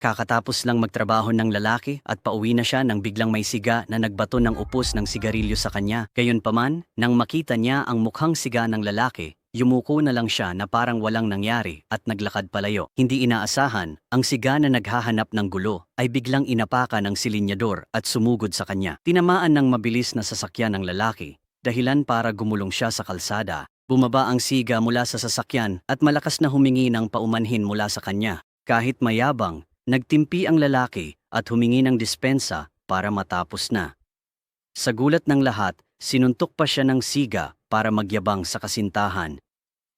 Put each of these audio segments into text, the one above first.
Kakatapos lang magtrabaho ng lalaki at pauwi na siya nang biglang may siga na nagbato ng upos ng sigarilyo sa kanya. Gayunpaman, nang makita niya ang mukhang siga ng lalaki, yumuko na lang siya na parang walang nangyari at naglakad palayo. Hindi inaasahan, ang siga na naghahanap ng gulo ay biglang inapaka ng silinyador at sumugod sa kanya. Tinamaan ng mabilis na sasakyan ng lalaki, dahilan para gumulong siya sa kalsada. Bumaba ang siga mula sa sasakyan at malakas na humingi ng paumanhin mula sa kanya. Kahit mayabang, nagtimpi ang lalaki at humingi ng dispensa para matapos na. Sa gulat ng lahat, sinuntok pa siya ng siga para magyabang sa kasintahan.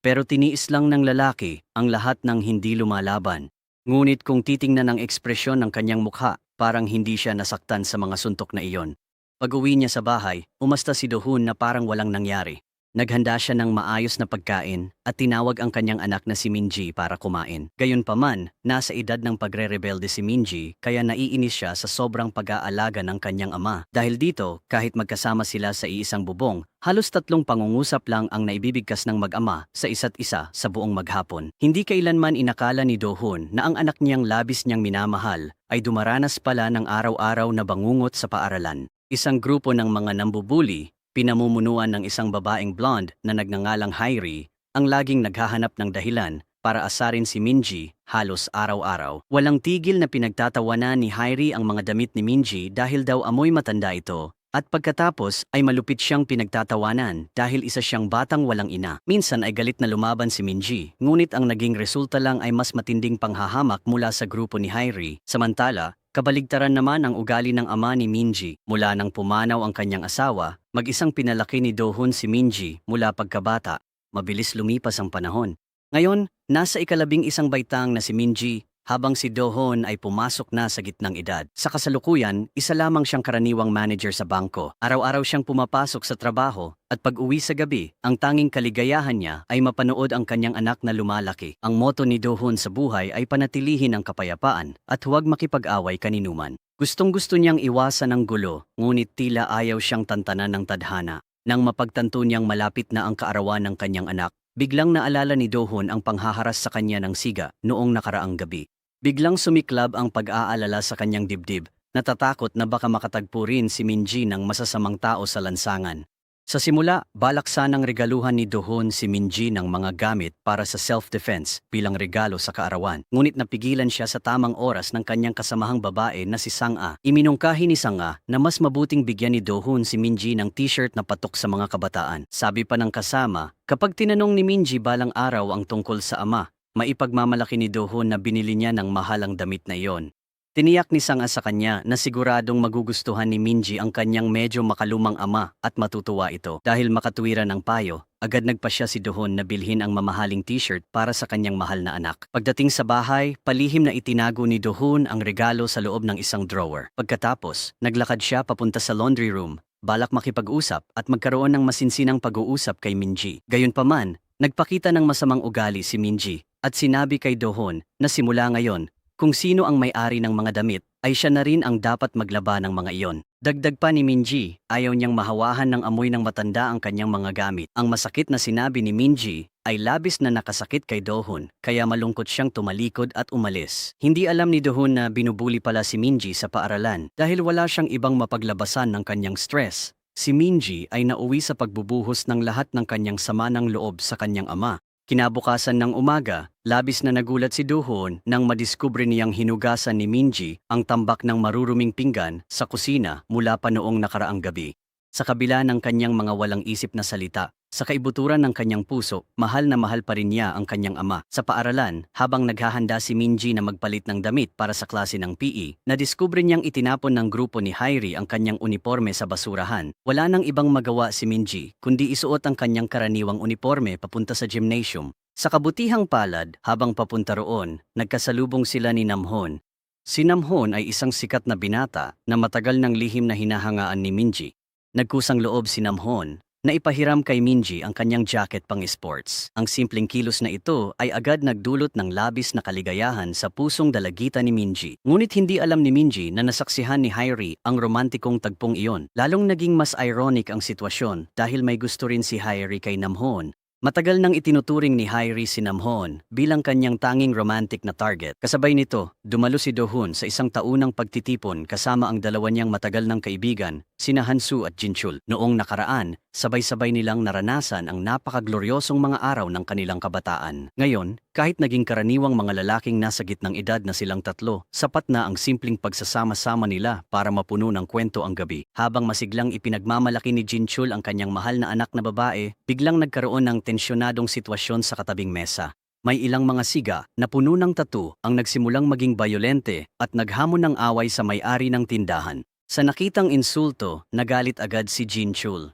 Pero tiniis lang ng lalaki ang lahat ng hindi lumalaban. Ngunit kung titingnan ang ekspresyon ng kanyang mukha, parang hindi siya nasaktan sa mga suntok na iyon. Pag-uwi niya sa bahay, umasta si Dohun na parang walang nangyari. Naghanda siya ng maayos na pagkain at tinawag ang kanyang anak na si Minji para kumain. Gayunpaman, nasa edad ng pagre-rebelde si Minji kaya naiinis siya sa sobrang pag-aalaga ng kanyang ama. Dahil dito, kahit magkasama sila sa iisang bubong, halos 3 pangungusap lang ang naibibigkas ng mag-ama sa isa't isa sa buong maghapon. Hindi kailanman inakala ni Dohun na ang anak niyang labis niyang minamahal ay dumaranas pala ng araw-araw na bangungot sa paaralan. Isang grupo ng mga nambubuli, pinamumunuan ng isang babaeng blonde na nagngangalang Hairi, ang laging naghahanap ng dahilan para asarin si Minji halos araw-araw. Walang tigil na pinagtatawanan ni Hairi ang mga damit ni Minji dahil daw amoy matanda ito, at pagkatapos ay malupit siyang pinagtatawanan dahil isa siyang batang walang ina. Minsan ay galit na lumaban si Minji, ngunit ang naging resulta lang ay mas matinding panghahamak mula sa grupo ni Hairi. Samantala, kabaligtaran naman ang ugali ng ama ni Minji. Mula nang pumanaw ang kanyang asawa, mag-isang pinalaki ni Dohun si Minji mula pagkabata. Mabilis lumipas ang panahon. Ngayon, nasa 11 baitang na si Minji, habang si Dohun ay pumasok na sa gitnang edad. Sa kasalukuyan, isa lamang siyang karaniwang manager sa bangko. Araw-araw siyang pumapasok sa trabaho, at pag-uwi sa gabi, ang tanging kaligayahan niya ay mapanood ang kanyang anak na lumalaki. Ang motto ni Dohun sa buhay ay panatilihin ang kapayapaan at huwag makipag-away kaninuman. Gustong-gusto niyang iwasan ang gulo, ngunit tila ayaw siyang tantanan ng tadhana. Nang mapagtanto niyang malapit na ang kaarawan ng kanyang anak, biglang naalala ni Dohun ang panghaharas sa kanya ng siga noong nakaraang gabi. Biglang sumiklab ang pag-aalala sa kanyang dibdib, natatakot na baka makatagpo rin si Minji ng masasamang tao sa lansangan. Sa simula, balak sanang regaluhan ni Dohun si Minji ng mga gamit para sa self-defense bilang regalo sa kaarawan. Ngunit napigilan siya sa tamang oras ng kanyang kasamahang babae na si Sang-a. Iminungkahi ni Sang-a na mas mabuting bigyan ni Dohun si Minji ng t-shirt na patok sa mga kabataan. Sabi pa ng kasama, kapag tinanong ni Minji balang araw ang tungkol sa ama, maipagmamalaki ni Dohun na binili niya ng mahalang damit na iyon. Tiniyak ni Sang-a sa kanya na siguradong magugustuhan ni Minji ang kanyang medyo makalumang ama at matutuwa ito. Dahil makatuwiran ng payo, agad nagpasya si Dohun na bilhin ang mamahaling t-shirt para sa kanyang mahal na anak. Pagdating sa bahay, palihim na itinago ni Dohun ang regalo sa loob ng isang drawer. Pagkatapos, naglakad siya papunta sa laundry room, balak makipag-usap at magkaroon ng masinsinang pag-uusap kay Minji. Gayunpaman, nagpakita ng masamang ugali si Minji at sinabi kay Dohun na simula ngayon, kung sino ang may-ari ng mga damit, ay siya na rin ang dapat maglaba ng mga iyon. Dagdag pa ni Minji, ayaw niyang mahawahan ng amoy ng matanda ang kanyang mga gamit. Ang masakit na sinabi ni Minji ay labis na nakasakit kay Dohun, kaya malungkot siyang tumalikod at umalis. Hindi alam ni Dohun na binubuli pala si Minji sa paaralan dahil wala siyang ibang mapaglabasan ng kanyang stress. Si Minji ay nauwi sa pagbubuhos ng lahat ng kanyang sama ng loob sa kanyang ama. Kinabukasan ng umaga, labis na nagulat si Dohun nang madiskubre niyang hinugasan ni Minji ang tambak ng maruruming pinggan sa kusina mula pa noong nakaraang gabi. Sa kabila ng kanyang mga walang isip na salita, sa kaibuturan ng kanyang puso, mahal na mahal pa rin niya ang kanyang ama. Sa paaralan, habang naghahanda si Minji na magpalit ng damit para sa klase ng PE, nadiskubre niyang itinapon ng grupo ni Hairi ang kanyang uniforme sa basurahan. Wala nang ibang magawa si Minji, kundi isuot ang kanyang karaniwang uniforme papunta sa gymnasium. Sa kabutihang palad, habang papunta roon, nagkasalubong sila ni Namhon. Si Namhon ay isang sikat na binata na matagal ng lihim na hinahangaan ni Minji. Nagkusang loob si Namhon na ipahiram kay Minji ang kanyang jacket pang-sports. Ang simpleng kilos na ito ay agad nagdulot ng labis na kaligayahan sa pusong dalagita ni Minji. Ngunit hindi alam ni Minji na nasaksihan ni Hairi ang romantikong tagpong iyon. Lalong naging mas ironic ang sitwasyon dahil may gusto rin si Hairi kay Namhon. Matagal nang itinuturing ni Hairi si Namhoon bilang kanyang tanging romantic na target. Kasabay nito, dumalo si Do-hoon sa isang taunang pagtitipon kasama ang dalawa niyang matagal ng kaibigan, sina Han-soo at Jin-chul. Noong nakaraan, sabay-sabay nilang naranasan ang napakagloryosong mga araw ng kanilang kabataan. Ngayon, kahit naging karaniwang mga lalaking nasa gitnang edad na silang tatlo, sapat na ang simpleng pagsasama-sama nila para mapuno ng kwento ang gabi. Habang masiglang ipinagmamalaki ni Jin-chul ang kanyang mahal na anak na babae, biglang nagkaroon ng tensyonadong sitwasyon sa katabing mesa. May ilang mga siga na puno ng tattoo ang nagsimulang maging bayolente at naghamon ng away sa may-ari ng tindahan. Sa nakitang insulto, nagalit agad si Jin-chul.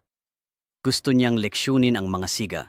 Gusto niyang leksyonin ang mga siga.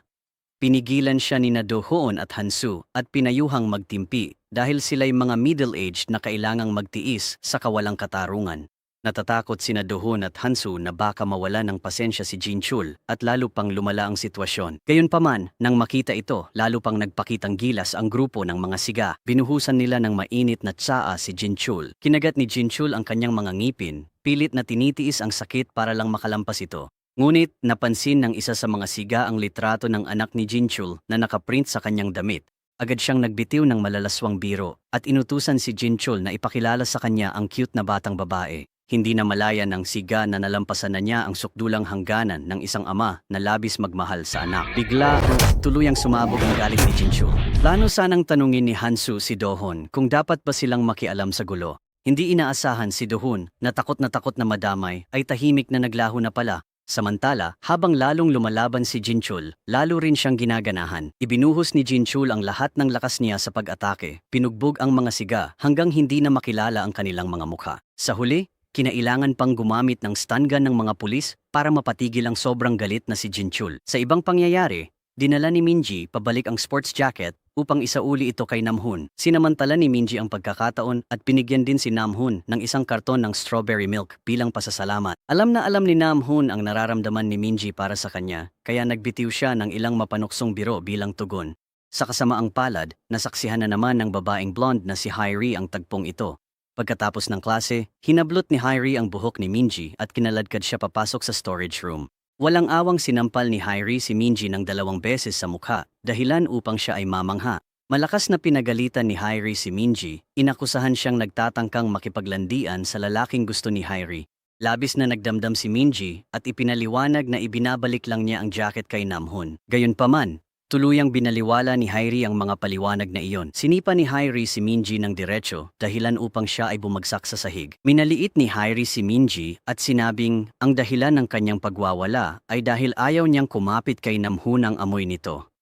Pinigilan siya ni Do-hoon at Han-soo at pinayuhang magtimpi dahil sila'y mga middle-aged na kailangang magtiis sa kawalang katarungan. Natatakot sina Do-hoon at Han-soo na baka mawala ng pasensya si Jin-chul at lalo pang lumala ang sitwasyon. Gayunpaman, nang makita ito, lalo pang nagpakitang gilas ang grupo ng mga siga. Binuhusan nila ng mainit na tsaa si Jin-chul. Kinagat ni Jin-chul ang kanyang mga ngipin, pilit na tinitiis ang sakit para lang makalampas ito. Ngunit napansin ng isa sa mga siga ang litrato ng anak ni Jin-chul na nakaprint sa kanyang damit. Agad siyang nagbitiw ng malalaswang biro at inutusan si Jin-chul na ipakilala sa kanya ang cute na batang babae. Hindi na malaya ng siga na nalampasan na niya ang sukdulang hangganan ng isang ama na labis magmahal sa anak. Bigla, tuluyang sumabog ang galit ni Jin-chul. Plano sanang tanungin ni Han-soo si Do-hoon kung dapat ba silang makialam sa gulo. Hindi inaasahan si Do-hoon na takot na madamay ay tahimik na naglaho na pala. Samantala, habang lalong lumalaban si Jin-chul, lalo rin siyang ginaganahan. Ibinuhos ni Jin-chul ang lahat ng lakas niya sa pag-atake. Pinugbog ang mga siga hanggang hindi na makilala ang kanilang mga mukha. Sa huli, kinailangan pang gumamit ng stun gun ng mga pulis para mapatigil ang sobrang galit na si Jin-chul. Sa ibang pangyayari, dinala ni Minji pabalik ang sports jacket upang isauli ito kay Namhoon. Sinamantala ni Minji ang pagkakataon at binigyan din si Namhoon ng isang karton ng strawberry milk bilang pasasalamat. Alam na alam ni Namhoon ang nararamdaman ni Minji para sa kanya, kaya nagbitiw siya ng ilang mapanuksong biro bilang tugon. Sa kasamaang palad, nasaksihan na naman ng babaeng blonde na si Hairi ang tagpong ito. Pagkatapos ng klase, hinablot ni Hairi ang buhok ni Minji at kinaladkad siya papasok sa storage room. Walang awang sinampal ni Hairi si Minji ng 2 beses sa mukha, dahilan upang siya ay mamangha. Malakas na pinagalitan ni Hairi si Minji, inakusahan siyang nagtatangkang makipaglandian sa lalaking gusto ni Hairi. Labis na nagdamdam si Minji at ipinaliwanag na ibinabalik lang niya ang jacket kay Namhoon. Gayunpaman, tuluyang binaliwala ni Hairi ang mga paliwanag na iyon. Sinipa ni Hairi si Minji ng diretso dahilan upang siya ay bumagsak sa sahig. Minaliit ni Hairi si Minji at sinabing ang dahilan ng kanyang pagwawala ay dahil ayaw niyang kumapit kay Namhoon ang amoy nito.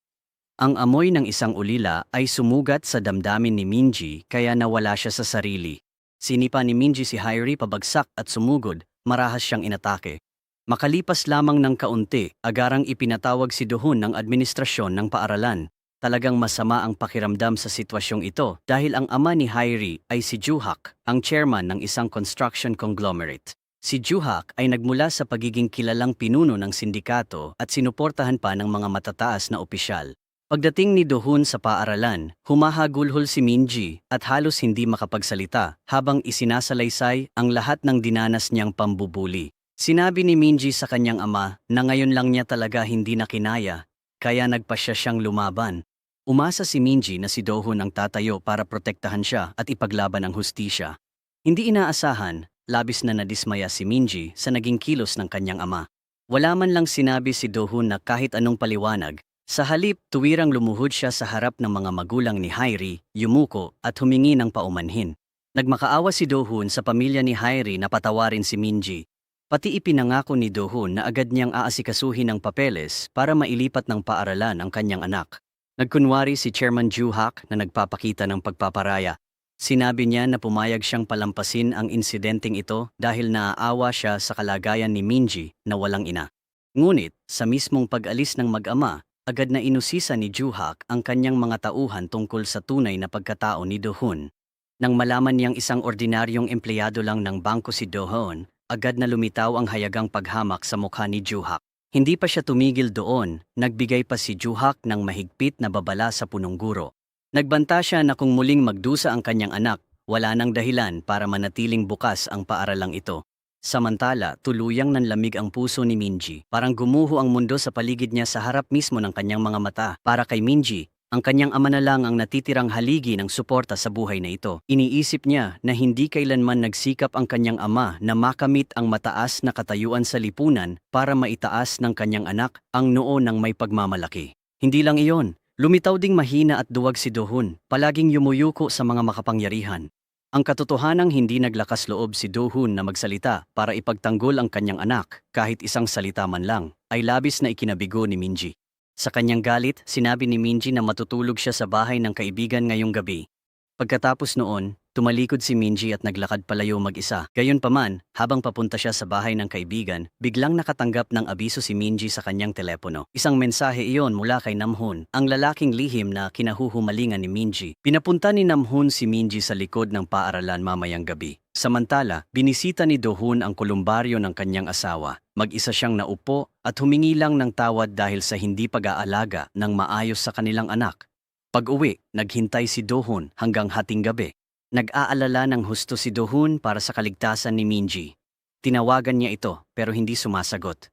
Ang amoy ng isang ulila ay sumugat sa damdamin ni Minji kaya nawala siya sa sarili. Sinipa ni Minji si Hairi pabagsak at sumugod, marahas siyang inatake. Makalipas lamang ng kaunti, agarang ipinatawag si Do-hoon ng administrasyon ng paaralan. Talagang masama ang pakiramdam sa sitwasyong ito dahil ang ama ni Hairi ay si Joo-hak, ang chairman ng isang construction conglomerate. Si Joo-hak ay nagmula sa pagiging kilalang pinuno ng sindikato at sinuportahan pa ng mga matataas na opisyal. Pagdating ni Do-hoon sa paaralan, humahagulhol si Minji at halos hindi makapagsalita habang isinasalaysay ang lahat ng dinanas niyang pambubuli. Sinabi ni Minji sa kanyang ama na ngayon lang niya talaga hindi na kinaya, kaya nagpasya siyang lumaban. Umasa si Minji na si Do-hoon ang tatayo para protektahan siya at ipaglaban ang hustisya. Hindi inaasahan, labis na nadismaya si Minji sa naging kilos ng kanyang ama. Wala man lang sinabi si Do-hoon na kahit anong paliwanag, sa halip tuwirang lumuhod siya sa harap ng mga magulang ni Hairi, yumuko at humingi ng paumanhin. Nagmakaawa si Do-hoon sa pamilya ni Hairi na patawarin si Minji. Pati ipinangako ni Do-hoon na agad niyang aasikasuhin ang papeles para mailipat ng paaralan ang kanyang anak. Nagkunwari si Chairman Joo-hak na nagpapakita ng pagpaparaya. Sinabi niya na pumayag siyang palampasin ang insidenteng ito dahil naaawa siya sa kalagayan ni Minji na walang ina. Ngunit, sa mismong pag-alis ng mag-ama, agad na inusisa ni Joo-hak ang kanyang mga tauhan tungkol sa tunay na pagkatao ni Do-hoon. Nang malaman niyang isang ordinaryong empleyado lang ng bangko si Do-hoon, agad na lumitaw ang hayagang paghamak sa mukha ni Joo-hak. Hindi pa siya tumigil doon, nagbigay pa si Joo-hak ng mahigpit na babala sa punong guro. Nagbanta siya na kung muling magdusa ang kanyang anak, wala nang dahilan para manatiling bukas ang paaralang ito. Samantala, tuluyang nanlamig ang puso ni Minji. Parang gumuho ang mundo sa paligid niya sa harap mismo ng kanyang mga mata. Para kay Minji, ang kanyang ama na lang ang natitirang haligi ng suporta sa buhay na ito. Iniisip niya na hindi kailanman nagsikap ang kanyang ama na makamit ang mataas na katayuan sa lipunan para maitaas ng kanyang anak ang noo ng may pagmamalaki. Hindi lang iyon, lumitaw ding mahina at duwag si Do-hun, palaging yumuyuko sa mga makapangyarihan. Ang katotohanang hindi naglakas loob si Do-hun na magsalita para ipagtanggol ang kanyang anak kahit isang salita man lang, ay labis na ikinabigo ni Minji. Sa kanyang galit, sinabi ni Minji na matutulog siya sa bahay ng kaibigan ngayong gabi. Pagkatapos noon, tumalikod si Minji at naglakad palayo mag-isa. Gayunpaman, habang papunta siya sa bahay ng kaibigan, biglang nakatanggap ng abiso si Minji sa kanyang telepono. Isang mensahe iyon mula kay Namhoon, ang lalaking lihim na kinahuhumalingan ni Minji. Pinapunta ni Namhoon si Minji sa likod ng paaralan mamayang gabi. Samantala, binisita ni Do-hun ang kolumbaryo ng kanyang asawa. Mag-isa siyang naupo at humingi lang ng tawad dahil sa hindi pag-aalaga ng maayos sa kanilang anak. Pag-uwi, naghintay si Do-hun hanggang hating gabi. Nag-aalala ng husto si Do-hun para sa kaligtasan ni Minji. Tinawagan niya ito pero hindi sumasagot.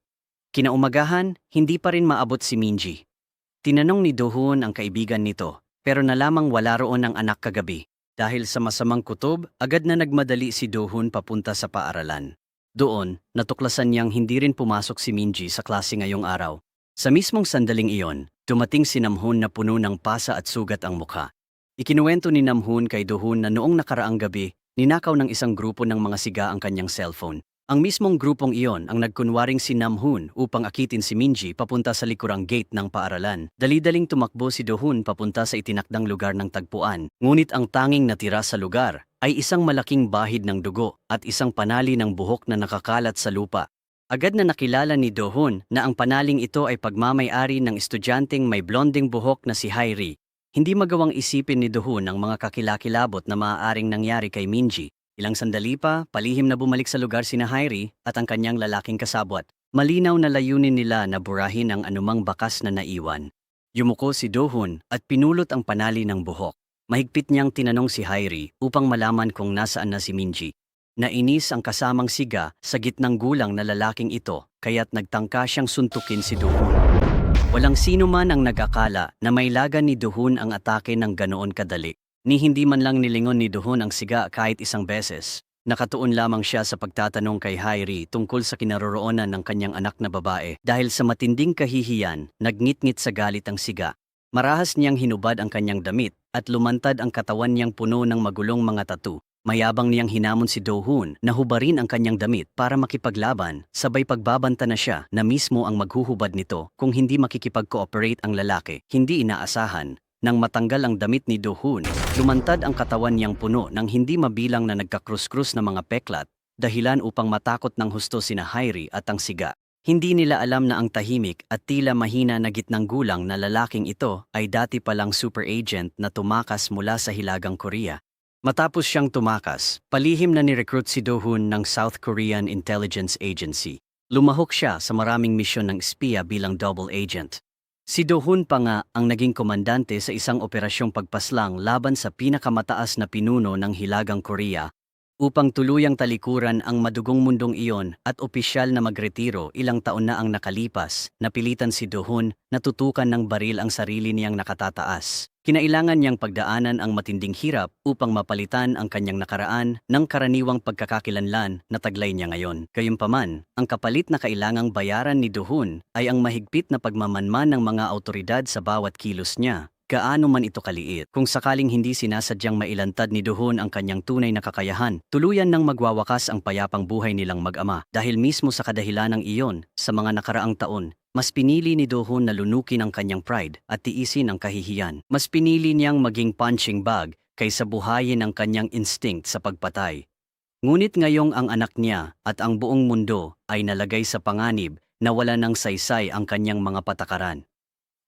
Kinaumagahan, hindi pa rin maabot si Minji. Tinanong ni Do-hun ang kaibigan nito pero nalamang wala roon ang anak kagabi. Dahil sa masamang kutob, agad na nagmadali si Do-hun papunta sa paaralan. Doon, natuklasan niyang hindi rin pumasok si Minji sa klase ngayong araw. Sa mismong sandaling iyon, dumating si Namhoon na puno ng pasa at sugat ang mukha. Ikinuwento ni Namhoon kay Do-hun na noong nakaraang gabi, ninakaw ng isang grupo ng mga siga ang kanyang cellphone. Ang mismong grupong iyon ang nagkunwaring si Namhoon upang akitin si Minji papunta sa likurang gate ng paaralan. Dali-daling tumakbo si Do-hun papunta sa itinakdang lugar ng tagpuan. Ngunit ang tanging natira sa lugar ay isang malaking bahid ng dugo at isang panali ng buhok na nakakalat sa lupa. Agad na nakilala ni Do-hun na ang panaling ito ay pagmamay-ari ng estudyanteng may blonding buhok na si Hairi. Hindi magawang isipin ni Do-hun ang mga kakilakilabot na maaaring nangyari kay Minji. Ilang sandali pa, palihim na bumalik sa lugar sina Hairi at ang kanyang lalaking kasabwat. Malinaw na layunin nila na burahin ang anumang bakas na naiwan. Yumuko si Do-hun at pinulot ang panali ng buhok. Mahigpit niyang tinanong si Hairi upang malaman kung nasaan na si Minji. Nainis ang kasamang siga sa gitnang gulang na lalaking ito, kaya't nagtangka siyang suntukin si Do-hun. Walang sino man ang nag-akala na may laga ni Do-hun ang atake ng ganoon kadali. Ni hindi man lang nilingon ni Do-hun ang siga kahit isang beses. Nakatuon lamang siya sa pagtatanong kay Hairi tungkol sa kinaroroonan ng kanyang anak na babae. Dahil sa matinding kahihiyan, nagngit-ngit sa galit ang siga. Marahas niyang hinubad ang kanyang damit at lumantad ang katawan niyang puno ng magulong mga tattoo. Mayabang niyang hinamon si Do-hun na hubarin ang kanyang damit para makipaglaban, sabay pagbabanta na siya na mismo ang maghuhubad nito kung hindi makikipag-cooperate ang lalaki. Hindi inaasahan. Nang matanggal ang damit ni Do-hun, lumantad ang katawan niyang puno ng hindi mabilang na nagkakrus-krus na mga peklat, dahilan upang matakot ng husto sina Hairi at ang siga. Hindi nila alam na ang tahimik at tila mahina na gitnang gulang na lalaking ito ay dati palang super agent na tumakas mula sa Hilagang Korea. Matapos siyang tumakas, palihim na ni-recruit si Do-hun ng South Korean Intelligence Agency. Lumahok siya sa maraming misyon ng espiya bilang double agent. Si Do-hun pa nga ang naging komandante sa isang operasyong pagpaslang laban sa pinakamataas na pinuno ng Hilagang Korea upang tuluyang talikuran ang madugong mundong iyon at opisyal na magretiro. Ilang taon na ang nakalipas, napilitan si Do-hun na tutukan ng baril ang sarili niyang nakatataas. Kinailangan niyang pagdaanan ang matinding hirap upang mapalitan ang kanyang nakaraan ng karaniwang pagkakakilanlan na taglay niya ngayon. Gayunpaman, ang kapalit na kailangang bayaran ni Do-hun ay ang mahigpit na pagmamanman ng mga autoridad sa bawat kilos niya. Gaano man ito kaliit, kung sakaling hindi sinasadyang mailantad ni Do-hun ang kanyang tunay na kakayahan, tuluyan nang magwawakas ang payapang buhay nilang mag-ama. Dahil mismo sa kadahilanang iyon, sa mga nakaraang taon, mas pinili ni Do-hun na lunukin ang kanyang pride at tiisin ang kahihiyan. Mas pinili niyang maging punching bag kaysa buhayin ang kanyang instinct sa pagpatay. Ngunit ngayong ang anak niya at ang buong mundo ay nalagay sa panganib na wala ng saysay ang kanyang mga patakaran.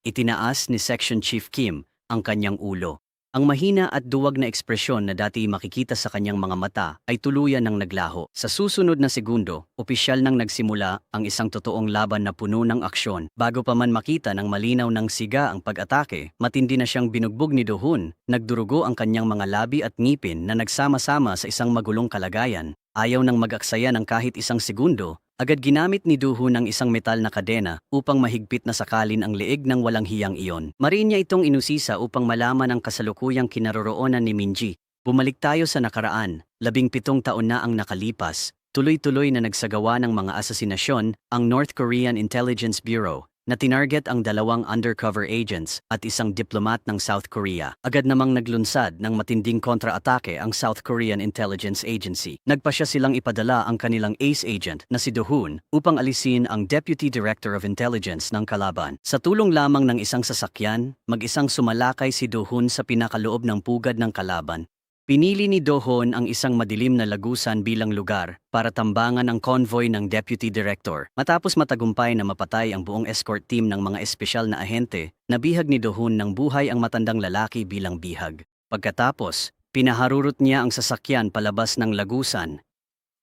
Itinaas ni Section Chief Kim ang kanyang ulo. Ang mahina at duwag na ekspresyon na dati makikita sa kanyang mga mata ay tuluyan ng naglaho. Sa susunod na segundo, opisyal nang nagsimula ang isang totoong laban na puno ng aksyon. Bago pa man makita ng malinaw ng siga ang pag-atake, matindi na siyang binugbog ni Do-hun. Nagdurugo ang kanyang mga labi at ngipin na nagsama-sama sa isang magulong kalagayan. Ayaw nang mag-aksaya ng kahit isang segundo, agad ginamit ni Do-hoon ang isang metal na kadena upang mahigpit na sakalin ang leeg ng walang hiyang iyon. Mariin niya itong inusisa upang malaman ang kasalukuyang kinaroroonan ni Minji. Bumalik tayo sa nakaraan, 17 taon na ang nakalipas, tuloy-tuloy na nagsagawa ng mga asasinasyon ang North Korean Intelligence Bureau na tinarget ang 2 undercover agents at isang diplomat ng South Korea. Agad namang naglunsad ng matinding kontra-atake ang South Korean Intelligence Agency. Nagpasya silang ipadala ang kanilang ace agent na si Do-hoon upang alisin ang Deputy Director of Intelligence ng kalaban. Sa tulong lamang ng isang sasakyan, mag-isang sumalakay si Do-hoon sa pinakaloob ng pugad ng kalaban. Pinili ni Do-hoon ang isang madilim na lagusan bilang lugar para tambangan ang convoy ng Deputy Director. Matapos matagumpay na mapatay ang buong escort team ng mga espesyal na ahente, nabihag ni Do-hoon ng buhay ang matandang lalaki bilang bihag. Pagkatapos, pinaharurot niya ang sasakyan palabas ng lagusan.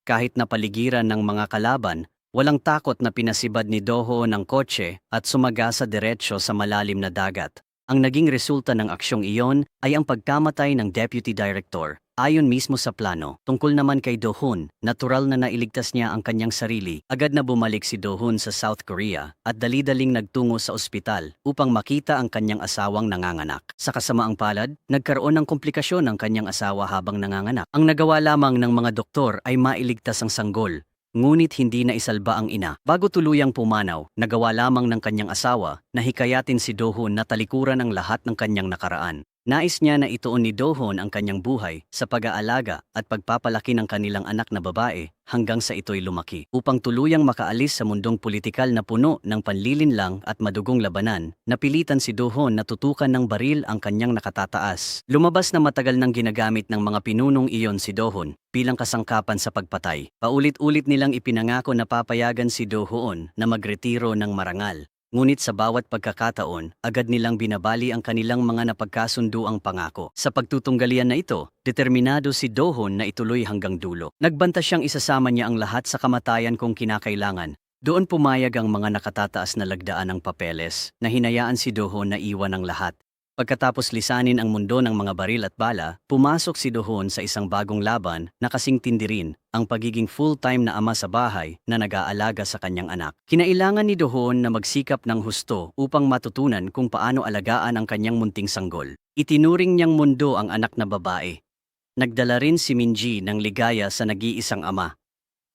Kahit napaligiran ng mga kalaban, walang takot na pinasibad ni Do-hoon ang kotse at sumagasa diretsyo sa malalim na dagat. Ang naging resulta ng aksyong iyon ay ang pagkamatay ng Deputy Director. Ayon mismo sa plano, tungkol naman kay Do-hoon, natural na nailigtas niya ang kanyang sarili. Agad na bumalik si Do-hoon sa South Korea at dali-daling nagtungo sa ospital upang makita ang kanyang asawang nanganganak. Sa kasamaang palad, nagkaroon ng komplikasyon ang kanyang asawa habang nanganganak. Ang nagawa lamang ng mga doktor ay mailigtas ang sanggol. Ngunit hindi na isalba ang ina. Bago tuluyang pumanaw, nagawa lamang ng kanyang asawa na hikayatin si Do-hoon na talikuran ang lahat ng kanyang nakaraan. Nais niya na ituon ni Do-hoon ang kanyang buhay sa pag-aalaga at pagpapalaki ng kanilang anak na babae hanggang sa ito'y lumaki. Upang tuluyang makaalis sa mundong politikal na puno ng panlilinlang at madugong labanan, napilitan si Do-hoon na tutukan ng baril ang kanyang nakatataas. Lumabas na matagal nang ginagamit ng mga pinunong iyon si Do-hoon bilang kasangkapan sa pagpatay. Paulit-ulit nilang ipinangako na papayagan si Do-hoon na magretiro ng marangal. Ngunit sa bawat pagkakataon, agad nilang binabali ang kanilang mga napagkasunduang pangako. Sa pagtutunggalian na ito, determinado si Do-hoon na ituloy hanggang dulo. Nagbanta siyang isasama niya ang lahat sa kamatayan kung kinakailangan. Doon pumayag ang mga nakatataas na lagdaan ng papeles na hinayaan si Do-hoon na iwan ang lahat. Pagkatapos lisanin ang mundo ng mga baril at bala, pumasok si Do-hoon sa isang bagong laban na kasing tindi rin, ang pagiging full-time na ama sa bahay na nag-aalaga sa kanyang anak. Kinailangan ni Do-hoon na magsikap ng husto upang matutunan kung paano alagaan ang kanyang munting sanggol. Itinuring niyang mundo ang anak na babae. Nagdala rin si Minji ng ligaya sa nag-iisang ama.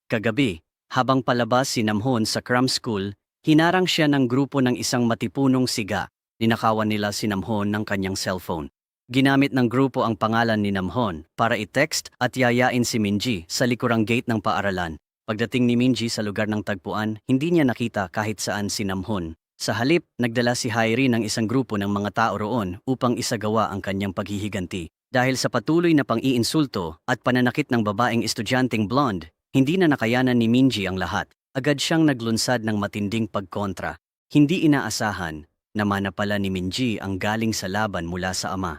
Kagabi, habang palabas si Namhoon sa cram school, hinarang siya ng grupo ng isang matipunong siga. Ninakawan nila si Namhoon ng kanyang cellphone. Ginamit ng grupo ang pangalan ni Namhoon para i-text at yayain si Minji sa likurang gate ng paaralan. Pagdating ni Minji sa lugar ng tagpuan, hindi niya nakita kahit saan si Namhoon. Sa halip, nagdala si Hairi ng isang grupo ng mga tao roon upang isagawa ang kanyang paghihiganti. Dahil sa patuloy na pang-iinsulto at pananakit ng babaeng estudyanteng blonde, hindi na nakayanan ni Minji ang lahat. Agad siyang naglunsad ng matinding pagkontra. Hindi inaasahan, namana pala ni Minji ang galing sa laban mula sa ama.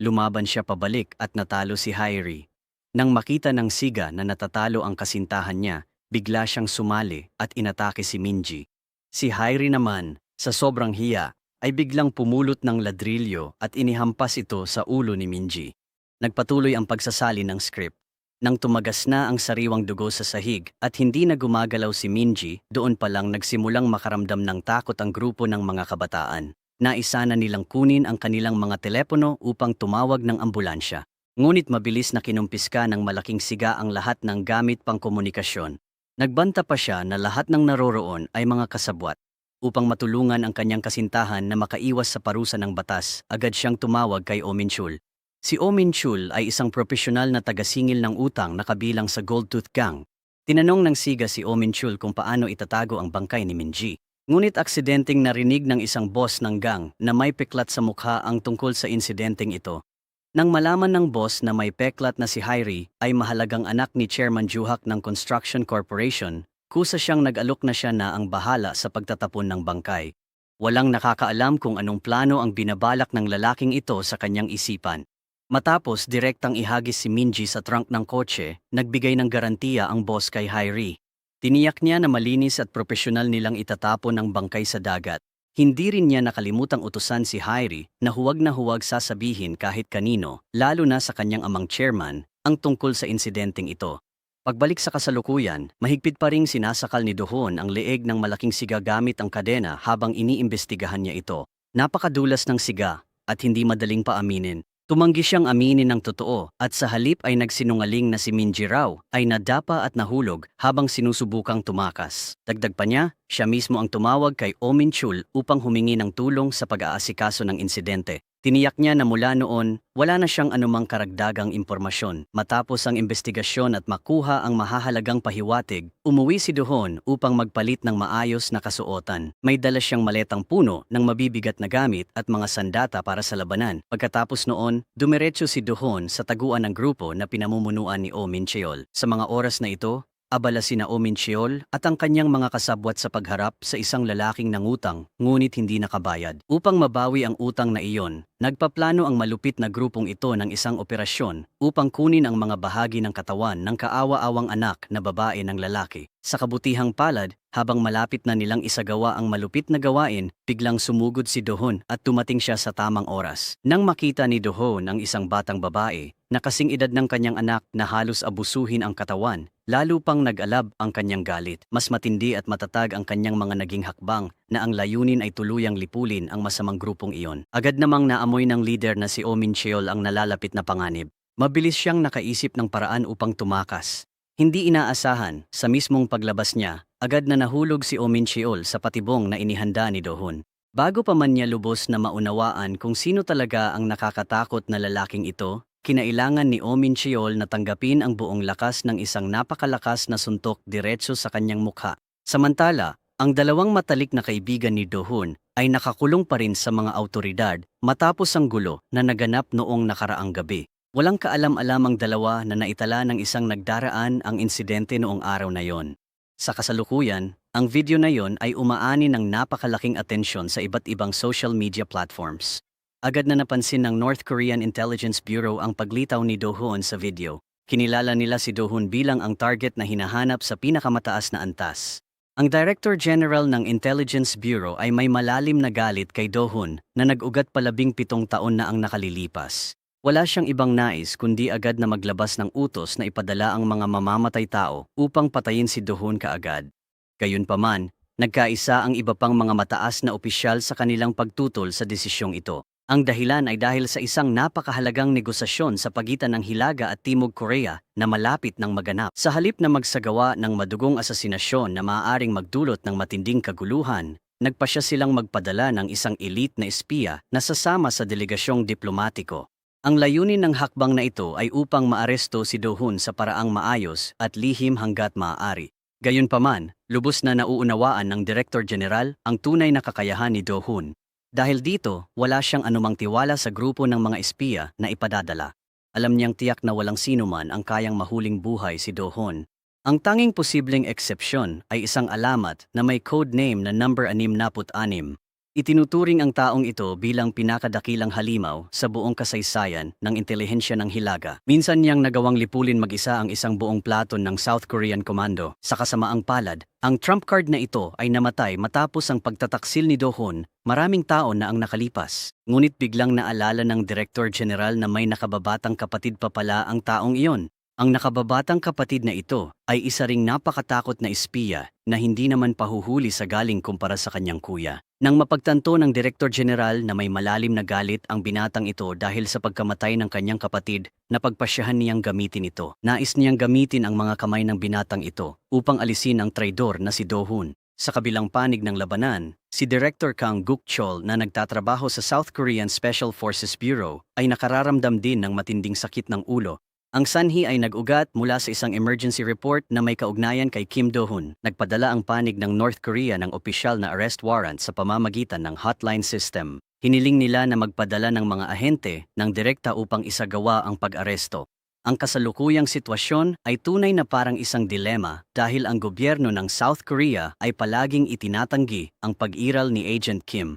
Lumaban siya pabalik at natalo si Hairi. Nang makita ng siga na natatalo ang kasintahan niya, bigla siyang sumali at inatake si Minji. Si Hairi naman, sa sobrang hiya, ay biglang pumulot ng ladrilyo at inihampas ito sa ulo ni Minji. Nagpatuloy ang pagsasali ng script. Nang tumagas na ang sariwang dugo sa sahig at hindi na gumagalaw si Minji, doon pa lang nagsimulang makaramdam ng takot ang grupo ng mga kabataan. Naisa na nilang kunin ang kanilang mga telepono upang tumawag ng ambulansya. Ngunit mabilis na kinumpiska ng malaking siga ang lahat ng gamit pang komunikasyon. Nagbanta pa siya na lahat ng naroroon ay mga kasabwat. Upang matulungan ang kanyang kasintahan na makaiwas sa parusa ng batas, agad siyang tumawag kay Oh Min-chul. Si Oh Min-chul ay isang profesional na tagasingil ng utang na kabilang sa Gold Tooth Gang. Tinanong ng siga si Oh Min-chul kung paano itatago ang bangkay ni Minji. Ngunit aksidenteng narinig ng isang boss ng gang na may peklat sa mukha ang tungkol sa insidenteng ito. Nang malaman ng boss na may peklat na si Hairi ay mahalagang anak ni Chairman Juhak ng Construction Corporation, kusa siyang nag-alok na siya na ang bahala sa pagtatapon ng bangkay. Walang nakakaalam kung anong plano ang binabalak ng lalaking ito sa kanyang isipan. Matapos direktang ihagis si Minji sa trunk ng kotse, nagbigay ng garantiya ang boss kay Hairi. Tiniyak niya na malinis at propesyonal nilang itatapon ang bangkay sa dagat. Hindi rin niya nakalimutang utusan si Hairi na huwag sasabihin kahit kanino, lalo na sa kanyang amang chairman, ang tungkol sa insidenteng ito. Pagbalik sa kasalukuyan, mahigpit pa ring sinasakal ni Dohon ang leeg ng malaking siga gamit ang kadena habang iniimbestigahan niya ito. Napakadulas ng siga at hindi madaling paaminin. Tumanggi siyang aminin ng totoo at sa halip ay nagsinungaling na si Minji raw ay nadapa at nahulog habang sinusubukang tumakas. Dagdag pa niya, siya mismo ang tumawag kay Oh Min-chul upang humingi ng tulong sa pag-aasikaso ng insidente. Tiniyak niya na mula noon, wala na siyang anumang karagdagang impormasyon. Matapos ang investigasyon at makuha ang mahahalagang pahiwatig, umuwi si Dohon upang magpalit ng maayos na kasuotan. May dala siyang maletang puno ng mabibigat na gamit at mga sandata para sa labanan. Pagkatapos noon, dumiretso si Dohon sa taguan ng grupo na pinamumunuan ni Oh Min-cheol. Sa mga oras na ito, abala sina Oh Min-cheol at ang kanyang mga kasabwat sa pagharap sa isang lalaking nangutang ngunit hindi nakabayad. Upang mabawi ang utang na iyon, nagpaplano ang malupit na grupong ito ng isang operasyon upang kunin ang mga bahagi ng katawan ng kaawa-awang anak na babae ng lalaki. Sa kabutihang palad, habang malapit na nilang isagawa ang malupit na gawain, biglang sumugod si Dohon at dumating siya sa tamang oras. Nang makita ni Dohon ang isang batang babae na kasing edad ng kanyang anak na halos abusuhin ang katawan, lalo pang nag-alab ang kanyang galit. Mas matindi at matatag ang kanyang mga naging hakbang na ang layunin ay tuluyang lipulin ang masamang grupong iyon. Agad namang naamoy ng leader na si Oh Min-cheol ang nalalapit na panganib. Mabilis siyang nakaisip ng paraan upang tumakas. Hindi inaasahan, sa mismong paglabas niya, agad na nahulog si Oh Min-cheol sa patibong na inihanda ni Dohon. Bago pa man niya lubos na maunawaan kung sino talaga ang nakakatakot na lalaking ito, kinailangan ni Oh Min-cheol na tanggapin ang buong lakas ng isang napakalakas na suntok diretso sa kanyang mukha. Samantala, ang dalawang matalik na kaibigan ni Dohon ay nakakulong pa rin sa mga awtoridad matapos ang gulo na naganap noong nakaraang gabi. Walang kaalam-alam ang dalawa na naitala ng isang nagdaraan ang insidente noong araw na yon. Sa kasalukuyan, ang video na yon ay umaani ng napakalaking atensyon sa iba't ibang social media platforms. Agad na napansin ng North Korean Intelligence Bureau ang paglitaw ni Dohon sa video. Kinilala nila si Dohon bilang ang target na hinahanap sa pinakamataas na antas. Ang Director General ng Intelligence Bureau ay may malalim na galit kay Dohon na nag-ugat pa 17 taon na ang nakalilipas. Wala siyang ibang nais kundi agad na maglabas ng utos na ipadala ang mga mamamatay tao upang patayin si Dohon kaagad. Gayunpaman, nagkaisa ang iba pang mga mataas na opisyal sa kanilang pagtutol sa desisyong ito. Ang dahilan ay dahil sa isang napakahalagang negosasyon sa pagitan ng Hilaga at Timog Korea na malapit ng maganap. Sa halip na magsagawa ng madugong asasinasyon na maaaring magdulot ng matinding kaguluhan, nagpasya silang magpadala ng isang elite na espiya na sasama sa delegasyong diplomatiko. Ang layunin ng hakbang na ito ay upang maaresto si Dohon sa paraang maayos at lihim hanggat maaari. Gayunpaman, lubos na nauunawaan ng Direktor General ang tunay na kakayahan ni Dohon. Dahil dito, wala siyang anumang tiwala sa grupo ng mga espiya na ipadadala. Alam niyang tiyak na walang sinuman ang kayang mahuling buhay si Dohon. Ang tanging posibleng eksepsyon ay isang alamat na may code name na number 66. Itinuturing ang taong ito bilang pinakadakilang halimaw sa buong kasaysayan ng intelihensya ng Hilaga. Minsan niyang nagawang lipulin mag-isa ang isang buong platon ng South Korean Commando. Sa kasamaang palad, ang trump card na ito ay namatay matapos ang pagtataksil ni Dohon. Maraming taon na ang nakalipas. Ngunit biglang naalala ng Director General na may nakababatang kapatid pa pala ang taong iyon. Ang nakababatang kapatid na ito ay isa ring napakatakot na espiya na hindi naman pahuhuli sa galing kumpara sa kanyang kuya. Nang mapagtanto ng Direktor General na may malalim na galit ang binatang ito dahil sa pagkamatay ng kanyang kapatid, napagpasyahan niyang gamitin ito. Nais niyang gamitin ang mga kamay ng binatang ito upang alisin ang traidor na si Dohon. Sa kabilang panig ng labanan, si Director Kang Guk-chol na nagtatrabaho sa South Korean Special Forces Bureau ay nakararamdam din ng matinding sakit ng ulo. Ang sanhi ay nag-ugat mula sa isang emergency report na may kaugnayan kay Kim Dohon. Nagpadala ang panig ng North Korea ng opisyal na arrest warrant sa pamamagitan ng hotline system. Hiniling nila na magpadala ng mga ahente ng direkta upang isagawa ang pag-aresto. Ang kasalukuyang sitwasyon ay tunay na parang isang dilema dahil ang gobyerno ng South Korea ay palaging itinatanggi ang pag-iral ni Agent Kim.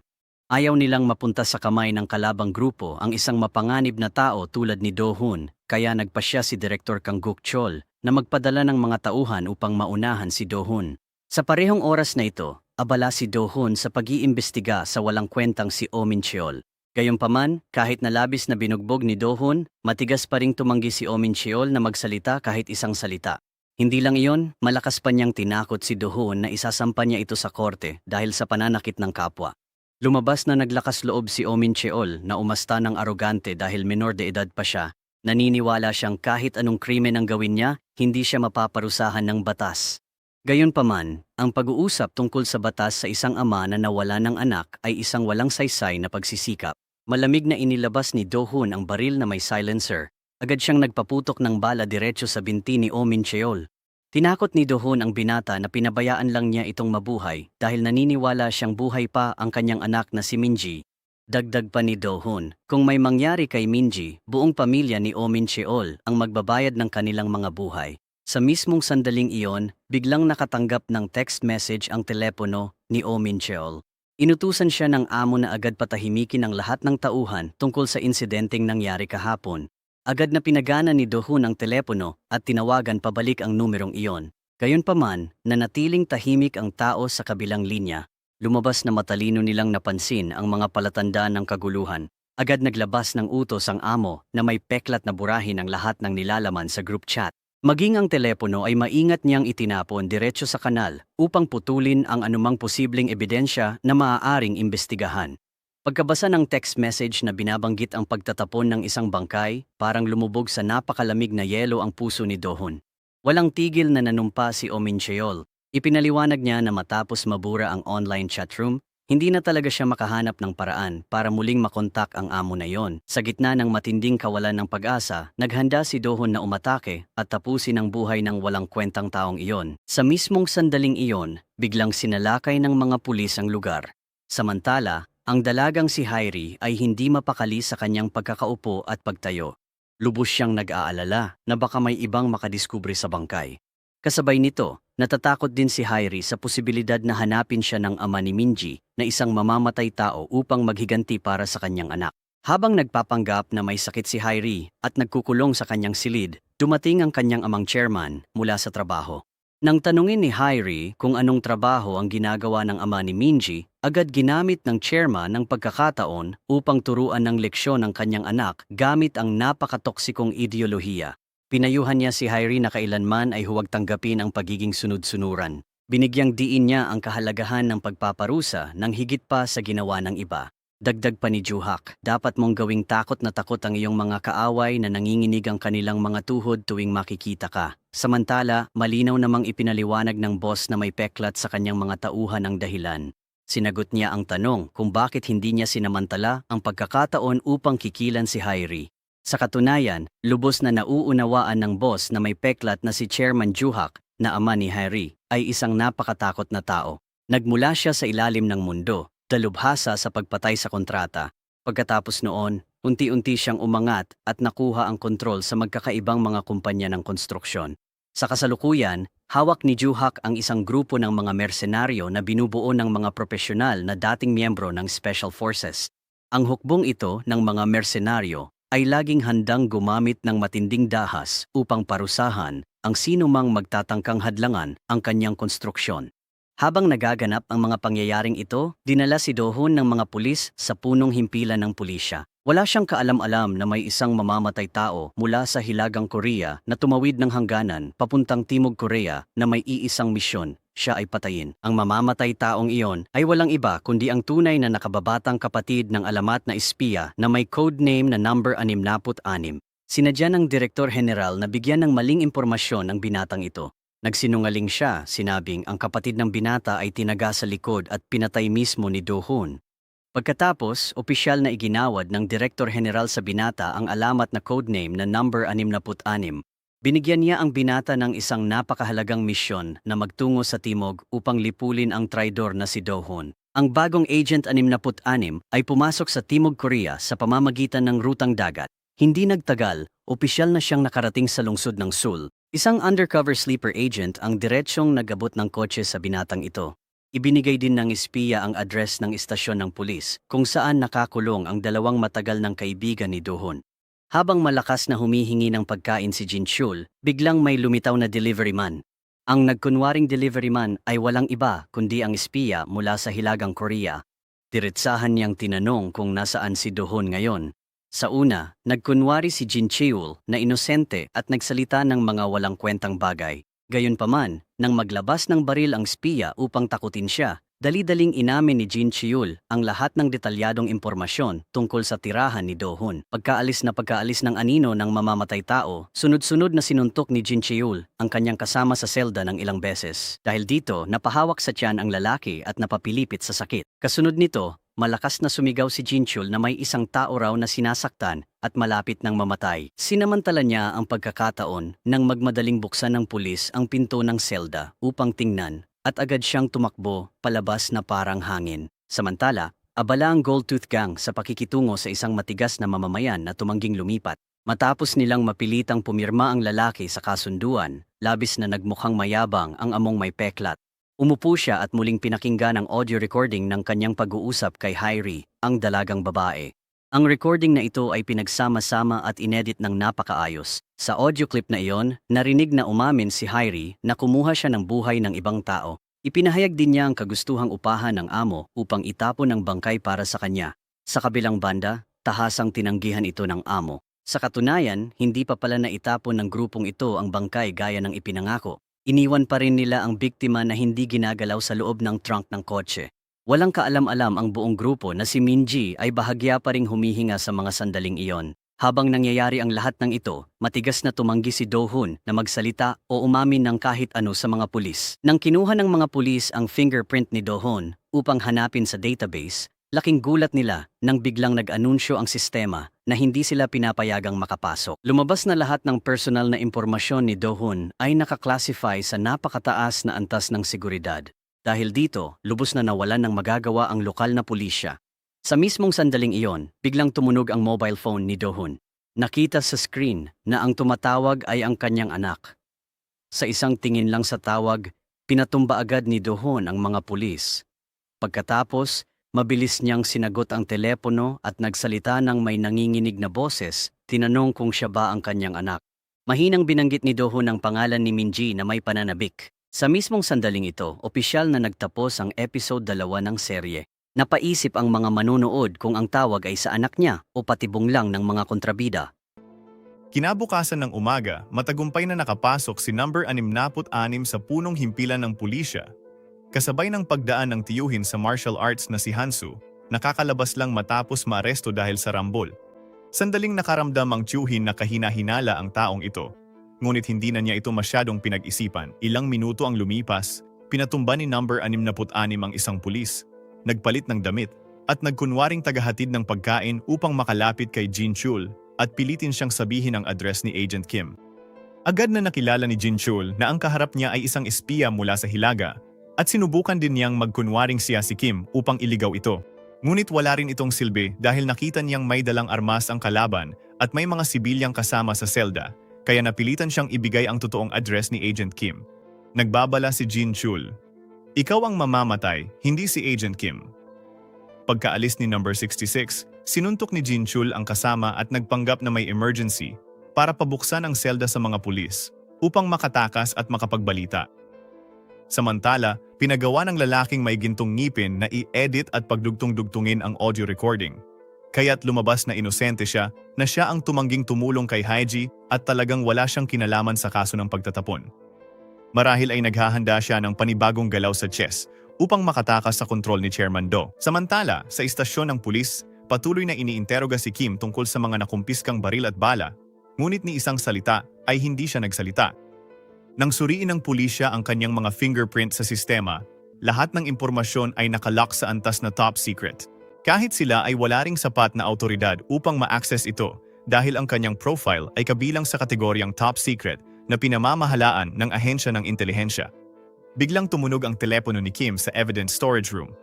Ayaw nilang mapunta sa kamay ng kalabang grupo ang isang mapanganib na tao tulad ni Dohon, kaya nagpasya si Direktor Kang Guk-chol na magpadala ng mga tauhan upang maunahan si Dohon. Sa parehong oras na ito, abala si Dohon sa pag-iimbestiga sa walang kwentang si Oh Min-cheol. Gayunpaman, kahit na labis na binugbog ni Dohon, matigas pa ring tumanggi si Oh Min-cheol na magsalita kahit isang salita. Hindi lang iyon, malakas pa niyang tinakot si Do-hoon na isasampa niya ito sa korte dahil sa pananakit ng kapwa. Lumabas na naglakas loob si Oh Min-cheol na umasta ng arogante dahil menor de edad pa siya. Naniniwala siyang kahit anong krimen ang gawin niya, hindi siya mapaparusahan ng batas. Gayunpaman, ang pag-uusap tungkol sa batas sa isang ama na nawala ng anak ay isang walang saysay na pagsisikap. Malamig na inilabas ni Do-hoon ang baril na may silencer. Agad siyang nagpaputok ng bala diretso sa binti ni Oh Min-cheol. Tinakot ni Do-hoon ang binata na pinabayaan lang niya itong mabuhay dahil naniniwala siyang buhay pa ang kanyang anak na si Minji. Dagdag pa ni Do-hoon, kung may mangyari kay Minji, buong pamilya ni Oh Min-cheol ang magbabayad ng kanilang mga buhay. Sa mismong sandaling iyon, biglang nakatanggap ng text message ang telepono ni Oh Min-cheol. Inutusan siya ng amo na agad patahimikin ang lahat ng tauhan tungkol sa insidenteng nangyari kahapon. Agad na pinagana ni Do-hoon ang telepono at tinawagan pabalik ang numerong iyon. Gayunpaman, nanatiling tahimik ang tao sa kabilang linya. Lumabas na matalino nilang napansin ang mga palatandaan ng kaguluhan. Agad naglabas ng utos ang amo na may peklat na burahin ang lahat ng nilalaman sa group chat. Maging ang telepono ay maingat niyang itinapon diretso sa kanal upang putulin ang anumang posibleng ebidensya na maaaring imbestigahan. Pagkabasa ng text message na binabanggit ang pagtatapon ng isang bangkay, parang lumubog sa napakalamig na yelo ang puso ni Do-hoon. Walang tigil na nanumpa si Oh Min-cheol. Ipinaliwanag niya na matapos mabura ang online chatroom, hindi na talaga siya makahanap ng paraan para muling makontak ang amo na yon. Sa gitna ng matinding kawalan ng pag-asa, naghanda si Do-hoon na umatake at tapusin ang buhay ng walang kwentang taong iyon. Sa mismong sandaling iyon, biglang sinalakay ng mga pulis ang lugar. Samantala, ang dalagang si Hairi ay hindi mapakali sa kanyang pagkakaupo at pagtayo. Lubos siyang nag-aalala na baka may ibang makadiskubre sa bangkay. Kasabay nito, natatakot din si Hairi sa posibilidad na hanapin siya ng ama ni Minji na isang mamamatay tao upang maghiganti para sa kanyang anak. Habang nagpapanggap na may sakit si Hairi at nagkukulong sa kanyang silid, dumating ang kanyang amang chairman mula sa trabaho. Nang tanungin ni Hairi kung anong trabaho ang ginagawa ng ama ni Minji, agad ginamit ng chairman ng pagkakataon upang turuan ng leksyon ng kanyang anak gamit ang napakatoksikong ideolohiya. Pinayuhan niya si Hairi na kailanman ay huwag tanggapin ang pagiging sunod-sunuran. Binigyang diin niya ang kahalagahan ng pagpaparusa ng higit pa sa ginawa ng iba. Dagdag pa ni Joo-hak, dapat mong gawing takot na takot ang iyong mga kaaway na nanginginig ang kanilang mga tuhod tuwing makikita ka. Samantala, malinaw namang ipinaliwanag ng boss na may peklat sa kanyang mga tauhan ang dahilan. Sinagot niya ang tanong kung bakit hindi niya sinamantala ang pagkakataon upang kikilan si Hairi. Sa katunayan, lubos na nauunawaan ng boss na may peklat na si Chairman Joo-hak na ama ni Hairi ay isang napakatakot na tao. Nagmula siya sa ilalim ng mundo, dalubhasa sa pagpatay sa kontrata. Pagkatapos noon, unti-unti siyang umangat at nakuha ang kontrol sa magkakaibang mga kumpanya ng konstruksyon. Sa kasalukuyan, hawak ni Joo-hak ang isang grupo ng mga mersenaryo na binubuo ng mga profesional na dating miyembro ng Special Forces. Ang hukbong ito ng mga mersenaryo ay laging handang gumamit ng matinding dahas upang parusahan ang sinumang magtatangkang hadlangan ang kanyang konstruksyon. Habang nagaganap ang mga pangyayaring ito, dinala si Do-hoon ng mga pulis sa punong himpilan ng pulisya. Wala siyang kaalam-alam na may isang mamamatay tao mula sa Hilagang Korea na tumawid ng hangganan papuntang Timog Korea na may iisang misyon, siya ay patayin. Ang mamamatay taong iyon ay walang iba kundi ang tunay na nakababatang kapatid ng alamat na espiya na may codename na number 66. Sinadya ng Direktor General na bigyan ng maling impormasyon ang binatang ito. Nagsinungaling siya, sinabing ang kapatid ng binata ay tinaga sa likod at pinatay mismo ni Do-hoon. Pagkatapos, opisyal na iginawad ng Direktor General sa binata ang alamat na codename na number 66. Binigyan niya ang binata ng isang napakahalagang misyon na magtungo sa timog upang lipulin ang traidor na si Do-hoon. Ang bagong Agent 66 ay pumasok sa Timog Korea sa pamamagitan ng rutang dagat. Hindi nagtagal, opisyal na siyang nakarating sa lungsod ng Seoul. Isang undercover sleeper agent ang diretsyong nag-abot ng kotse sa binatang ito. Ibinigay din ng espiya ang address ng istasyon ng pulis kung saan nakakulong ang dalawang matagal ng kaibigan ni Do-hoon. Habang malakas na humihingi ng pagkain si Jin-chul, biglang may lumitaw na delivery man. Ang nagkunwaring delivery man ay walang iba kundi ang espiya mula sa Hilagang Korea. Diretsahan niyang tinanong kung nasaan si Do-hoon ngayon. Sa una, nagkunwari si Jin-cheol na inosente at nagsalita ng mga walang kwentang bagay. Gayunpaman, nang maglabas ng baril ang espiya upang takutin siya, dali-daling inamin ni Jin Cheol ang lahat ng detalyadong impormasyon tungkol sa tirahan ni Do-hun. Pagkaalis ng anino ng mamamatay tao, sunod-sunod na sinuntok ni Jin Cheol ang kanyang kasama sa selda ng ilang beses. Dahil dito, napahawak sa tiyan ang lalaki at napapilipit sa sakit. Kasunod nito, malakas na sumigaw si Jin Cheol na may isang tao raw na sinasaktan at malapit ng mamatay. Sinamantala niya ang pagkakataon nang magmadaling buksan ng pulis ang pinto ng selda upang tingnan at agad siyang tumakbo palabas na parang hangin. Samantala, abala ang Gold Tooth Gang sa pakikitungo sa isang matigas na mamamayan na tumangging lumipat. Matapos nilang mapilitang pumirma ang lalaki sa kasunduan, labis na nagmukhang mayabang ang among may peklat. Umupo siya at muling pinakinggan ang audio recording ng kanyang pag-uusap kay Hairi, ang dalagang babae. Ang recording na ito ay pinagsama-sama at inedit ng napakaayos. Sa audio clip na iyon, narinig na umamin si Hairi na kumuha siya ng buhay ng ibang tao. Ipinahayag din niya ang kagustuhang upahan ng amo upang itapon ang bangkay para sa kanya. Sa kabilang banda, tahasang tinanggihan ito ng amo. Sa katunayan, hindi pa pala naitapon ng grupong ito ang bangkay gaya ng ipinangako. Iniwan pa rin nila ang biktima na hindi ginagalaw sa loob ng trunk ng kotse. Walang kaalam-alam ang buong grupo na si Minji ay bahagya pa ring humihinga sa mga sandaling iyon. Habang nangyayari ang lahat ng ito, matigas na tumanggi si Do-hun na magsalita o umamin ng kahit ano sa mga pulis. Nang kinuha ng mga pulis ang fingerprint ni Do-hun upang hanapin sa database, laking gulat nila nang biglang nag-anunsyo ang sistema na hindi sila pinapayagang makapasok. Lumabas na lahat ng personal na impormasyon ni Do-hun ay nakaklasify sa napakataas na antas ng seguridad. Dahil dito, lubos na nawalan ng magagawa ang lokal na pulisya. Sa mismong sandaling iyon, biglang tumunog ang mobile phone ni Do-hun. Nakita sa screen na ang tumatawag ay ang kanyang anak. Sa isang tingin lang sa tawag, pinatumba agad ni Do-hun ang mga pulis. Pagkatapos, mabilis niyang sinagot ang telepono at nagsalita ng may nanginginig na boses, tinanong kung siya ba ang kanyang anak. Mahinang binanggit ni Do-hun ang pangalan ni Minji na may pananabik. Sa mismong sandaling ito, opisyal na nagtapos ang episode 2 ng serye. Napaisip ang mga manunood kung ang tawag ay sa anak niya o patibong lang ng mga kontrabida. Kinabukasan ng umaga, matagumpay na nakapasok si number 66 sa punong himpilan ng pulisya. Kasabay ng pagdaan ng tiyuhin sa martial arts na si Hansu, nakakalabas lang matapos maaresto dahil sa rambol. Sandaling nakaramdam ang tiyuhin na kahina-hinala ang taong ito. Ngunit hindi na niya ito masyadong pinag-isipan. Ilang minuto ang lumipas, pinatumba ni number 66 ang isang pulis, nagpalit ng damit, at nagkunwaring tagahatid ng pagkain upang makalapit kay Jin Cheol at pilitin siyang sabihin ang address ni Agent Kim. Agad na nakilala ni Jin Cheol na ang kaharap niya ay isang espiya mula sa Hilaga at sinubukan din niyang magkunwaring siya si Kim upang iligaw ito. Ngunit wala rin itong silbi dahil nakita niyang may dalang armas ang kalaban at may mga sibilyang kasama sa selda, kaya napilitan siyang ibigay ang totoong address ni Agent Kim. Nagbabala si Jin Cheol, "Ikaw ang mamamatay, hindi si Agent Kim." Pagkaalis ni number 66, sinuntok ni Jin Cheol ang kasama at nagpanggap na may emergency para pabuksan ang selda sa mga pulis upang makatakas at makapagbalita. Samantala, pinagawa ng lalaking may gintong ngipin na i-edit at pagdugtong-dugtungin ang audio recording. Kaya't lumabas na inosente siya na siya ang tumangging tumulong kay Haiji at talagang wala siyang kinalaman sa kaso ng pagtatapon. Marahil ay naghahanda siya ng panibagong galaw sa chess upang makatakas sa kontrol ni Chairman Do. Samantala, sa istasyon ng pulis, patuloy na iniinteroga si Kim tungkol sa mga nakumpiskang baril at bala, ngunit ni isang salita ay hindi siya nagsalita. Nang suriin ng pulisya ang kanyang mga fingerprint sa sistema, lahat ng impormasyon ay nakalock sa antas na top secret. Kahit sila ay wala ring sapat na autoridad upang ma-access ito dahil ang kanyang profile ay kabilang sa kategoryang top secret na pinamamahalaan ng ahensya ng intelihensya. Biglang tumunog ang telepono ni Kim sa evidence storage room.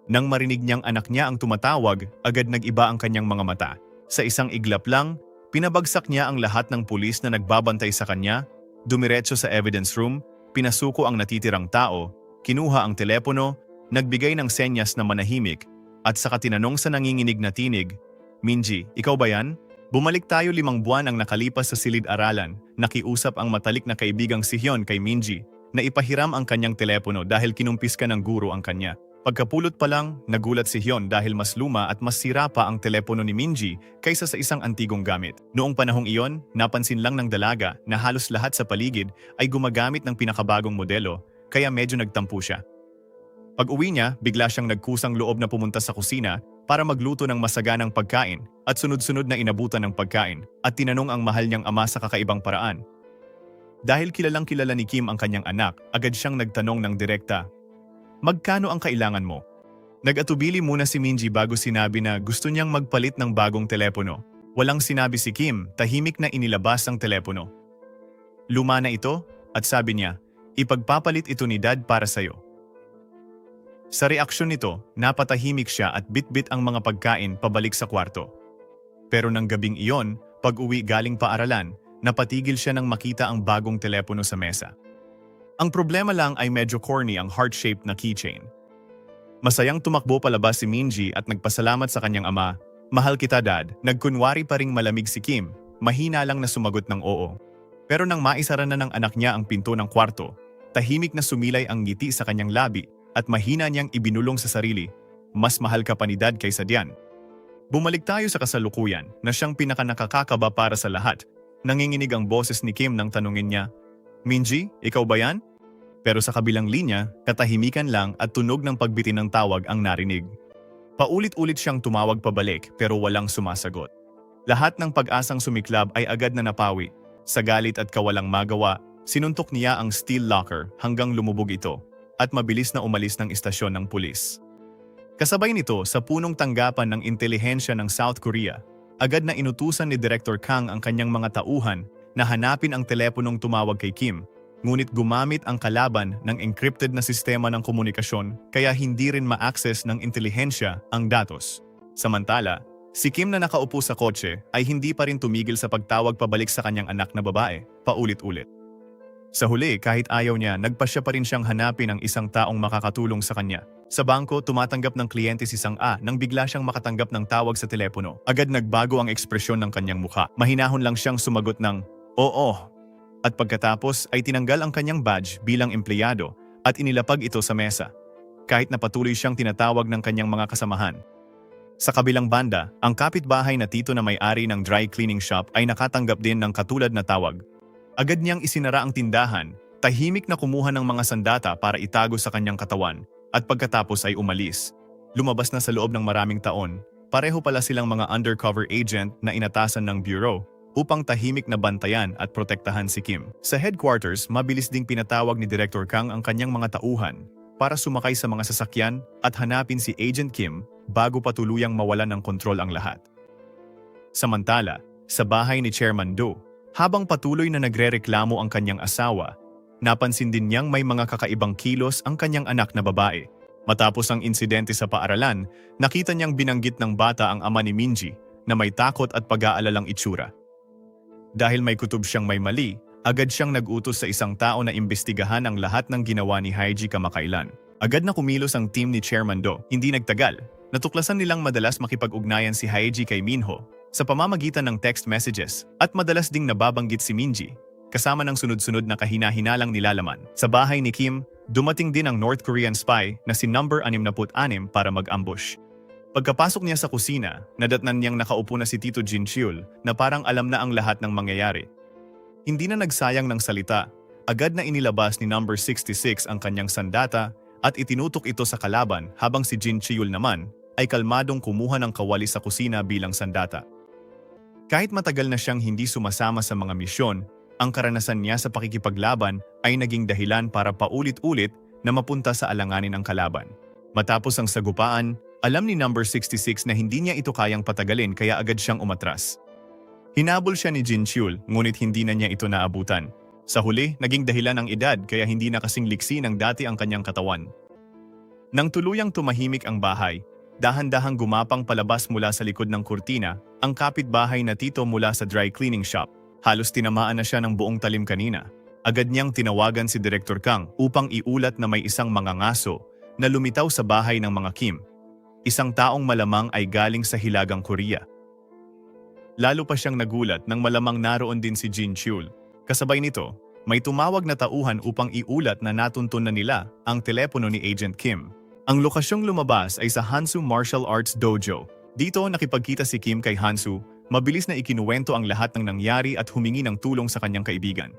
Nang marinig niyang anak niya ang tumatawag, agad nag-iba ang kanyang mga mata. Sa isang iglap lang, pinabagsak niya ang lahat ng pulis na nagbabantay sa kanya, dumiretso sa evidence room, pinasuko ang natitirang tao, kinuha ang telepono, nagbigay ng senyas na manahimik, at saka tinanong sa nanginginig na tinig, "Minji, ikaw ba yan?" Bumalik tayo 5 buwan ang nakalipas sa silid-aralan, nakiusap ang matalik na kaibigang si Hyun kay Minji na ipahiram ang kanyang telepono dahil kinumpiska ng guro ang kanya. Pagkapulot pa lang, nagulat si Hyun dahil mas luma at mas sira pa ang telepono ni Minji kaysa sa isang antigong gamit. Noong panahong iyon, napansin lang ng dalaga na halos lahat sa paligid ay gumagamit ng pinakabagong modelo, kaya medyo nagtampo siya. Pag-uwi niya, bigla siyang nagkusang loob na pumunta sa kusina para magluto ng masaganang pagkain at sunod-sunod na inabutan ng pagkain at tinanong ang mahal niyang ama sa kakaibang paraan. Dahil kilalang kilala ni Kim ang kanyang anak, agad siyang nagtanong ng direkta, "Magkano ang kailangan mo?" Nag-atubili muna si Minji bago sinabi na gusto niyang magpalit ng bagong telepono. Walang sinabi si Kim, tahimik na inilabas ang telepono. Luma na ito at sabi niya, "Ipagpapalit ito ni Dad para sa'yo." Sa reaksyon nito, napatahimik siya at bit-bit ang mga pagkain pabalik sa kwarto. Pero nang gabing iyon, pag-uwi galing paaralan, napatigil siya nang makita ang bagong telepono sa mesa. Ang problema lang ay medyo corny ang heart-shaped na keychain. Masayang tumakbo palabas si Minji at nagpasalamat sa kanyang ama, "Mahal kita, Dad." Nagkunwari pa ring malamig si Kim, mahina lang na sumagot ng oo. Pero nang maisara na ng anak niya ang pinto ng kwarto, tahimik na sumilay ang ngiti sa kanyang labi at mahina niyang ibinulong sa sarili, "Mas mahal ka pa ni Dad kaysa diyan." Bumalik tayo sa kasalukuyan na siyang pinakanakakakaba para sa lahat. Nanginginig ang boses ni Kim nang tanungin niya, "Minji, ikaw ba yan?" Pero sa kabilang linya, katahimikan lang at tunog ng pagbitin ng tawag ang narinig. Paulit-ulit siyang tumawag pabalik pero walang sumasagot. Lahat ng pag-asang sumiklab ay agad na napawi. Sa galit at kawalang magawa, sinuntok niya ang steel locker hanggang lumubog ito at mabilis na umalis ng istasyon ng pulis. Kasabay nito sa punong tanggapan ng intelihensya ng South Korea, agad na inutusan ni Director Kang ang kanyang mga tauhan na hanapin ang teleponong tumawag kay Kim. Ngunit gumamit ang kalaban ng encrypted na sistema ng komunikasyon kaya hindi rin ma-access ng intelihensya ang datos. Samantala, si Kim na nakaupo sa kotse ay hindi pa rin tumigil sa pagtawag pabalik sa kanyang anak na babae, paulit-ulit. Sa huli, kahit ayaw niya, nagpasya pa rin siyang hanapin ang isang taong makakatulong sa kanya. Sa bangko, tumatanggap ng kliyente si Sang A nang bigla siyang makatanggap ng tawag sa telepono. Agad nagbago ang ekspresyon ng kanyang mukha. Mahinahon lang siyang sumagot ng, "Oo." At pagkatapos ay tinanggal ang kanyang badge bilang empleyado at inilapag ito sa mesa, kahit na patuloy siyang tinatawag ng kanyang mga kasamahan. Sa kabilang banda, ang kapitbahay na tito na may-ari ng dry cleaning shop ay nakatanggap din ng katulad na tawag. Agad niyang isinara ang tindahan, tahimik na kumuha ng mga sandata para itago sa kanyang katawan, at pagkatapos ay umalis. Lumabas na sa loob ng maraming taon, pareho pala silang mga undercover agent na inatasan ng bureau upang tahimik na bantayan at protektahan si Kim. Sa headquarters, mabilis ding pinatawag ni Director Kang ang kanyang mga tauhan para sumakay sa mga sasakyan at hanapin si Agent Kim bago pa tuluyang mawalan ng kontrol ang lahat. Samantala, sa bahay ni Chairman Do, habang patuloy na nagrereklamo ang kanyang asawa, napansin din niyang may mga kakaibang kilos ang kanyang anak na babae. Matapos ang insidente sa paaralan, nakita niyang binanggit ng bata ang ama ni Minji na may takot at pag-aalalang itsura. Dahil may kutob siyang may mali, agad siyang nag-utos sa isang tao na imbestigahan ang lahat ng ginawa ni Haiji kamakailan. Agad na kumilos ang team ni Chairman Do. Hindi nagtagal, natuklasan nilang madalas makipag-ugnayan si Haiji kay Minho sa pamamagitan ng text messages at madalas ding nababanggit si Minji, kasama ng sunod-sunod na kahina-hinalang nilalaman. Sa bahay ni Kim, dumating din ang North Korean spy na si number 66 para mag-ambush. Pagkapasok niya sa kusina, nadatnan niyang nakaupo na si Tito Jin Cheol na parang alam na ang lahat ng mangyayari. Hindi na nagsayang ng salita, agad na inilabas ni number 66 ang kanyang sandata at itinutok ito sa kalaban habang si Jin Cheol naman ay kalmadong kumuha ng kawali sa kusina bilang sandata. Kahit matagal na siyang hindi sumasama sa mga misyon, ang karanasan niya sa pakikipaglaban ay naging dahilan para paulit-ulit na mapunta sa alanganin ang kalaban. Matapos ang sagupaan, alam ni number 66 na hindi niya ito kayang patagalin kaya agad siyang umatras. Hinabol siya ni Jin Cheol ngunit hindi na niya ito naabutan. Sa huli, naging dahilan ang edad kaya hindi na kasing liksi ng dati ang kanyang katawan. Nang tuluyang tumahimik ang bahay, dahan-dahang gumapang palabas mula sa likod ng kurtina ang kapitbahay na tito mula sa dry cleaning shop. Halos tinamaan na siya ng buong talim kanina. Agad niyang tinawagan si Director Kang upang iulat na may isang mangangaso na lumitaw sa bahay ng mga Kim. Isang taong malamang ay galing sa Hilagang Korea. Lalo pa siyang nagulat nang malamang naroon din si Jin Cheol. Kasabay nito, may tumawag na tauhan upang iulat na natuntun na nila ang telepono ni Agent Kim. Ang lokasyong lumabas ay sa Hansu Martial Arts Dojo. Dito nakipagkita si Kim kay Hansu, mabilis na ikinuwento ang lahat ng nangyari at humingi ng tulong sa kanyang kaibigan.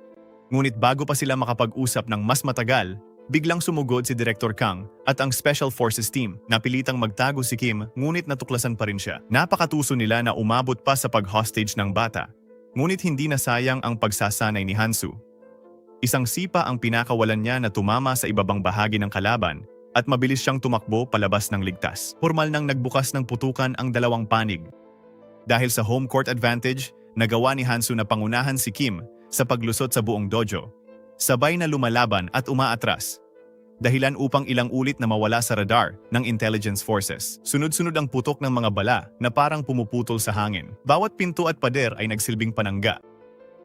Ngunit bago pa sila makapag-usap ng mas matagal, biglang sumugod si Director Kang at ang Special Forces team. Napilitang magtago si Kim ngunit natuklasan pa rin siya. Napakatuso nila na umabot pa sa pag-hostage ng bata. Ngunit hindi nasayang ang pagsasanay ni Hansu. Isang sipa ang pinakawalan niya na tumama sa ibabang bahagi ng kalaban at mabilis siyang tumakbo palabas ng ligtas. Formal nang nagbukas ng putukan ang dalawang panig. Dahil sa home court advantage, nagawa ni Hansu na pangunahan si Kim sa paglusot sa buong dojo. Sabay na lumalaban at umaatras. Dahilan upang ilang ulit na mawala sa radar ng intelligence forces. Sunod-sunod ang putok ng mga bala na parang pumuputol sa hangin. Bawat pinto at pader ay nagsilbing panangga.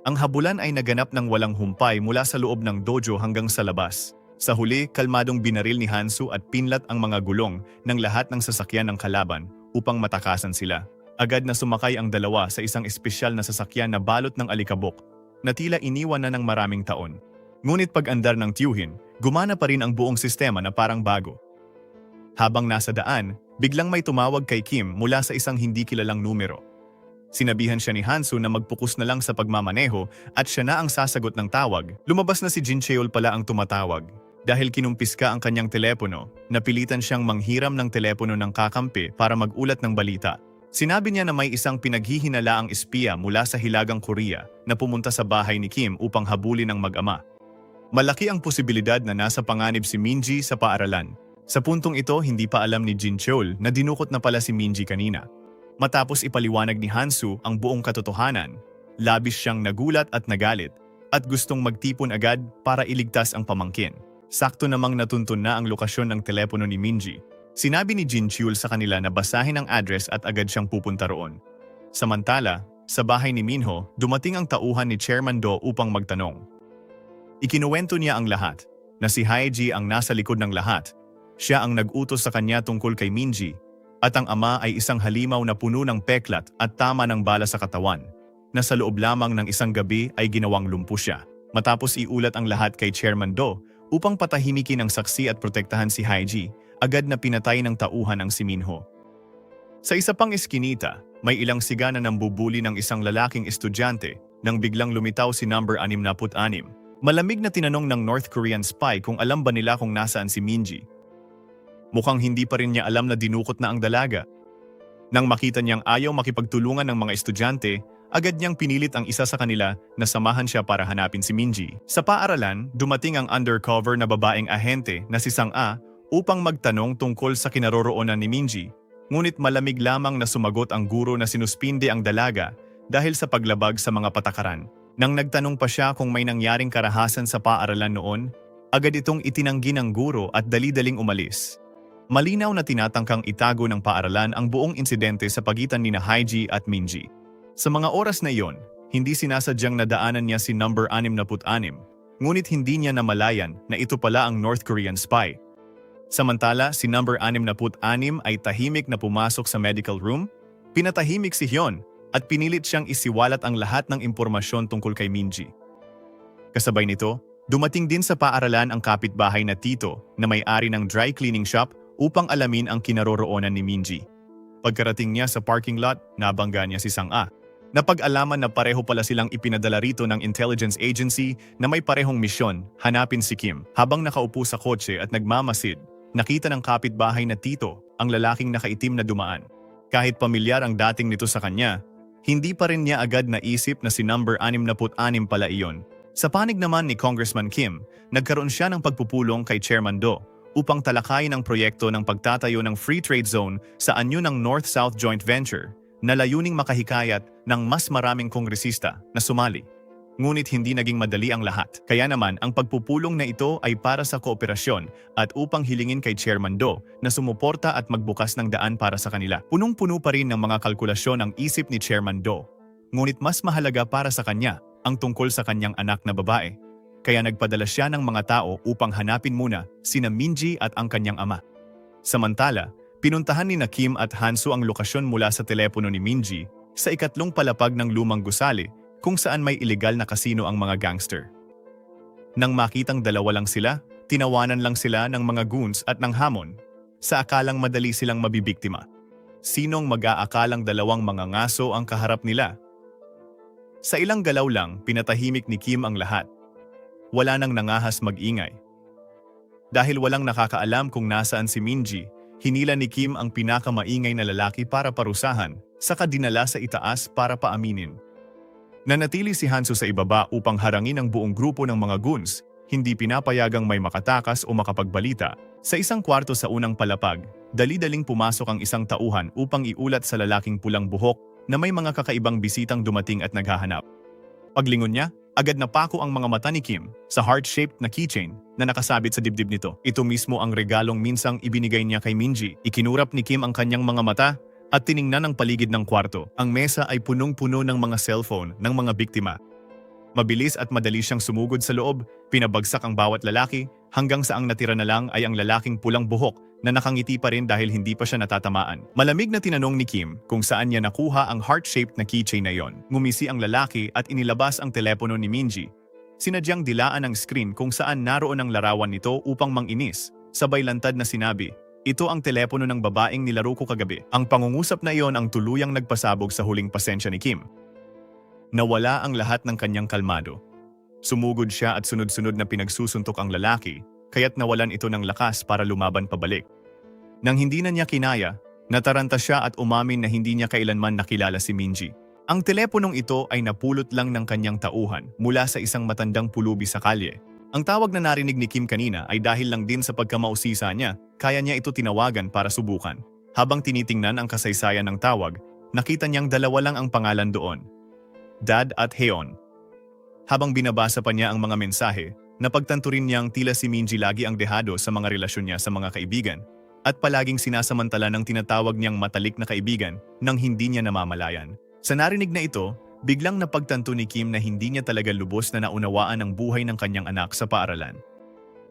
Ang habulan ay naganap ng walang humpay mula sa loob ng dojo hanggang sa labas. Sa huli, kalmadong binaril ni Hansu at pinlat ang mga gulong ng lahat ng sasakyan ng kalaban upang matakasan sila. Agad na sumakay ang dalawa sa isang espesyal na sasakyan na balot ng alikabok na tila iniwan na ng maraming taon. Ngunit pag-andar ng tiyuhin, gumana pa rin ang buong sistema na parang bago. Habang nasa daan, biglang may tumawag kay Kim mula sa isang hindi kilalang numero. Sinabihan siya ni Hansu na magpukus na lang sa pagmamaneho at siya na ang sasagot ng tawag. Lumabas na si Jin Cheol pala ang tumatawag. Dahil kinumpiska ang kanyang telepono, napilitan siyang manghiram ng telepono ng kakampi para mag-ulat ng balita. Sinabi niya na may isang pinaghihinalaang espiya mula sa Hilagang Korea na pumunta sa bahay ni Kim upang habulin ang mag-ama. Malaki ang posibilidad na nasa panganib si Minji sa paaralan. Sa puntong ito, hindi pa alam ni Jin Cheol na dinukot na pala si Minji kanina. Matapos ipaliwanag ni Hansu ang buong katotohanan, labis siyang nagulat at nagalit at gustong magtipon agad para iligtas ang pamangkin. Sakto namang natuntun na ang lokasyon ng telepono ni Minji. Sinabi ni Jin Cheol sa kanila na basahin ang address at agad siyang pupunta roon. Samantala, sa bahay ni Minho, dumating ang tauhan ni Chairman Do upang magtanong. Ikinuwento niya ang lahat, na si Haeji ang nasa likod ng lahat. Siya ang nag-utos sa kanya tungkol kay Minji, at ang ama ay isang halimaw na puno ng peklat at tama ng bala sa katawan, na sa loob lamang ng isang gabi ay ginawang lumpo siya. Matapos iulat ang lahat kay Chairman Do, upang patahimikin ang saksi at protektahan si Haeji, agad na pinatay ng tauhan ang si Minho. Sa isa pang eskinita, may ilang siga na nambubuli ng isang lalaking estudyante nang biglang lumitaw si number 66. Malamig na tinanong ng North Korean spy kung alam ba nila kung nasaan si Minji. Mukhang hindi pa rin niya alam na dinukot na ang dalaga. Nang makita niyang ayaw makipagtulungan ng mga estudyante, agad niyang pinilit ang isa sa kanila na samahan siya para hanapin si Minji. Sa paaralan, dumating ang undercover na babaeng ahente na si Sang-a upang magtanong tungkol sa kinaroroonan ni Minji. Ngunit malamig lamang na sumagot ang guro na sinuspinde ang dalaga dahil sa paglabag sa mga patakaran. Nang nagtanong pa siya kung may nangyaring karahasan sa paaralan noon, agad itong itinanggi ng guro at dali-daling umalis. Malinaw na tinatangkang itago ng paaralan ang buong insidente sa pagitan ni Haeji at Minji. Sa mga oras na iyon, hindi sinasadyang nadaanan niya si number 66, ngunit hindi niya namalayan na ito pala ang North Korean spy. Samantala, si number 66 ay tahimik na pumasok sa medical room, pinatahimik si Hyun at pinilit siyang isiwalat ang lahat ng impormasyon tungkol kay Minji. Kasabay nito, dumating din sa paaralan ang kapitbahay na tito na may-ari ng dry cleaning shop upang alamin ang kinaroroonan ni Minji. Pagkarating niya sa parking lot, nabangga niya si Sang-a. Napag-alaman na pareho pala silang ipinadala rito ng intelligence agency na may parehong misyon, hanapin si Kim. Habang nakaupo sa kotse at nagmamasid, nakita ng kapitbahay na tito ang lalaking nakaitim na dumaan. Kahit pamilyar ang dating nito sa kanya, hindi pa rin niya agad naisip na si number 66 pala iyon. Sa panig naman ni Congressman Kim, nagkaroon siya ng pagpupulong kay Chairman Do upang talakayin ang proyekto ng pagtatayo ng free trade zone sa anyo ng North-South Joint Venture na layuning makahikayat ng mas maraming kongresista na sumali. Ngunit hindi naging madali ang lahat. Kaya naman ang pagpupulong na ito ay para sa kooperasyon at upang hilingin kay Chairman Do na sumuporta at magbukas ng daan para sa kanila. Punong-puno pa rin ng mga kalkulasyon ang isip ni Chairman Do. Ngunit mas mahalaga para sa kanya ang tungkol sa kanyang anak na babae. Kaya nagpadala siya ng mga tao upang hanapin muna sina Minji at ang kanyang ama. Samantala, pinuntahan ni Kim at Hansu ang lokasyon mula sa telepono ni Minji sa ikatlong palapag ng lumang gusali kung saan may ilegal na kasino ang mga gangster. Nang makitang dalawa lang sila, tinawanan lang sila ng mga goons at ng hamon. sa akalang madali silang mabibiktima. Sinong mag-aakalang dalawang mga ngaso ang kaharap nila? Sa ilang galaw lang, pinatahimik ni Kim ang lahat. Wala nang nangahas mag-ingay. Dahil walang nakakaalam kung nasaan si Minji, hinila ni Kim ang pinakamaingay na lalaki para parusahan, saka dinala sa itaas para paaminin. Nanatili si Hansu sa ibaba upang harangin ang buong grupo ng mga goons, hindi pinapayagang may makatakas o makapagbalita. Sa isang kwarto sa unang palapag, dali-daling pumasok ang isang tauhan upang iulat sa lalaking pulang buhok na may mga kakaibang bisitang dumating at naghahanap. Paglingon niya, agad napako ang mga mata ni Kim sa heart-shaped na keychain na nakasabit sa dibdib nito. Ito mismo ang regalong minsang ibinigay niya kay Minji. Ikinurap ni Kim ang kanyang mga mata at tiningnan ang paligid ng kwarto. Ang mesa ay punong-puno ng mga cellphone ng mga biktima. Mabilis at madali siyang sumugod sa loob, pinabagsak ang bawat lalaki, hanggang sa ang natira na lang ay ang lalaking pulang buhok na nakangiti pa rin dahil hindi pa siya natatamaan. Malamig na tinanong ni Kim kung saan niya nakuha ang heart-shaped na keychain na yon. Ngumisi ang lalaki at inilabas ang telepono ni Minji. Sinadyang dilaan ang screen kung saan naroon ang larawan nito upang manginis. Sabay lantad na sinabi, "Ito ang telepono ng babaeng nilaro ko kagabi." Ang pangungusap na iyon ang tuluyang nagpasabog sa huling pasensya ni Kim. Nawala ang lahat ng kanyang kalmado. Sumugod siya at sunod-sunod na pinagsusuntok ang lalaki, kaya't nawalan ito ng lakas para lumaban pabalik. Nang hindi na niya kinaya, nataranta siya at umamin na hindi niya kailanman nakilala si Minji. Ang teleponong ito ay napulot lang ng kanyang tauhan mula sa isang matandang pulubi sa kalye. Ang tawag na narinig ni Kim kanina ay dahil lang din sa pagkamausisa niya, kaya niya ito tinawagan para subukan. Habang tinitingnan ang kasaysayan ng tawag, nakita niyang dalawa lang ang pangalan doon, Dad at Heon. Habang binabasa pa niya ang mga mensahe, napagtanto rin niyang tila si Minji lagi ang dehado sa mga relasyon niya sa mga kaibigan at palaging sinasamantala ng tinatawag niyang matalik na kaibigan nang hindi niya namamalayan. Sa narinig na ito, biglang napagtanto ni Kim na hindi niya talaga lubos na naunawaan ang buhay ng kanyang anak sa paaralan.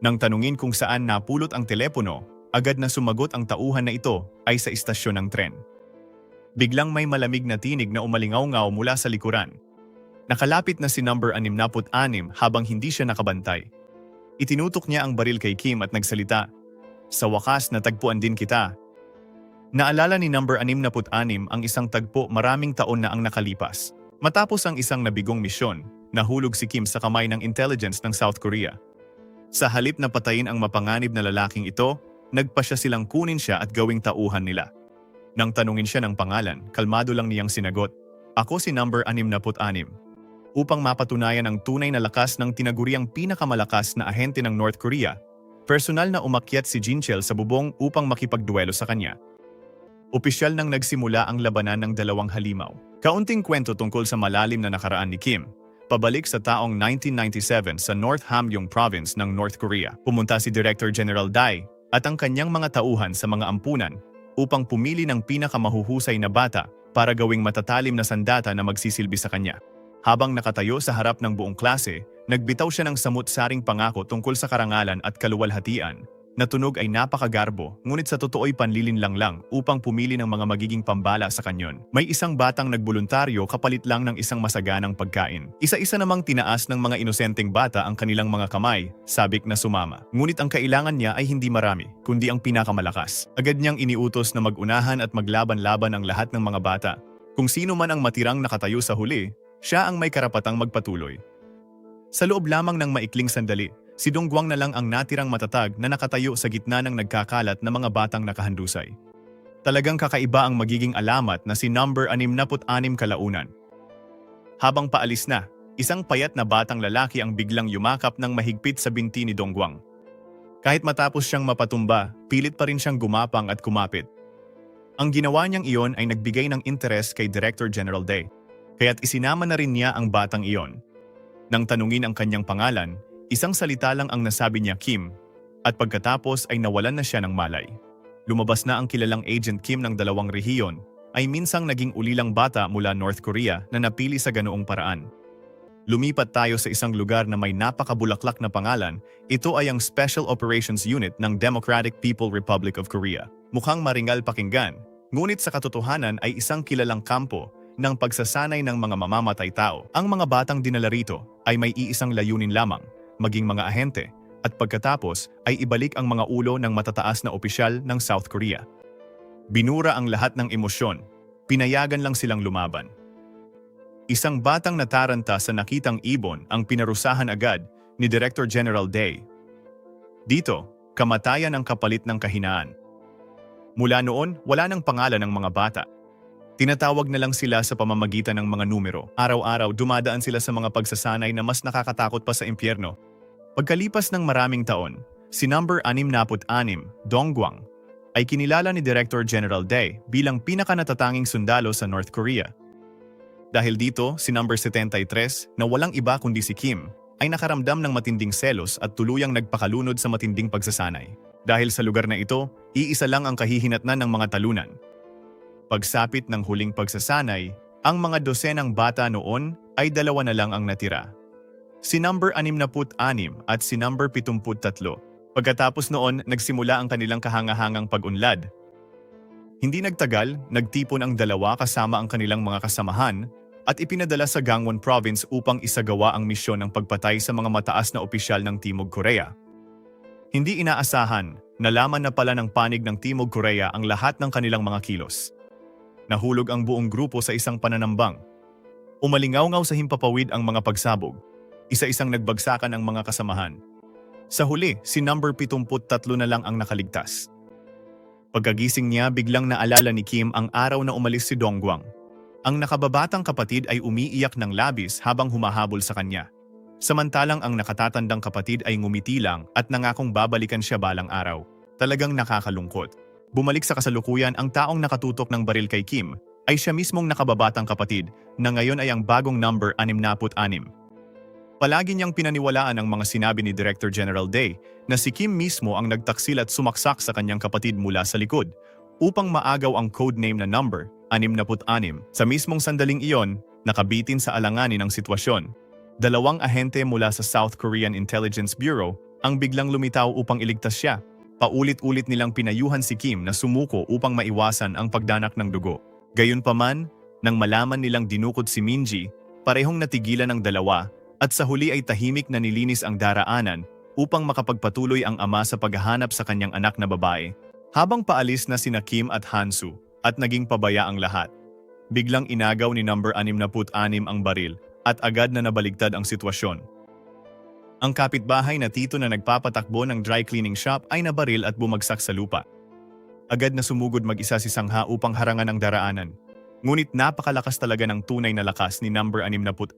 Nang tanungin kung saan napulot ang telepono, agad na sumagot ang tauhan na ito ay sa istasyon ng tren. Biglang may malamig na tinig na umalingaw-ngaw mula sa likuran. Nakalapit na si number 66 habang hindi siya nakabantay. Itinutok niya ang baril kay Kim at nagsalita, "Sa wakas natagpuan din kita." Naalala ni number 66 ang isang tagpo maraming taon na ang nakalipas. Matapos ang isang nabigong misyon, nahulog si Kim sa kamay ng intelligence ng South Korea. Sa halip na patayin ang mapanganib na lalaking ito, nagpasya silang kunin siya at gawing tauhan nila. Nang tanungin siya ng pangalan, kalmado lang niyang sinagot, "Ako si number 66. Upang mapatunayan ang tunay na lakas ng tinaguriang pinakamalakas na ahente ng North Korea, personal na umakyat si Jinchel sa bubong upang makipagduelo sa kanya. Opisyal nang nagsimula ang labanan ng dalawang halimaw. Kaunting kwento tungkol sa malalim na nakaraan ni Kim. Pabalik sa taong 1997 sa North Hamgyong Province ng North Korea, pumunta si Director General Dai at ang kanyang mga tauhan sa mga ampunan upang pumili ng pinakamahuhusay na bata para gawing matatalim na sandata na magsisilbi sa kanya. Habang nakatayo sa harap ng buong klase, nagbitaw siya ng samut-saring pangako tungkol sa karangalan at kaluwalhatian, na tunog ay napakagarbo, ngunit sa totoo'y panlilinlang lang upang pumili ng mga magiging pambala sa kanyon. May isang batang nagboluntaryo kapalit lang ng isang masaganang pagkain. Isa-isa namang tinaas ng mga inosenteng bata ang kanilang mga kamay, sabik na sumama. Ngunit ang kailangan niya ay hindi marami, kundi ang pinakamalakas. Agad niyang iniutos na mag-unahan at maglaban-laban ang lahat ng mga bata. Kung sino man ang matirang nakatayo sa huli, siya ang may karapatang magpatuloy. Sa loob lamang ng maikling sandali, si Dongguang na lang ang natirang matatag na nakatayo sa gitna ng nagkakalat na mga batang nakahandusay. Talagang kakaiba ang magiging alamat na si number 66 kalaunan. Habang paalis na, isang payat na batang lalaki ang biglang yumakap ng mahigpit sa binti ni Dongguang. Kahit matapos siyang mapatumba, pilit pa rin siyang gumapang at kumapit. Ang ginawa niyang iyon ay nagbigay ng interes kay Director General Dai, kaya't isinama na rin niya ang batang iyon. Nang tanungin ang kanyang pangalan, isang salita lang ang nasabi niya, "Kim," at pagkatapos ay nawalan na siya ng malay. Lumabas na ang kilalang Agent Kim ng dalawang rehiyon, ay minsang naging ulilang bata mula North Korea na napili sa ganoong paraan. Lumipat tayo sa isang lugar na may napakabulaklak na pangalan. Ito ay ang Special Operations Unit ng Democratic People Republic of Korea. Mukhang maringal pakinggan, ngunit sa katotohanan ay isang kilalang kampo ng pagsasanay ng mga mamamatay tao. Ang mga batang dinala rito ay may iisang layunin lamang, maging mga ahente at pagkatapos ay ibalik ang mga ulo ng matataas na opisyal ng South Korea. Binura ang lahat ng emosyon, pinayagan lang silang lumaban. Isang batang nataranta sa nakitang ibon ang pinarusahan agad ni Director General Day. Dito, kamatayan ang kapalit ng kahinaan. Mula noon, wala nang pangalan ng mga bata. Tinatawag na lang sila sa pamamagitan ng mga numero. Araw-araw, dumadaan sila sa mga pagsasanay na mas nakakatakot pa sa impyerno. Pagkalipas ng maraming taon, si number 66, Dongguang, ay kinilala ni Director General Day bilang pinakanatatanging sundalo sa North Korea. Dahil dito, si number 73, na walang iba kundi si Kim, ay nakaramdam ng matinding selos at tuluyang nagpakalunod sa matinding pagsasanay. Dahil sa lugar na ito, iisa lang ang kahihinatnan ng mga talunan. Pagsapit ng huling pagsasanay, ang mga dosenang bata noon ay 2 na lang ang natira. Si number 66 at si number 73. Pagkatapos noon, nagsimula ang kanilang kahangahangang pag-unlad. Hindi nagtagal, nagtipon ang 2 kasama ang kanilang mga kasamahan at ipinadala sa Gangwon Province upang isagawa ang misyon ng pagpatay sa mga mataas na opisyal ng Timog Korea. Hindi inaasahan, nalaman na pala ng panig ng Timog Korea ang lahat ng kanilang mga kilos. Nahulog ang buong grupo sa isang pananambang. Umalingaw-ngaw sa himpapawid ang mga pagsabog. Isa-isang nagbagsakan ang mga kasamahan. Sa huli, si number 73 na lang ang nakaligtas. Pagkagising niya, biglang naalala ni Kim ang araw na umalis si Dongguang. Ang nakababatang kapatid ay umiiyak ng labis habang humahabol sa kanya. Samantalang ang nakatatandang kapatid ay ngumiti lang at nangakong babalikan siya balang araw. Talagang nakakalungkot. Bumalik sa kasalukuyan, ang taong nakatutok ng baril kay Kim ay siya mismong nakababatang kapatid na ngayon ay ang bagong number 66. Palagi niyang pinaniwalaan ang mga sinabi ni Director General Day na si Kim mismo ang nagtaksil at sumaksak sa kanyang kapatid mula sa likod upang maagaw ang codename na number 66. Sa mismong sandaling iyon, nakabitin sa alanganin ng sitwasyon. 2 ahente mula sa South Korean Intelligence Bureau ang biglang lumitaw upang iligtas siya. Paulit-ulit nilang pinayuhan si Kim na sumuko upang maiwasan ang pagdanak ng dugo. Gayunpaman, nang malaman nilang dinukot si Minji, parehong natigilan ang 2 at sa huli ay tahimik na nilinis ang daraanan upang makapagpatuloy ang ama sa paghahanap sa kanyang anak na babae. Habang paalis na sina Kim at Hansu at naging pabaya ang lahat, biglang inagaw ni number 66 ang baril at agad na nabaligtad ang sitwasyon. Ang kapitbahay na tito na nagpapatakbo ng dry cleaning shop ay nabaril at bumagsak sa lupa. Agad na sumugod mag-isa si Sangha upang harangan ang daraanan. Ngunit napakalakas talaga ng tunay na lakas ni number 66.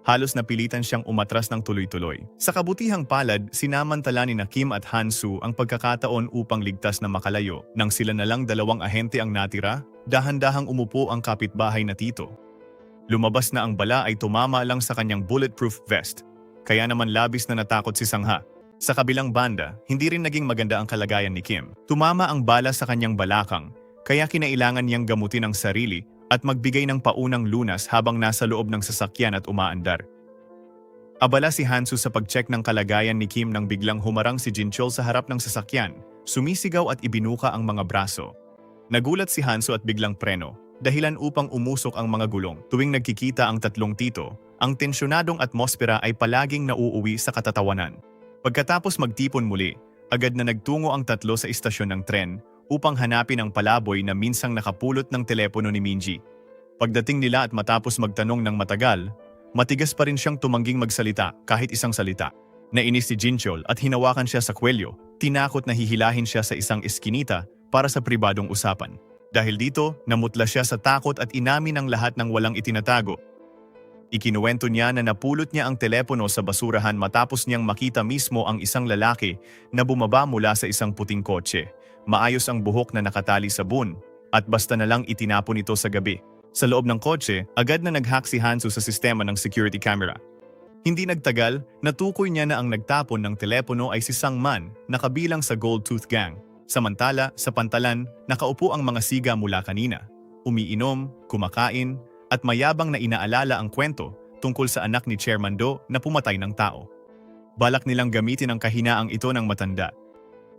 Halos napilitan siyang umatras ng tuloy-tuloy. Sa kabutihang palad, sinamantala ni Kim at Hansu ang pagkakataon upang ligtas na makalayo. Nang sila na lang 2 ahente ang natira, dahan-dahang umupo ang kapitbahay na tito. Lumabas na ang bala ay tumama lang sa kanyang bulletproof vest. Kaya naman labis na natakot si Sangha. Sa kabilang banda, hindi rin naging maganda ang kalagayan ni Kim. Tumama ang bala sa kanyang balakang, kaya kinailangan niyang gamutin ang sarili at magbigay ng paunang lunas habang nasa loob ng sasakyan at umaandar. Abala si Hansu sa pag-check ng kalagayan ni Kim nang biglang humarang si Jinchol sa harap ng sasakyan, sumisigaw at ibinuka ang mga braso. Nagulat si Hansu at biglang preno, dahilan upang umusok ang mga gulong. Tuwing nagkikita ang 3 tito, ang tensyonadong atmosfera ay palaging nauuwi sa katatawanan. Pagkatapos magtipon muli, agad na nagtungo ang 3 sa istasyon ng tren upang hanapin ang palaboy na minsang nakapulot ng telepono ni Minji. Pagdating nila at matapos magtanong ng matagal, matigas pa rin siyang tumangging magsalita kahit isang salita. Nainis si Jinchol at hinawakan siya sa kwelyo, tinakot na hihilahin siya sa isang eskinita para sa pribadong usapan. Dahil dito, namutla siya sa takot at inamin ang lahat ng walang itinatago. Ikinuwento niya na napulot niya ang telepono sa basurahan matapos niyang makita mismo ang isang lalaki na bumaba mula sa isang puting kotse. Maayos ang buhok na nakatali sa bun at basta na lang itinapon ito sa gabi. Sa loob ng kotse, agad na nag-hack si Hansu sa sistema ng security camera. Hindi nagtagal, natukoy niya na ang nagtapon ng telepono ay si Sangman na kabilang sa Gold Tooth Gang. Samantala, sa pantalan, nakaupo ang mga siga mula kanina. Umiinom, kumakain, at mayabang na inaalala ang kwento tungkol sa anak ni Chairman Do na pumatay ng tao. Balak nilang gamitin ang kahinaang ito ng matanda.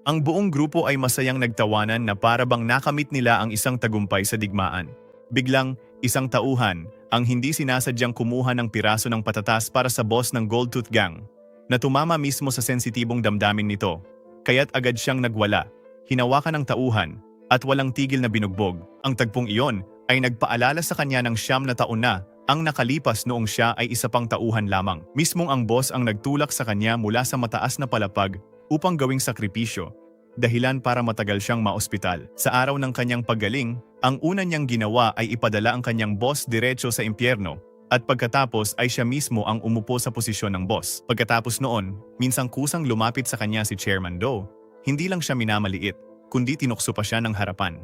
Ang buong grupo ay masayang nagtawanan na para bang nakamit nila ang isang tagumpay sa digmaan. Biglang, isang tauhan ang hindi sinasadyang kumuha ng piraso ng patatas para sa boss ng Gold Tooth Gang. na tumama mismo sa sensitibong damdamin nito, kaya't agad siyang nagwala, hinawakan ng tauhan, at walang tigil na binugbog. Ang tagpong iyon ay nagpaalala sa kanya ng 9 na taon na ang nakalipas noong siya ay isa pang tauhan lamang. Mismong ang boss ang nagtulak sa kanya mula sa mataas na palapag upang gawing sakripisyo, dahilan para matagal siyang maospital. Sa araw ng kanyang paggaling, ang una niyang ginawa ay ipadala ang kanyang boss diretso sa impyerno, at pagkatapos ay siya mismo ang umupo sa posisyon ng boss. Pagkatapos noon, minsang kusang lumapit sa kanya si Chairman Do, hindi lang siya minamaliit, kundi tinukso pa siya ng harapan.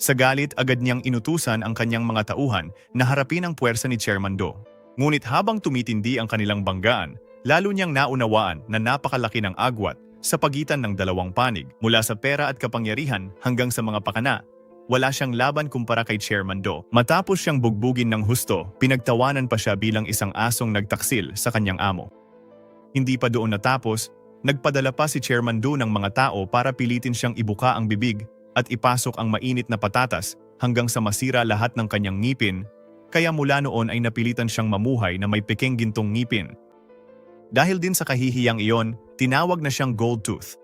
Sa galit, agad niyang inutusan ang kanyang mga tauhan na harapin ang puwersa ni Chairman Do. Ngunit habang tumitindi ang kanilang banggaan, lalo niyang naunawaan na napakalaki ng agwat sa pagitan ng dalawang panig, mula sa pera at kapangyarihan hanggang sa mga pakana. Wala siyang laban kumpara kay Chairman Do. Matapos siyang bugbugin ng husto, pinagtawanan pa siya bilang isang asong nagtaksil sa kanyang amo. Hindi pa doon natapos, nagpadala pa si Chairman Do ng mga tao para pilitin siyang ibuka ang bibig at ipasok ang mainit na patatas hanggang sa masira lahat ng kanyang ngipin, kaya mula noon ay napilitan siyang mamuhay na may pekeng gintong ngipin. Dahil din sa kahihiyang iyon, tinawag na siyang Gold Tooth.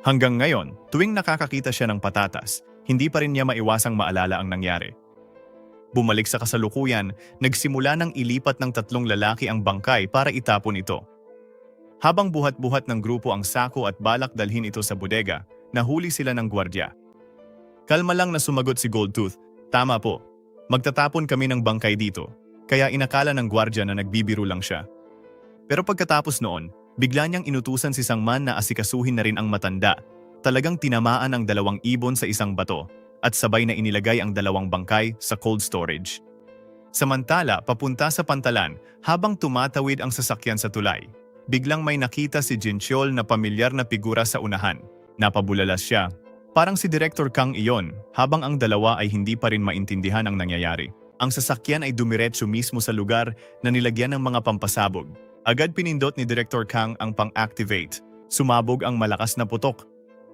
Hanggang ngayon, tuwing nakakakita siya ng patatas, hindi pa rin niya maiwasang maalala ang nangyari. Bumalik sa kasalukuyan, nagsimula ng ilipat ng 3 lalaki ang bangkay para itapon ito. Habang buhat-buhat ng grupo ang sako at balak dalhin ito sa bodega, nahuli sila ng gwardya. Kalma lang na sumagot si Goldtooth, "Tama po, magtatapon kami ng bangkay dito," kaya inakala ng gwardya na nagbibiro lang siya. Pero pagkatapos noon, bigla niyang inutusan si Sangman na asikasuhin na rin ang matanda. Talagang tinamaan ang 2 ibon sa isang bato at sabay na inilagay ang 2 bangkay sa cold storage. Samantala, papunta sa pantalan, habang tumatawid ang sasakyan sa tulay, biglang may nakita si Jinchol na pamilyar na figura sa unahan. Napabulalas siya. Parang si Director Kang iyon, habang ang dalawa ay hindi pa rin maintindihan ang nangyayari. Ang sasakyan ay dumiretso mismo sa lugar na nilagyan ng mga pampasabog. Agad pinindot ni Director Kang ang pang-activate. Sumabog ang malakas na putok.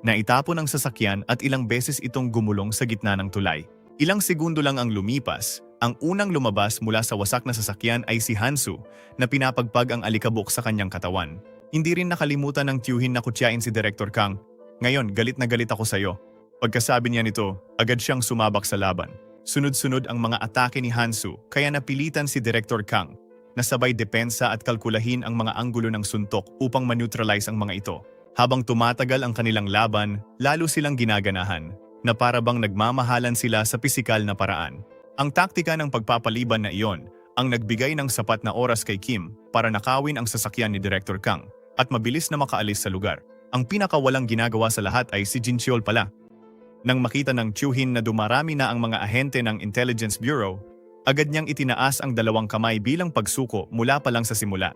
Naitapon ang sasakyan at ilang beses itong gumulong sa gitna ng tulay. Ilang segundo lang ang lumipas, ang unang lumabas mula sa wasak na sasakyan ay si Hansu na pinapagpag ang alikabok sa kanyang katawan. Hindi rin nakalimutan ng tiyuhin na kutyain si Director Kang. "Ngayon, galit na galit ako sa'yo." Pagkasabi niya nito, agad siyang sumabak sa laban. Sunod-sunod ang mga atake ni Hansu kaya napilitan si Director Kang na sabay depensa at kalkulahin ang mga anggulo ng suntok upang maneutralize ang mga ito. Habang tumatagal ang kanilang laban, lalo silang ginaganahan, na para bang nagmamahalan sila sa pisikal na paraan. Ang taktika ng pagpapaliban na iyon ang nagbigay ng sapat na oras kay Kim para nakawin ang sasakyan ni Director Kang at mabilis na makaalis sa lugar. Ang pinakawalang ginagawa sa lahat ay si Jinchol pala. Nang makita ng tiyuhin na dumarami na ang mga ahente ng Intelligence Bureau, agad niyang itinaas ang 2 kamay bilang pagsuko mula pa lang sa simula.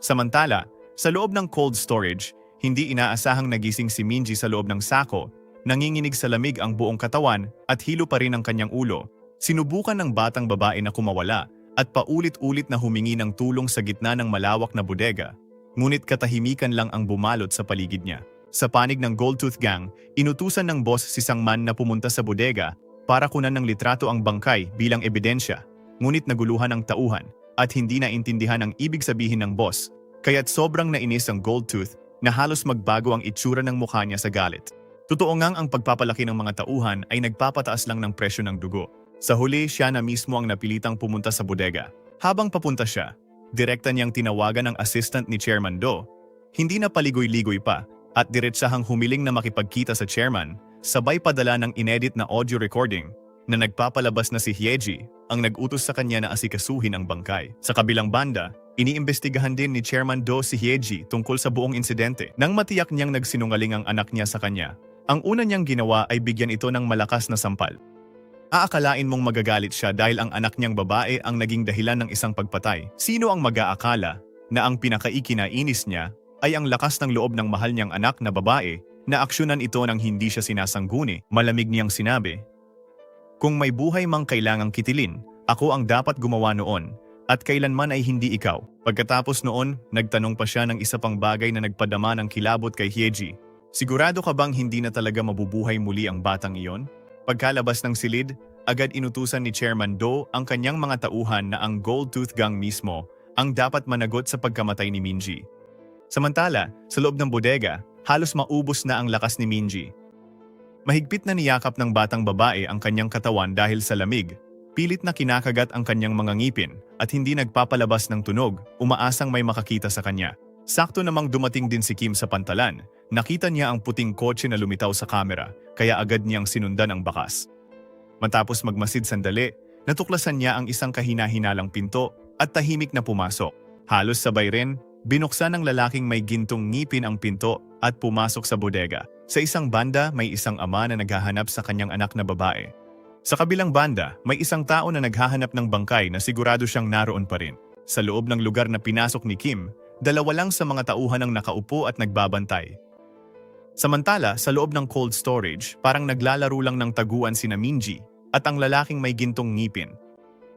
Samantala, sa loob ng cold storage, hindi inaasahang nagising si Minji sa loob ng sako, nanginginig sa lamig ang buong katawan at hilo pa rin ang kanyang ulo. Sinubukan ng batang babae na kumawala at paulit-ulit na humingi ng tulong sa gitna ng malawak na bodega, ngunit katahimikan lang ang bumalot sa paligid niya. Sa panig ng Goldtooth Gang, inutusan ng boss si Sangman na pumunta sa bodega para kunan ng litrato ang bangkay bilang ebidensya, ngunit naguluhan ang tauhan at hindi naintindihan ang ibig sabihin ng boss, kaya't sobrang nainis ang Goldtooth na halos magbago ang itsura ng mukha niya sa galit. Totoo ngang ang pagpapalaki ng mga tauhan ay nagpapataas lang ng presyo ng dugo. Sa huli, siya na mismo ang napilitang pumunta sa bodega. Habang papunta siya, direkta niyang tinawagan ang assistant ni Chairman Do. Hindi na paligoy-ligoy pa at diretsahang humiling na makipagkita sa chairman, sabay padala ng inedit na audio recording na nagpapalabas na si Hyeji ang nag-utos sa kanya na asikasuhin ang bangkay. Sa kabilang banda, iniimbestigahan din ni Chairman Do si Hyeji tungkol sa buong insidente. Nang matiyak niyang nagsinungaling ang anak niya sa kanya, ang una niyang ginawa ay bigyan ito ng malakas na sampal. Aakalain mong magagalit siya dahil ang anak niyang babae ang naging dahilan ng isang pagpatay. Sino ang mag-aakala na ang pinakaikinainis niya ay ang lakas ng loob ng mahal niyang anak na babae na aksyonan ito nang hindi siya sinasangguni? Malamig niyang sinabi, "Kung may buhay mang kailangang kitilin, ako ang dapat gumawa noon, at kailanman ay hindi ikaw." Pagkatapos noon, nagtanong pa siya ng isa pang bagay na nagpadama ng kilabot kay Hyeji. "Sigurado ka bang hindi na talaga mabubuhay muli ang batang iyon?" Pagkalabas ng silid, agad inutusan ni Chairman Do ang kanyang mga tauhan na ang Goldtooth Gang mismo ang dapat managot sa pagkamatay ni Minji. Samantala, sa loob ng bodega, halos maubos na ang lakas ni Minji. Mahigpit na niyakap ng batang babae ang kanyang katawan dahil sa lamig. Pilit na kinakagat ang kanyang mga ngipin at hindi nagpapalabas ng tunog, umaasang may makakita sa kanya. Sakto namang dumating din si Kim sa pantalan. Nakita niya ang puting kotse na lumitaw sa kamera, kaya agad niyang sinundan ang bakas. Matapos magmasid sandali, natuklasan niya ang isang kahina-hinalang pinto at tahimik na pumasok. Halos sabay rin, binuksan ng lalaking may gintong ngipin ang pinto at pumasok sa bodega. Sa isang banda, may isang ama na naghahanap sa kanyang anak na babae. Sa kabilang banda, may isang tao na naghahanap ng bangkay na sigurado siyang naroon pa rin. Sa loob ng lugar na pinasok ni Kim, dalawa lang sa mga tauhan ang nakaupo at nagbabantay. Samantala, sa loob ng cold storage, parang naglalaro lang ng taguan sina Minji at ang lalaking may gintong ngipin.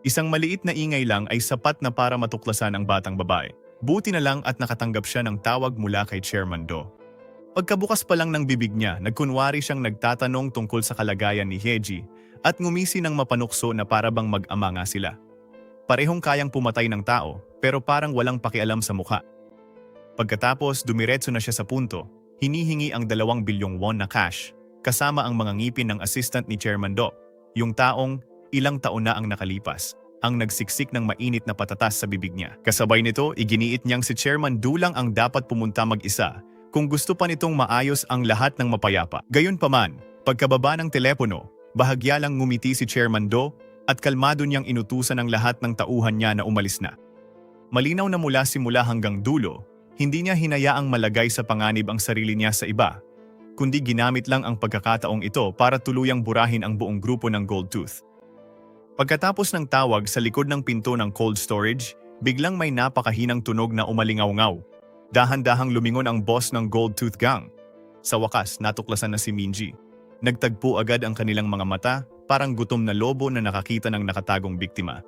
Isang maliit na ingay lang ay sapat na para matuklasan ang batang babae. Buti na lang at nakatanggap siya ng tawag mula kay Chairman Do. Pagkabukas pa lang ng bibig niya, nagkunwari siyang nagtatanong tungkol sa kalagayan ni Heji at ngumisi ng mapanukso na para bang mag-ama nga sila. Parehong kayang pumatay ng tao pero parang walang pakialam sa mukha. Pagkatapos dumiretso na siya sa punto, hinihingi ang 2 bilyong won na cash kasama ang mga ngipin ng assistant ni Chairman Do, yung taong ilang taon na ang nakalipas, ang nagsiksik ng mainit na patatas sa bibig niya. Kasabay nito, iginiit niyang si Chairman Do lang ang dapat pumunta mag-isa kung gusto pa nitong maayos ang lahat ng mapayapa. Gayunpaman, pagkababa ng telepono, bahagya lang ngumiti si Chairman Do at kalmado niyang inutusan ang lahat ng tauhan niya na umalis na. Malinaw na mula simula hanggang dulo, hindi niya hinayaang malagay sa panganib ang sarili niya sa iba, kundi ginamit lang ang pagkakataong ito para tuluyang burahin ang buong grupo ng Gold Tooth. Pagkatapos ng tawag sa likod ng pinto ng cold storage, biglang may napakahinang tunog na umalingaw-ngaw. Dahan-dahang lumingon ang boss ng Gold Tooth Gang. Sa wakas, natuklasan na si Minji. Nagtagpo agad ang kanilang mga mata, parang gutom na lobo na nakakita ng nakatagong biktima.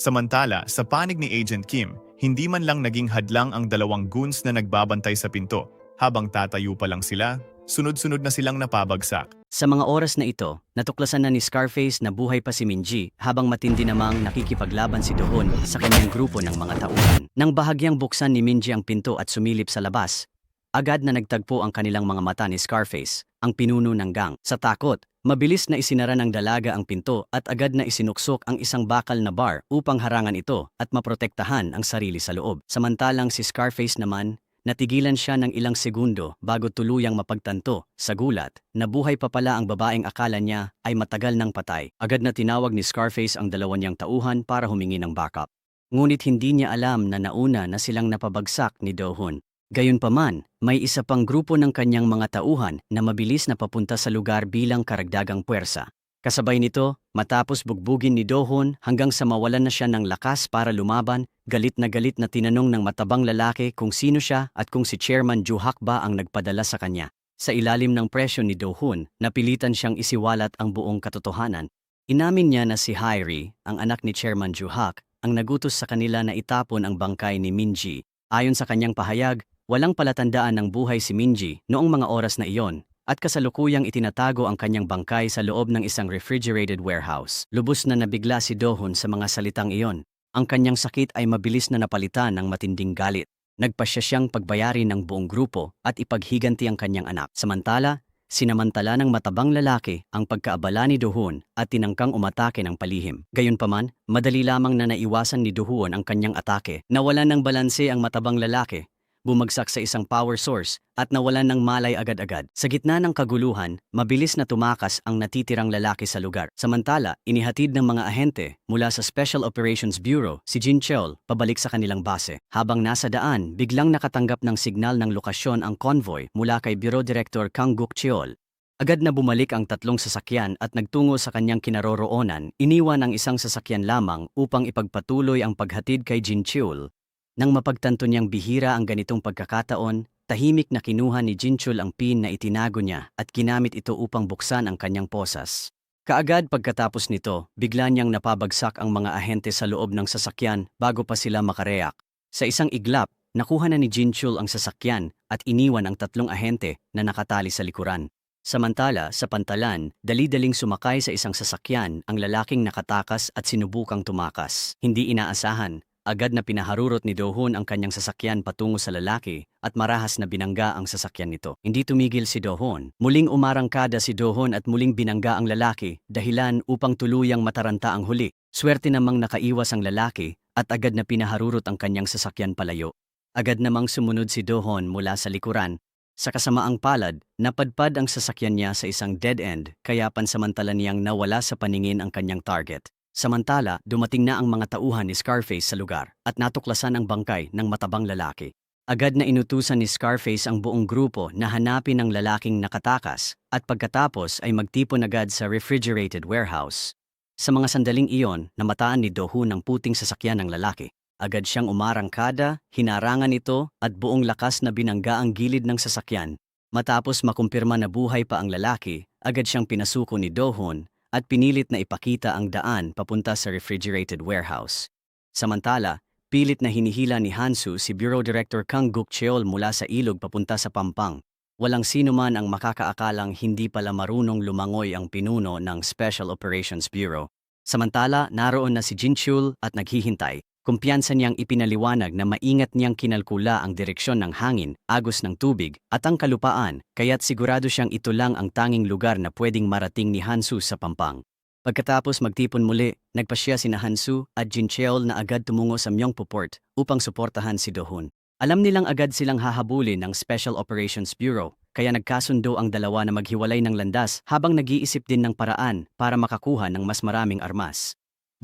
Samantala, sa panig ni Agent Kim, hindi man lang naging hadlang ang 2 goons na nagbabantay sa pinto. Habang tatayo pa lang sila, sunod-sunod na silang napabagsak. Sa mga oras na ito, natuklasan na ni Scarface na buhay pa si Minji habang matindi namang nakikipaglaban si Do-hoon sa kanyang grupo ng mga tauhan. Nang bahagyang buksan ni Minji ang pinto at sumilip sa labas, agad na nagtagpo ang kanilang mga mata ni Scarface, ang pinuno ng gang. Sa takot, mabilis na isinara ng dalaga ang pinto at agad na isinuksok ang isang bakal na bar upang harangan ito at maprotektahan ang sarili sa loob. Samantalang si Scarface naman, natigilan siya ng ilang segundo bago tuluyang mapagtanto, sa gulat, na buhay pa pala ang babaeng akala niya ay matagal nang patay. Agad na tinawag ni Scarface ang 2 niyang tauhan para humingi ng backup. Ngunit hindi niya alam na nauna na silang napabagsak ni Do-hoon. Gayunpaman, may isa pang grupo ng kanyang mga tauhan na mabilis na papunta sa lugar bilang karagdagang puwersa. Kasabay nito, matapos bugbugin ni Do-hoon hanggang sa mawalan na siya ng lakas para lumaban, galit na tinanong ng matabang lalaki kung sino siya at kung si Chairman Ju-hak ba ang nagpadala sa kanya. Sa ilalim ng presyo ni Do-hoon, napilitan siyang isiwalat ang buong katotohanan. Inamin niya na si Hairi, ang anak ni Chairman Ju-hak, ang nagutos sa kanila na itapon ang bangkay ni Minji. Ayon sa kanyang pahayag, walang palatandaan ng buhay si Minji noong mga oras na iyon, at kasalukuyang itinatago ang kanyang bangkay sa loob ng isang refrigerated warehouse. Lubos na nabigla si Do-hoon sa mga salitang iyon. Ang kanyang sakit ay mabilis na napalitan ng matinding galit. Nagpasya siyang pagbayari ng buong grupo at ipaghiganti ang kanyang anak. Samantala, sinamantala ng matabang lalaki ang pagkaabala ni Do-hoon at tinangkang umatake ng palihim. Gayunpaman, madali lamang na naiwasan ni Do-hoon ang kanyang atake. Nawalan ng balanse ang matabang lalaki, bumagsak sa isang power source at nawalan ng malay agad-agad. Sa gitna ng kaguluhan, mabilis na tumakas ang natitirang lalaki sa lugar. Samantala, inihatid ng mga ahente mula sa Special Operations Bureau si Jin Cheol pabalik sa kanilang base. Habang nasa daan, biglang nakatanggap ng signal ng lokasyon ang convoy mula kay Bureau Director Kang Guk Cheol. Agad na bumalik ang 3 sasakyan at nagtungo sa kanyang kinaroroonan, iniwan ang isang sasakyan lamang upang ipagpatuloy ang paghatid kay Jin Cheol. Nang mapagtanto niyang bihira ang ganitong pagkakataon, tahimik na kinuha ni Jinchul ang pin na itinago niya at ginamit ito upang buksan ang kanyang posas. Kaagad pagkatapos nito, bigla niyang napabagsak ang mga ahente sa loob ng sasakyan bago pa sila makareak. Sa isang iglap, nakuha na ni Jinchul ang sasakyan at iniwan ang 3 ahente na nakatali sa likuran. Samantala, sa pantalan, dali-daling sumakay sa isang sasakyan ang lalaking nakatakas at sinubukang tumakas. Hindi inaasahan, agad na pinaharurot ni Do-hun ang kanyang sasakyan patungo sa lalaki at marahas na binangga ang sasakyan nito. Hindi tumigil si Do-hun. Muling umarangkada si Do-hun at muling binangga ang lalaki, dahilan upang tuluyang mataranta ang huli. Swerte namang nakaiwas ang lalaki at agad na pinaharurot ang kanyang sasakyan palayo. Agad namang sumunod si Do-hun mula sa likuran. Sa kasamaang palad, napadpad ang sasakyan niya sa isang dead end kaya pansamantala niyang nawala sa paningin ang kanyang target. Samantala, dumating na ang mga tauhan ni Scarface sa lugar at natuklasan ang bangkay ng matabang lalaki. Agad na inutusan ni Scarface ang buong grupo na hanapin ang lalaking nakatakas at pagkatapos ay magtipon agad sa refrigerated warehouse. Sa mga sandaling iyon, namataan ni Do-hun ang puting sasakyan ng lalaki. Agad siyang umarangkada, hinarangan ito at buong lakas na binangga ang gilid ng sasakyan. Matapos makumpirma na buhay pa ang lalaki, agad siyang pinasuko ni Do-hun at pinilit na ipakita ang daan papunta sa refrigerated warehouse. Samantala, pilit na hinihila ni Hansu si Bureau Director Kang Guk-cheol mula sa ilog papunta sa Pampang. Walang sino man ang makakaakalang hindi pala marunong lumangoy ang pinuno ng Special Operations Bureau. Samantala, naroon na si Jin-chul at naghihintay. Kumpiyansa niyang ipinaliwanag na maingat niyang kinalkula ang direksyon ng hangin, agos ng tubig, at ang kalupaan, kaya't sigurado siyang ito lang ang tanging lugar na pwedeng marating ni Hansu sa Pampang. Pagkatapos magtipon muli, nagpasya sina Hansu at Jin-cheol na agad tumungo sa Myeongpo Port upang suportahan si Do-hun. Alam nilang agad silang hahabulin ng Special Operations Bureau, kaya nagkasundo ang dalawa na maghiwalay ng landas habang nag-iisip din ng paraan para makakuha ng mas maraming armas.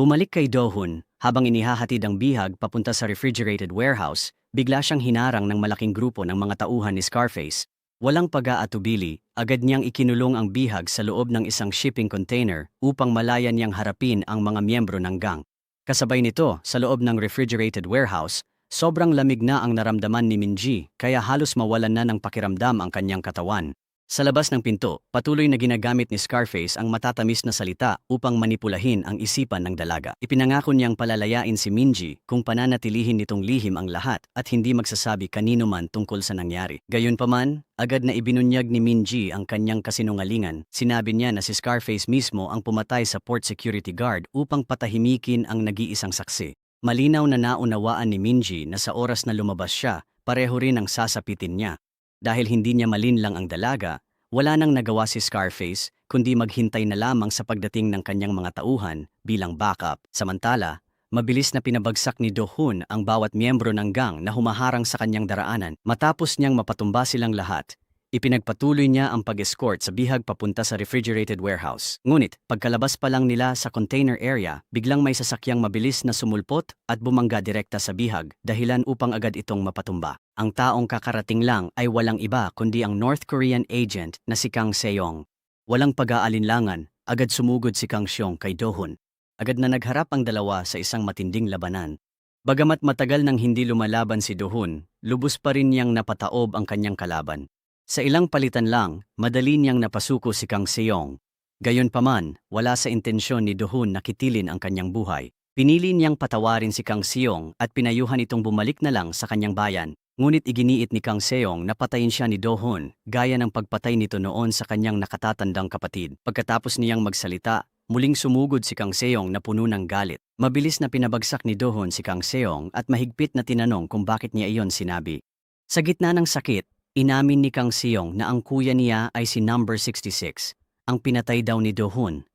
Bumalik kay Do-hun, habang inihahatid ang bihag papunta sa refrigerated warehouse, bigla siyang hinarang ng malaking grupo ng mga tauhan ni Scarface. Walang pag-aatubili, agad niyang ikinulong ang bihag sa loob ng isang shipping container upang malaya niyang harapin ang mga miyembro ng gang. Kasabay nito, sa loob ng refrigerated warehouse, sobrang lamig na ang naramdaman ni Minji kaya halos mawalan na ng pakiramdam ang kanyang katawan. Sa labas ng pinto, patuloy na ginagamit ni Scarface ang matatamis na salita upang manipulahin ang isipan ng dalaga. Ipinangako niyang palalayain si Minji kung pananatilihin nitong lihim ang lahat at hindi magsasabi kanino man tungkol sa nangyari. Gayunpaman, agad na ibinunyag ni Minji ang kanyang kasinungalingan. Sinabi niya na si Scarface mismo ang pumatay sa port security guard upang patahimikin ang nag-iisang saksi. Malinaw na naunawaan ni Minji na sa oras na lumabas siya, pareho rin ang sasapitin niya. Dahil hindi niya malinlang ang dalaga, wala nang nagawa si Scarface kundi maghintay na lamang sa pagdating ng kanyang mga tauhan bilang backup. Samantala, mabilis na pinabagsak ni Do-hun ang bawat miyembro ng gang na humaharang sa kanyang daraanan. Matapos niyang mapatumba silang lahat, ipinagpatuloy niya ang pag-escort sa bihag papunta sa refrigerated warehouse. Ngunit, pagkalabas pa lang nila sa container area, biglang may sasakyang mabilis na sumulpot at bumangga direkta sa bihag, dahilan upang agad itong mapatumba. Ang taong kakarating lang ay walang iba kundi ang North Korean agent na si Kang Seong. Walang pag-aalinlangan, agad sumugod si Kang Seong kay Do-hun. Agad na nagharap ang dalawa sa isang matinding labanan. Bagamat matagal nang hindi lumalaban si Do-hun, lubos pa rin niyang napataob ang kanyang kalaban. Sa ilang palitan lang, madali niyang napasuko si Kang Seong. Gayunpaman, wala sa intensyon ni Do-hun na kitilin ang kanyang buhay. Pinili niyang patawarin si Kang Seong at pinayuhan itong bumalik na lang sa kanyang bayan. Ngunit iginiit ni Kang Seong na patayin siya ni Do-hun, gaya ng pagpatay nito noon sa kanyang nakatatandang kapatid. Pagkatapos niyang magsalita, muling sumugod si Kang Seong na puno ng galit. Mabilis na pinabagsak ni Do-hun si Kang Seong at mahigpit na tinanong kung bakit niya iyon sinabi. Sa gitna ng sakit, inamin ni Kang Seong na ang kuya niya ay si number 66, ang pinatay daw ni Do-hun.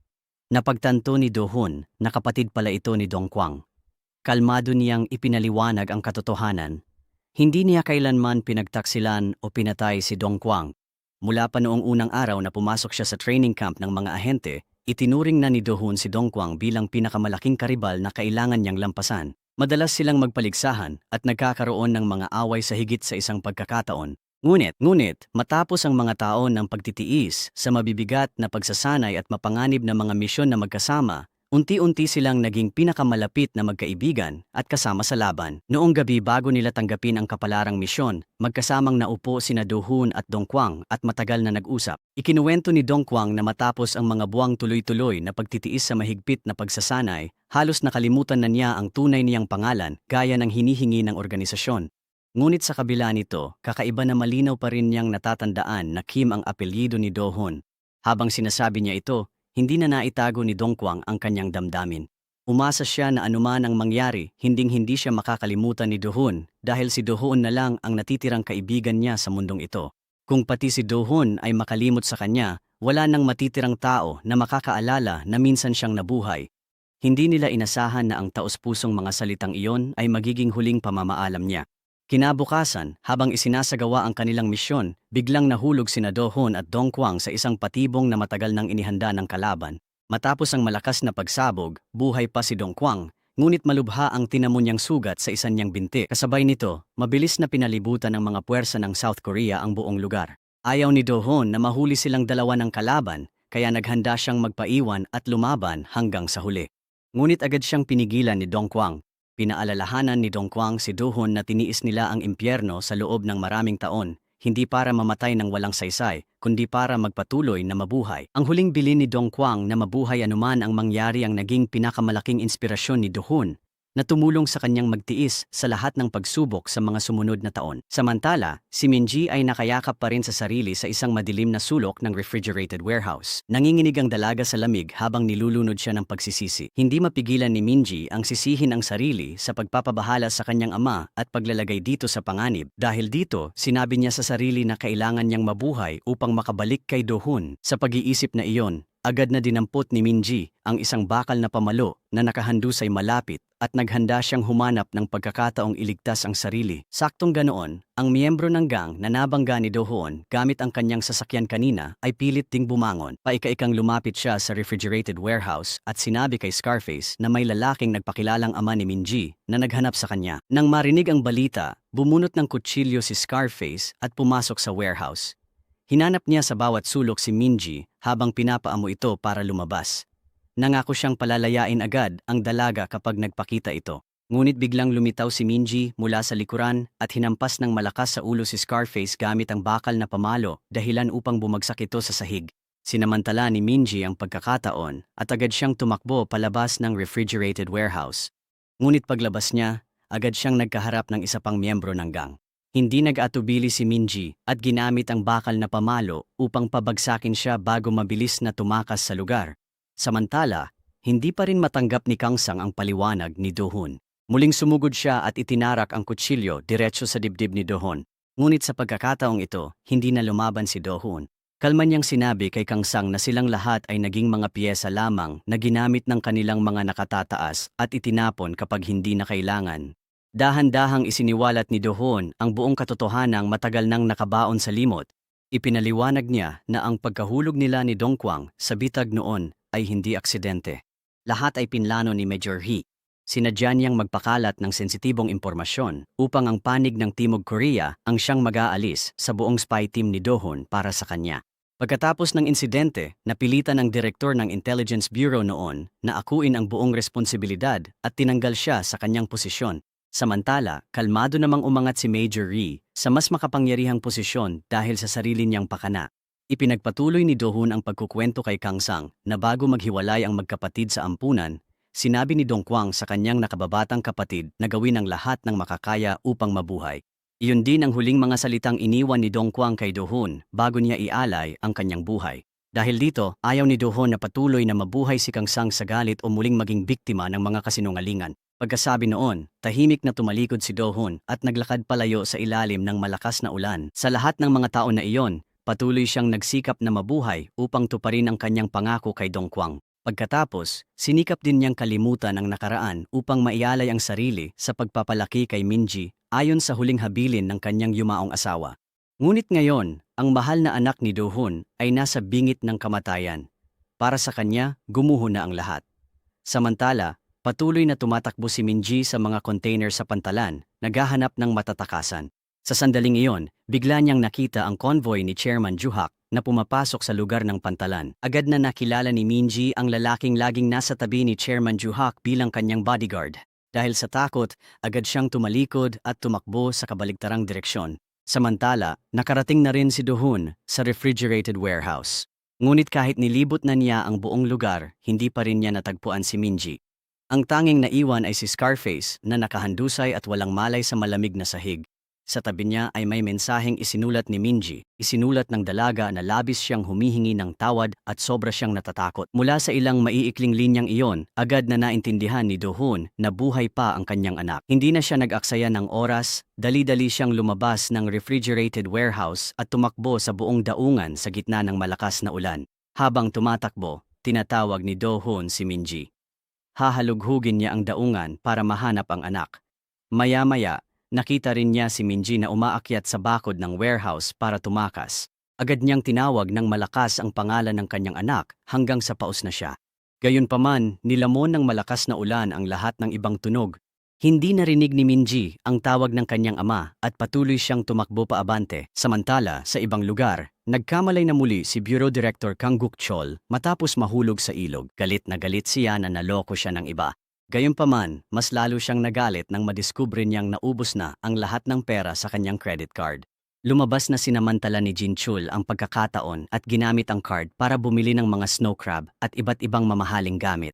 Napagtanto ni Do-hun na kapatid pala ito ni Dong Kwang. Kalmado niyang ipinaliwanag ang katotohanan. Hindi niya kailanman pinagtaksilan o pinatay si Dong Kwang. Mula pa noong unang araw na pumasok siya sa training camp ng mga ahente, itinuring na ni Do-hun si Dong Kwang bilang pinakamalaking karibal na kailangan niyang lampasan. Madalas silang magpaligsahan at nagkakaroon ng mga away sa higit sa isang pagkakataon. Ngunit, matapos ang mga taon ng pagtitiis sa mabibigat na pagsasanay at mapanganib na mga misyon na magkasama, unti-unti silang naging pinakamalapit na magkaibigan at kasama sa laban. Noong gabi bago nila tanggapin ang kapalarang misyon, magkasamang naupo sina Do-hun at Dong Kwang at matagal na nag-usap. Ikinuwento ni Dong Kwang na matapos ang mga buwang tuloy-tuloy na pagtitiis sa mahigpit na pagsasanay, halos nakalimutan na niya ang tunay niyang pangalan gaya ng hinihingi ng organisasyon. Ngunit sa kabila nito, kakaiba na malinaw pa rin niyang natatandaan na Kim ang apelyido ni Do-hun. Habang sinasabi niya ito, hindi na naitago ni Dong Kwang ang kanyang damdamin. Umasa siya na anuman ang mangyari, hinding-hindi siya makakalimutan ni Do-hoon dahil si Do-hoon na lang ang natitirang kaibigan niya sa mundong ito. Kung pati si Do-hoon ay makalimot sa kanya, wala nang matitirang tao na makakaalala na minsan siyang nabuhay. Hindi nila inasahan na ang taos-pusong mga salitang iyon ay magiging huling pamamaalam niya. Kinabukasan, habang isinasagawa ang kanilang misyon, biglang nahulog sina Do-hoon at Dong Kwang sa isang patibong na matagal nang inihanda ng kalaban. Matapos ang malakas na pagsabog, buhay pa si Dong Kwang, ngunit malubha ang tinamo niyang sugat sa isa niyang binti. Kasabay nito, mabilis na pinalibutan ng mga puwersa ng South Korea ang buong lugar. Ayaw ni Do-hoon na mahuli silang dalawa ng kalaban, kaya naghanda siyang magpaiwan at lumaban hanggang sa huli. Ngunit agad siyang pinigilan ni Dong Kwang. Pinaalalahanan ni Dong Kwang si Do-hoon na tiniis nila ang impyerno sa loob ng maraming taon, hindi para mamatay ng walang saysay, kundi para magpatuloy na mabuhay. Ang huling bilin ni Dong Kwang na mabuhay anuman ang mangyari ang naging pinakamalaking inspirasyon ni Do-hoon na tumulong sa kanyang magtiis sa lahat ng pagsubok sa mga sumunod na taon. Samantala, si Minji ay nakayakap pa rin sa sarili sa isang madilim na sulok ng refrigerated warehouse. Nanginginig ang dalaga sa lamig habang nilulunod siya ng pagsisisi. Hindi mapigilan ni Minji ang sisihin ang sarili sa pagpapabahala sa kanyang ama at paglalagay dito sa panganib. Dahil dito, sinabi niya sa sarili na kailangan niyang mabuhay upang makabalik kay Do-hoon. Sa pag-iisip na iyon, agad na dinampot ni Minji ang isang bakal na pamalo na nakahandusay malapit at naghanda siyang humanap ng pagkakataong iligtas ang sarili. Saktong ganoon, ang miyembro ng gang na nabangga ni Do-hoon gamit ang kanyang sasakyan kanina ay pilit ding bumangon. Paika-ikang lumapit siya sa refrigerated warehouse at sinabi kay Scarface na may lalaking nagpakilalang ama ni Minji na naghanap sa kanya. Nang marinig ang balita, bumunot ng kutsilyo si Scarface at pumasok sa warehouse. Hinanap niya sa bawat sulok si Minji habang pinapaamo ito para lumabas. Nangako siyang palalayain agad ang dalaga kapag nagpakita ito. Ngunit biglang lumitaw si Minji mula sa likuran at hinampas ng malakas sa ulo si Scarface gamit ang bakal na pamalo dahilan upang bumagsak ito sa sahig. Sinamantala ni Minji ang pagkakataon at agad siyang tumakbo palabas ng refrigerated warehouse. Ngunit paglabas niya, agad siyang nagkaharap ng isa pang miyembro ng gang. Hindi nag-atubili si Minji at ginamit ang bakal na pamalo upang pabagsakin siya bago mabilis na tumakas sa lugar. Samantala, hindi pa rin matanggap ni Kang-sang ang paliwanag ni Do-hoon. Muling sumugod siya at itinarak ang kutsilyo diretso sa dibdib ni Do-hoon. Ngunit sa pagkakataong ito, hindi na lumaban si Do-hoon. Kalma niyang sinabi kay Kang-sang na silang lahat ay naging mga piyesa lamang na ginamit ng kanilang mga nakatataas at itinapon kapag hindi na kailangan. Dahan-dahang isiniwalat ni Do-hoon ang buong katotohanang matagal nang nakabaon sa limot. Ipinaliwanag niya na ang pagkahulog nila ni Dong Kwang sa bitag noon ay hindi aksidente. Lahat ay pinlano ni Major Hee. Sinadya niyang magpakalat ng sensitibong impormasyon upang ang panig ng Timog Korea ang siyang mag-aalis sa buong spy team ni Do-hoon para sa kanya. Pagkatapos ng insidente, napilitan ang direktor ng Intelligence Bureau noon na akuin ang buong responsibilidad at tinanggal siya sa kanyang posisyon. Samantala, kalmado namang umangat si Major Ree sa mas makapangyarihang posisyon dahil sa sarili niyang pakana. Ipinagpatuloy ni Do-hoon ang pagkukwento kay Kang-sang na bago maghiwalay ang magkapatid sa ampunan, sinabi ni Dong Kwang sa kanyang nakababatang kapatid na gawin ang lahat ng makakaya upang mabuhay. Iyon din ang huling mga salitang iniwan ni Dong Kwang kay Do-hoon bago niya ialay ang kanyang buhay. Dahil dito, ayaw ni Do-hoon na patuloy na mabuhay si Kang-sang sa galit o muling maging biktima ng mga kasinungalingan. Pagkasabi noon, tahimik na tumalikod si Do-hoon at naglakad palayo sa ilalim ng malakas na ulan. Sa lahat ng mga taon na iyon, patuloy siyang nagsikap na mabuhay upang tuparin ang kanyang pangako kay Dong Kwang. Pagkatapos, sinikap din niyang kalimutan ang nakaraan upang maialay ang sarili sa pagpapalaki kay Minji ayon sa huling habilin ng kanyang yumaong asawa. Ngunit ngayon, ang mahal na anak ni Do-hoon ay nasa bingit ng kamatayan. Para sa kanya, gumuho na ang lahat. Samantala, patuloy na tumatakbo si Minji sa mga container sa pantalan, naghahanap ng matatakasan. Sa sandaling iyon, bigla niyang nakita ang convoy ni Chairman Ju-hak na pumapasok sa lugar ng pantalan. Agad na nakilala ni Minji ang lalaking laging nasa tabi ni Chairman Ju-hak bilang kanyang bodyguard. Dahil sa takot, agad siyang tumalikod at tumakbo sa kabaligtarang direksyon. Samantala, nakarating na rin si Do-hoon sa refrigerated warehouse. Ngunit kahit nilibot na niya ang buong lugar, hindi pa rin niya natagpuan si Minji. Ang tanging naiwan ay si Scarface na nakahandusay at walang malay sa malamig na sahig. Sa tabi niya ay may mensaheng isinulat ni Minji. Isinulat ng dalaga na labis siyang humihingi ng tawad at sobra siyang natatakot. Mula sa ilang maiikling linyang iyon, agad na naintindihan ni Do-hoon na buhay pa ang kanyang anak. Hindi na siya nag-aksaya ng oras, dali-dali siyang lumabas ng refrigerated warehouse at tumakbo sa buong daungan sa gitna ng malakas na ulan. Habang tumatakbo, tinatawag ni Do-hoon si Minji. Hahalughugin niya ang daungan para mahanap ang anak. Maya-maya, nakita rin niya si Minji na umaakyat sa bakod ng warehouse para tumakas. Agad niyang tinawag ng malakas ang pangalan ng kanyang anak hanggang sa paus na siya. Gayunpaman, nilamon ng malakas na ulan ang lahat ng ibang tunog. Hindi narinig ni Minji ang tawag ng kanyang ama at patuloy siyang tumakbo paabante. Samantala, sa ibang lugar, nagkamalay na muli si Bureau Director Kang Guk-chol matapos mahulog sa ilog. Galit na galit siya na naloko siya ng iba. Gayunpaman, mas lalo siyang nagalit nang madiskubre niyang naubos na ang lahat ng pera sa kanyang credit card. Lumabas na sinamantala ni Jin-chul ang pagkakataon at ginamit ang card para bumili ng mga snow crab at iba't ibang mamahaling gamit.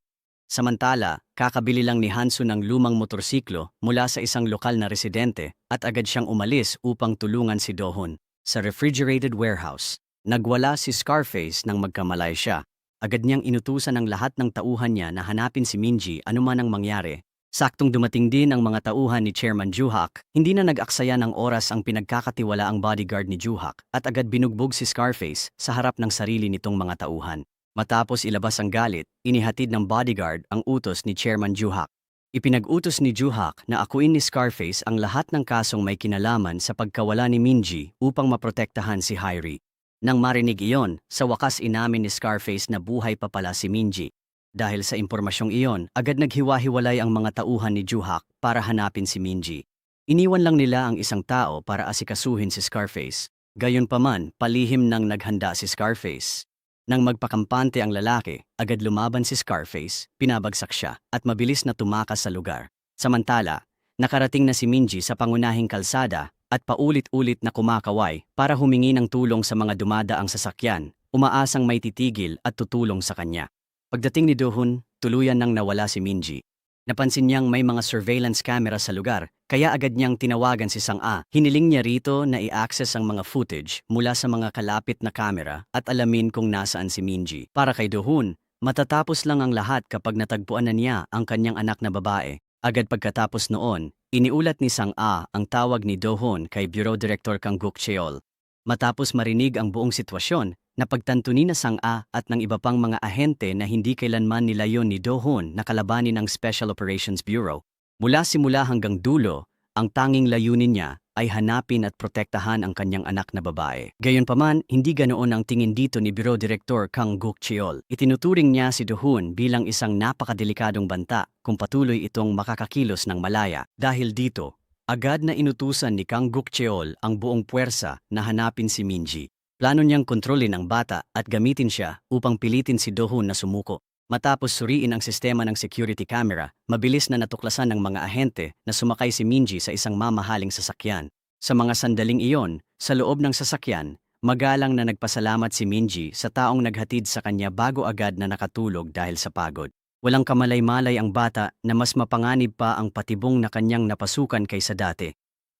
Samantala, kakabili lang ni Hansu ng lumang motorsiklo mula sa isang lokal na residente at agad siyang umalis upang tulungan si Do-hoon. Sa refrigerated warehouse, nagwala si Scarface nang magkamalay siya. Agad niyang inutusan ang lahat ng tauhan niya na hanapin si Minji anuman ang mangyari. Saktong dumating din ang mga tauhan ni Chairman Ju-hak, hindi na nag-aksaya ng oras ang pinagkakatiwalaang bodyguard ni Ju-hak at agad binugbog si Scarface sa harap ng sarili nitong mga tauhan. Matapos ilabas ang galit, inihatid ng bodyguard ang utos ni Chairman Ju-hak. Ipinag-utos ni Ju-hak na akuin ni Scarface ang lahat ng kasong may kinalaman sa pagkawala ni Minji upang maprotektahan si Hairi. Nang marinig iyon, sa wakas inamin ni Scarface na buhay pa pala si Minji. Dahil sa impormasyong iyon, agad naghiwa-hiwalay ang mga tauhan ni Ju-hak para hanapin si Minji. Iniwan lang nila ang isang tao para asikasuhin si Scarface. Gayunpaman, palihim nang naghanda si Scarface. Nang magpakampante ang lalaki, agad lumaban si Scarface, pinabagsak siya, at mabilis na tumakas sa lugar. Samantala, nakarating na si Minji sa pangunahing kalsada at paulit-ulit na kumakaway para humingi ng tulong sa mga dumadaang sasakyan, umaasang may titigil at tutulong sa kanya. Pagdating ni Do-hoon, tuluyan nang nawala si Minji. Napansin niyang may mga surveillance camera sa lugar, kaya agad niyang tinawagan si Sang-a. Hiniling niya rito na i-access ang mga footage mula sa mga kalapit na camera at alamin kung nasaan si Minji. Para kay Do-hoon, matatapos lang ang lahat kapag natagpuan na niya ang kanyang anak na babae. Agad pagkatapos noon, iniulat ni Sang-a ang tawag ni Do-hoon kay Bureau Director Kang Guk-cheol. Matapos marinig ang buong sitwasyon, napagtanto ni na Sang-a at ng iba pang mga ahente na hindi kailanman nilayon ni Do-hoon na kalabanin ang Special Operations Bureau. Mula simula hanggang dulo, ang tanging layunin niya ay hanapin at protektahan ang kanyang anak na babae. Gayunpaman, hindi ganoon ang tingin dito ni Bureau Director Kang Guk-cheol. Itinuturing niya si Do-hoon bilang isang napakadelikadong banta kung patuloy itong makakakilos ng malaya. Dahil dito, agad na inutusan ni Kang Guk-cheol ang buong puwersa na hanapin si Minji. Plano niyang kontrolin ang bata at gamitin siya upang pilitin si Do-hoon na sumuko. Matapos suriin ang sistema ng security camera, mabilis na natuklasan ng mga ahente na sumakay si Minji sa isang mamahaling sasakyan. Sa mga sandaling iyon, sa loob ng sasakyan, magalang na nagpasalamat si Minji sa taong naghatid sa kanya bago agad na nakatulog dahil sa pagod. Walang kamalay-malay ang bata na mas mapanganib pa ang patibong na kanyang napasukan kaysa dati.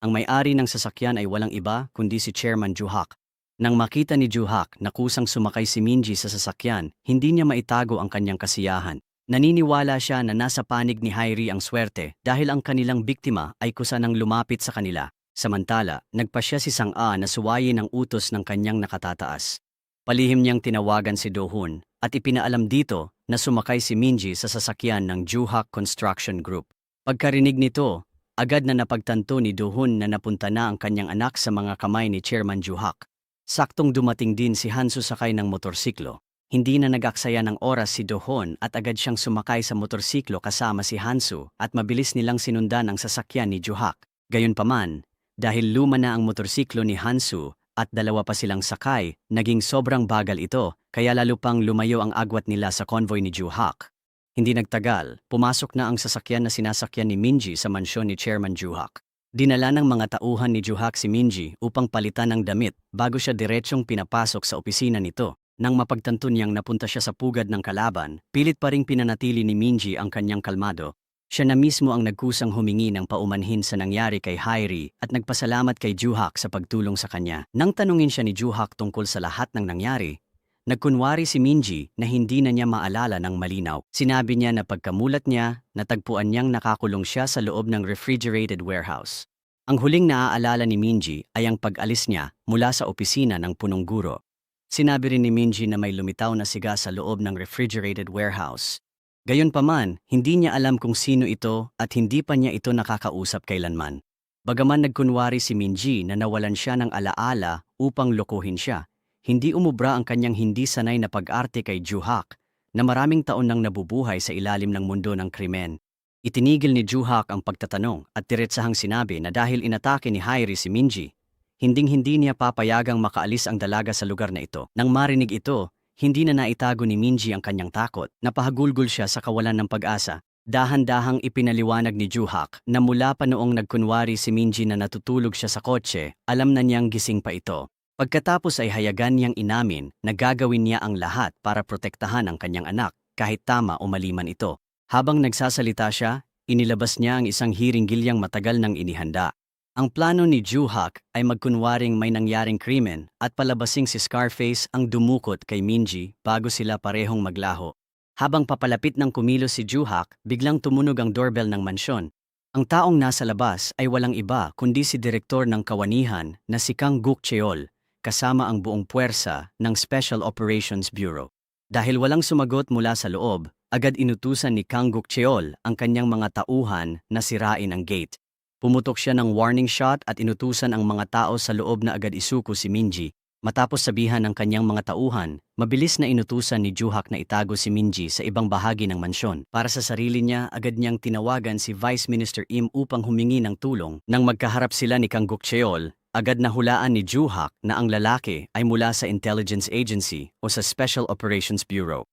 Ang may-ari ng sasakyan ay walang iba kundi si Chairman Ju-hak. Nang makita ni Ju-hak na kusang sumakay si Minji sa sasakyan, hindi niya maitago ang kanyang kasiyahan. Naniniwala siya na nasa panig ni Hairi ang swerte dahil ang kanilang biktima ay kusa nang lumapit sa kanila. Samantala, nagpasya si Sang-a na suwayin ang utos ng kanyang nakatataas. Palihim niyang tinawagan si Do-hoon at ipinaalam dito na sumakay si Minji sa sasakyan ng Ju-hak Construction Group. Pagkarinig nito, agad na napagtanto ni Do-hoon na napunta na ang kanyang anak sa mga kamay ni Chairman Ju-hak. Saktong dumating din si Hansu sakay ng motorsiklo. Hindi na nag-aksaya ng oras si Do-hoon at agad siyang sumakay sa motorsiklo kasama si Hansu at mabilis nilang sinundan ang sasakyan ni Ju-hak. Gayunpaman, dahil luma na ang motorsiklo ni Hansu at dalawa pa silang sakay, naging sobrang bagal ito kaya lalo pang lumayo ang agwat nila sa convoy ni Ju-hak. Hindi nagtagal, pumasok na ang sasakyan na sinasakyan ni Minji sa mansyon ni Chairman Ju-hak. Dinala ng mga tauhan ni Ju-hak si Minji upang palitan ng damit bago siya diretsyong pinapasok sa opisina nito. Nang mapagtanto niyang napunta siya sa pugad ng kalaban, pilit pa ring pinanatili ni Minji ang kanyang kalmado. Siya na mismo ang nagkusang humingi ng paumanhin sa nangyari kay Hairi at nagpasalamat kay Juhak sa pagtulong sa kanya. Nang tanungin siya ni Juhak tungkol sa lahat ng nangyari, nagkunwari si Minji na hindi na niya maalala ng malinaw. Sinabi niya na pagkamulat niya, natagpuan niyang nakakulong siya sa loob ng refrigerated warehouse. Ang huling naaalala ni Minji ay ang pag-alis niya mula sa opisina ng punong guro. Sinabi rin ni Minji na may lumitaw na siga sa loob ng refrigerated warehouse. Gayunpaman, hindi niya alam kung sino ito at hindi pa niya ito nakakausap kailanman. Bagaman nagkunwari si Minji na nawalan siya ng alaala upang lokohin siya, hindi umubra ang kanyang hindi sanay na pag-arte kay Juhak na maraming taon nang nabubuhay sa ilalim ng mundo ng krimen. Itinigil ni Juhak ang pagtatanong at diretsahang sinabi na dahil inatake ni Hairi si Minji, hinding-hindi niya papayagang makaalis ang dalaga sa lugar na ito. Nang marinig ito, hindi na naitago ni Minji ang kanyang takot. Napahagulgol siya sa kawalan ng pag-asa. Dahan-dahang ipinaliwanag ni Juhak na mula pa noong nagkunwari si Minji na natutulog siya sa kotse, alam na niyang gising pa ito. Pagkatapos ay hayagan niyang inamin na gagawin niya ang lahat para protektahan ang kanyang anak, kahit tama o mali man ito. Habang nagsasalita siya, inilabas niya ang isang hiringgilyang matagal nang inihanda. Ang plano ni Juhak ay magkunwaring may nangyaring krimen at palabasing si Scarface ang dumukot kay Minji bago sila parehong maglaho. Habang papalapit ng kumilos si Juhak, biglang tumunog ang doorbell ng mansyon. Ang taong nasa labas ay walang iba kundi si direktor ng kawanihan na si Kang Gukcheol, kasama ang buong puwersa ng Special Operations Bureau. Dahil walang sumagot mula sa loob, agad inutusan ni Kang Gukcheol ang kanyang mga tauhan na sirain ang gate. Pumutok siya ng warning shot at inutusan ang mga tao sa loob na agad isuko si Minji. Matapos sabihan ng kanyang mga tauhan, mabilis na inutusan ni Juhak na itago si Minji sa ibang bahagi ng mansyon. Para sa sarili niya, agad niyang tinawagan si Vice Minister Im upang humingi ng tulong. Nang magkaharap sila ni Kang Gukcheol, agad nahulaan ni Juhak na ang lalaki ay mula sa Intelligence Agency o sa Special Operations Bureau.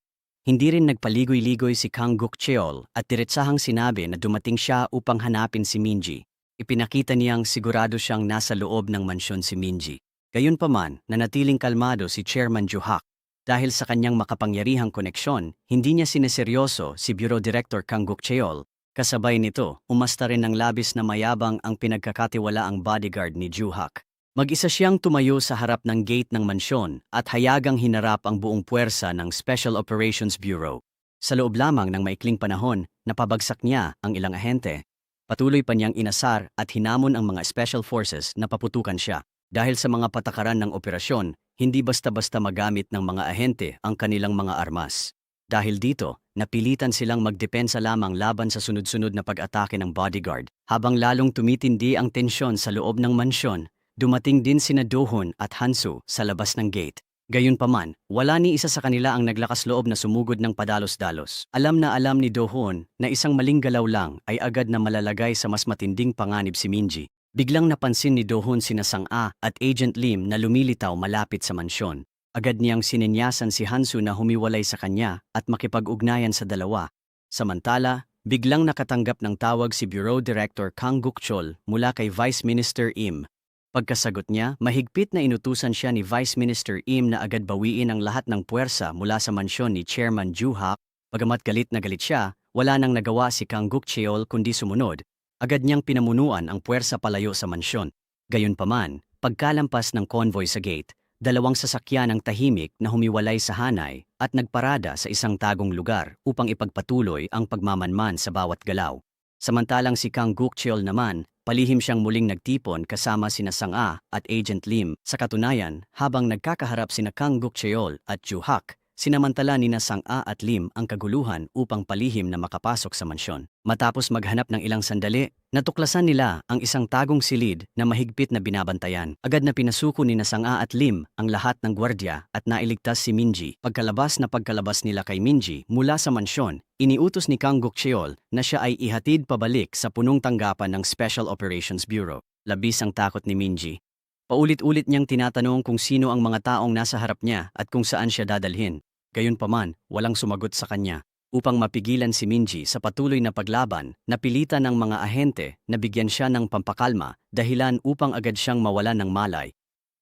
Hindi rin nagpaligoy-ligoy si Kang Gukcheol at diretsahang sinabi na dumating siya upang hanapin si Minji. Ipinakita niyang sigurado siyang nasa loob ng mansyon si Minji. Gayunpaman, nanatiling kalmado si Chairman Juhak. Dahil sa kanyang makapangyarihang koneksyon, hindi niya sineseryoso si Bureau Director Kang Gukcheol. Kasabay nito, umasta rin ng labis na mayabang ang pinagkakatiwalaang bodyguard ni Juhak. Mag-isa siyang tumayo sa harap ng gate ng mansyon at hayagang hinarap ang buong puwersa ng Special Operations Bureau. Sa loob lamang ng maikling panahon, napabagsak niya ang ilang ahente. Patuloy pa niyang inasar at hinamon ang mga special forces na paputukan siya. Dahil sa mga patakaran ng operasyon, hindi basta-basta magamit ng mga ahente ang kanilang mga armas. Dahil dito, napilitan silang magdepensa lamang laban sa sunod-sunod na pag-atake ng bodyguard. Habang lalong tumitindi ang tensyon sa loob ng mansyon, dumating din sina Dohon at Hansu sa labas ng gate. Gayunpaman, wala ni isa sa kanila ang naglakas loob na sumugod ng padalos-dalos. Alam ni Dohon na isang maling galaw lang ay agad na malalagay sa mas matinding panganib si Minji. Biglang napansin ni Dohon sina Sang-a at Agent Lim na lumilitaw malapit sa mansyon. Agad niyang sininyasan si Hansu na humiwalay sa kanya at makipag-ugnayan sa dalawa. Samantala, biglang nakatanggap ng tawag si Bureau Director Kang Gukcheol mula kay Vice Minister Im. Pagkasagot niya, mahigpit na inutusan siya ni Vice Minister Im na agad bawiin ang lahat ng puwersa mula sa mansyon ni Chairman Juhak. Bagamat galit na galit siya, wala nang nagawa si Kang Gukcheol kundi sumunod. Agad niyang pinamunuan ang puwersa palayo sa mansyon. Gayunpaman, pagkalampas ng convoy sa gate, dalawang sasakyan ang tahimik na humiwalay sa hanay at nagparada sa isang tagong lugar upang ipagpatuloy ang pagmamanman sa bawat galaw. Samantalang si Kang Gukcheol naman, palihim siyang muling nagtipon kasama sina Sang-a at Agent Lim. Sa katunayan, habang nagkakaharap sina Kang Gukcheol at Juhak, sinamantala nina Sang-a at Lim ang kaguluhan upang palihim na makapasok sa mansyon. Matapos maghanap ng ilang sandali, natuklasan nila ang isang tagong silid na mahigpit na binabantayan. Agad na pinasuko nina Sang-a at Lim ang lahat ng gwardya at nailigtas si Minji. Pagkalabas nila kay Minji mula sa mansyon, iniutos ni Kang Gukcheol na siya ay ihatid pabalik sa punong tanggapan ng Special Operations Bureau. Labis ang takot ni Minji. Paulit-ulit niyang tinatanong kung sino ang mga taong nasa harap niya at kung saan siya dadalhin. Gayunpaman, walang sumagot sa kanya. Upang mapigilan si Minji sa patuloy na paglaban, napilitan ng mga ahente na bigyan siya ng pampakalma, dahilan upang agad siyang mawalan ng malay.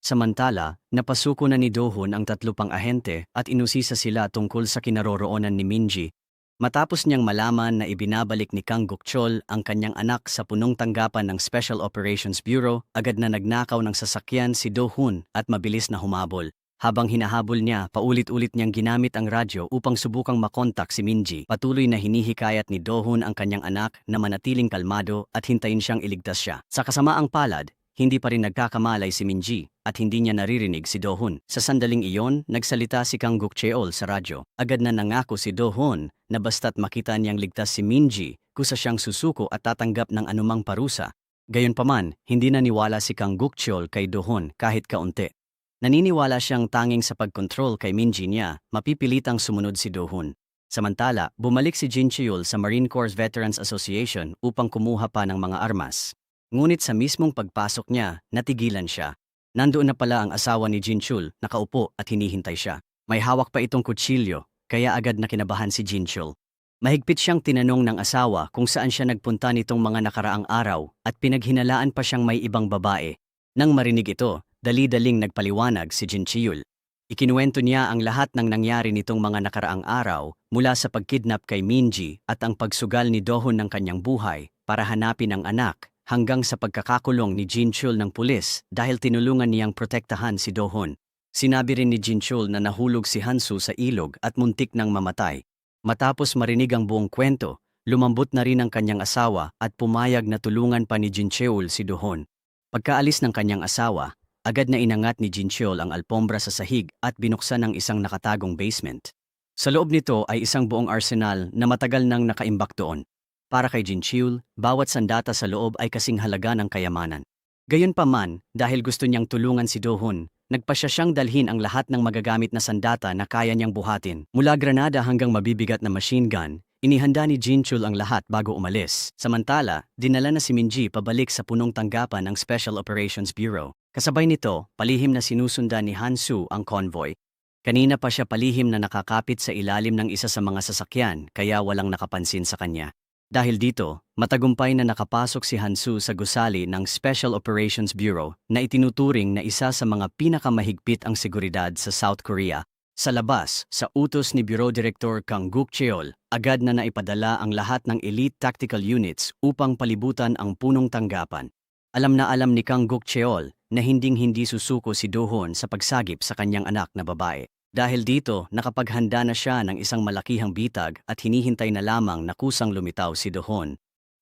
Samantala, napasuko na ni Dohon ang 3 pang ahente at inusisa sila tungkol sa kinaroroonan ni Minji. Matapos niyang malaman na ibinabalik ni Kang Gukchol ang kanyang anak sa punong tanggapan ng Special Operations Bureau, agad na nagnakaw ng sasakyan si Do-hun at mabilis na humabol. Habang hinahabol niya, paulit-ulit niyang ginamit ang radyo upang subukang makontak si Minji. Patuloy na hinihikayat ni Do-hun ang kanyang anak na manatiling kalmado at hintayin siyang iligtas siya. Sa kasamaang palad, hindi pa rin nagkakamalay si Minji at hindi niya naririnig si Do-hun. Sa sandaling iyon, nagsalita si Kang Gukcheol sa radyo. Agad na nangako si Do-hun na basta't makita niyang ligtas si Minji, kusa siyang susuko at tatanggap ng anumang parusa. Gayunpaman, hindi naniwala si Kang Gukcheol kay Do-hun kahit kaunti. Naniniwala siyang tanging sa pagkontrol kay Minji niya, mapipilitang sumunod si Do-hun. Samantala, bumalik si Jin Cheol sa Marine Corps Veterans Association upang kumuha pa ng mga armas. Ngunit sa mismong pagpasok niya, natigilan siya. Nandoon na pala ang asawa ni Jin Cheol, nakaupo at hinihintay siya. May hawak pa itong kutsilyo, kaya agad na kinabahan si Jin Cheol. Mahigpit siyang tinanong ng asawa kung saan siya nagpunta nitong mga nakaraang araw at pinaghinalaan pa siyang may ibang babae. Nang marinig ito, dali-daling nagpaliwanag si Jin Cheol. Ikinuwento niya ang lahat ng nangyari nitong mga nakaraang araw mula sa pagkidnap kay Minji at ang pagsugal ni Do-hun ng kanyang buhay para hanapin ang anak hanggang sa pagkakakulong ni Jin Cheol ng pulis dahil tinulungan niyang protektahan si Do-hun. Sinabi rin ni Jin Cheol na nahulog si Han-soo sa ilog at muntik nang mamatay. Matapos marinig ang buong kwento, lumambot na rin ang kanyang asawa at pumayag na tulungan pa ni Jin Cheol si Do-hun. Pagkaalis ng kanyang asawa, agad na inangat ni Jin Cheol ang alpombra sa sahig at binuksan ang isang nakatagong basement. Sa loob nito ay isang buong arsenal na matagal nang nakaimbak doon. Para kay Jin Cheol, bawat sandata sa loob ay kasing halaga ng kayamanan. Gayunpaman, dahil gusto niyang tulungan si Do-hun, nagpasya siyang dalhin ang lahat ng magagamit na sandata na kaya niyang buhatin. Mula granada hanggang mabibigat na machine gun, inihanda ni Jin Cheol ang lahat bago umalis. Samantala, dinala na si Minji pabalik sa punong tanggapan ng Special Operations Bureau. Kasabay nito, palihim na sinusundan ni Han-soo ang convoy. Kanina pa siya palihim na nakakapit sa ilalim ng isa sa mga sasakyan kaya walang nakapansin sa kanya. Dahil dito, matagumpay na nakapasok si Han-soo sa gusali ng Special Operations Bureau na itinuturing na isa sa mga pinakamahigpit ang seguridad sa South Korea. Sa labas, sa utos ni Bureau Director Kang Gukcheol, agad na naipadala ang lahat ng elite tactical units upang palibutan ang punong tanggapan. Alam na alam ni Kang Gukcheol na hinding-hindi susuko si Do-hun sa pagsagip sa kanyang anak na babae. Dahil dito, nakapaghanda na siya ng isang malakihang bitag at hinihintay na lamang na kusang lumitaw si Do-hun.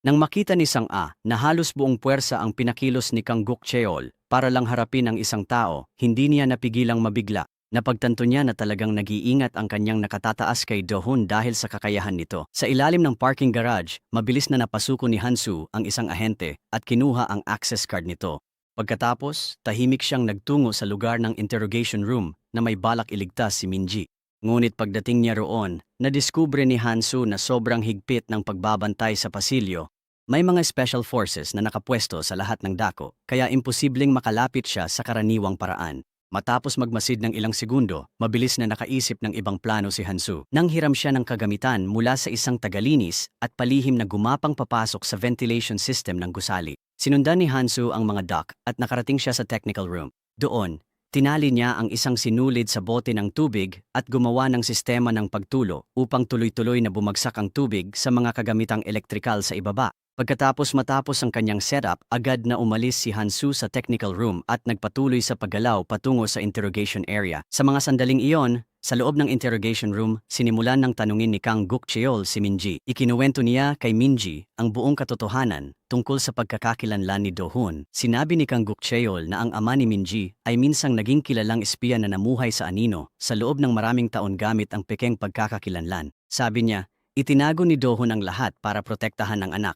Nang makita ni Sang-a na halos buong puwersa ang pinakilos ni Kang Gukcheol para lang harapin ang isang tao, hindi niya napigilang mabigla. Napagtanto niya na talagang nag-iingat ang kanyang nakatataas kay Do-hun dahil sa kakayahan nito. Sa ilalim ng parking garage, mabilis na napasuko ni Han-soo ang isang ahente at kinuha ang access card nito. Pagkatapos, tahimik siyang nagtungo sa lugar ng interrogation room na may balak iligtas si Minji. Ngunit pagdating niya roon, nadiskubre ni Han-soo na sobrang higpit ng pagbabantay sa pasilyo. May mga special forces na nakapwesto sa lahat ng dako, kaya imposibleng makalapit siya sa karaniwang paraan. Matapos magmasid ng ilang segundo, mabilis na nakaisip ng ibang plano si Han-soo. Nang hiram siya ng kagamitan mula sa isang tagalinis at palihim na gumapang papasok sa ventilation system ng gusali. Sinundan ni Han-soo ang mga dock at nakarating siya sa technical room. Doon, tinali niya ang isang sinulid sa bote ng tubig at gumawa ng sistema ng pagtulo upang tuloy-tuloy na bumagsak ang tubig sa mga kagamitang elektrikal sa ibaba. Matapos ang kanyang setup, agad na umalis si Han-soo sa technical room at nagpatuloy sa paggalaw patungo sa interrogation area. Sa mga sandaling iyon, sa loob ng interrogation room, sinimulan ng tanungin ni Kang Gukcheol si Minji. Ikinuwento niya kay Minji ang buong katotohanan tungkol sa pagkakakilanlan ni Do-hun. Sinabi ni Kang Gukcheol na ang ama ni Minji ay minsang naging kilalang espiya na namuhay sa anino sa loob ng maraming taon gamit ang pekeng pagkakakilanlan. Sabi niya, itinago ni Do-hun ang lahat para protektahan ang anak.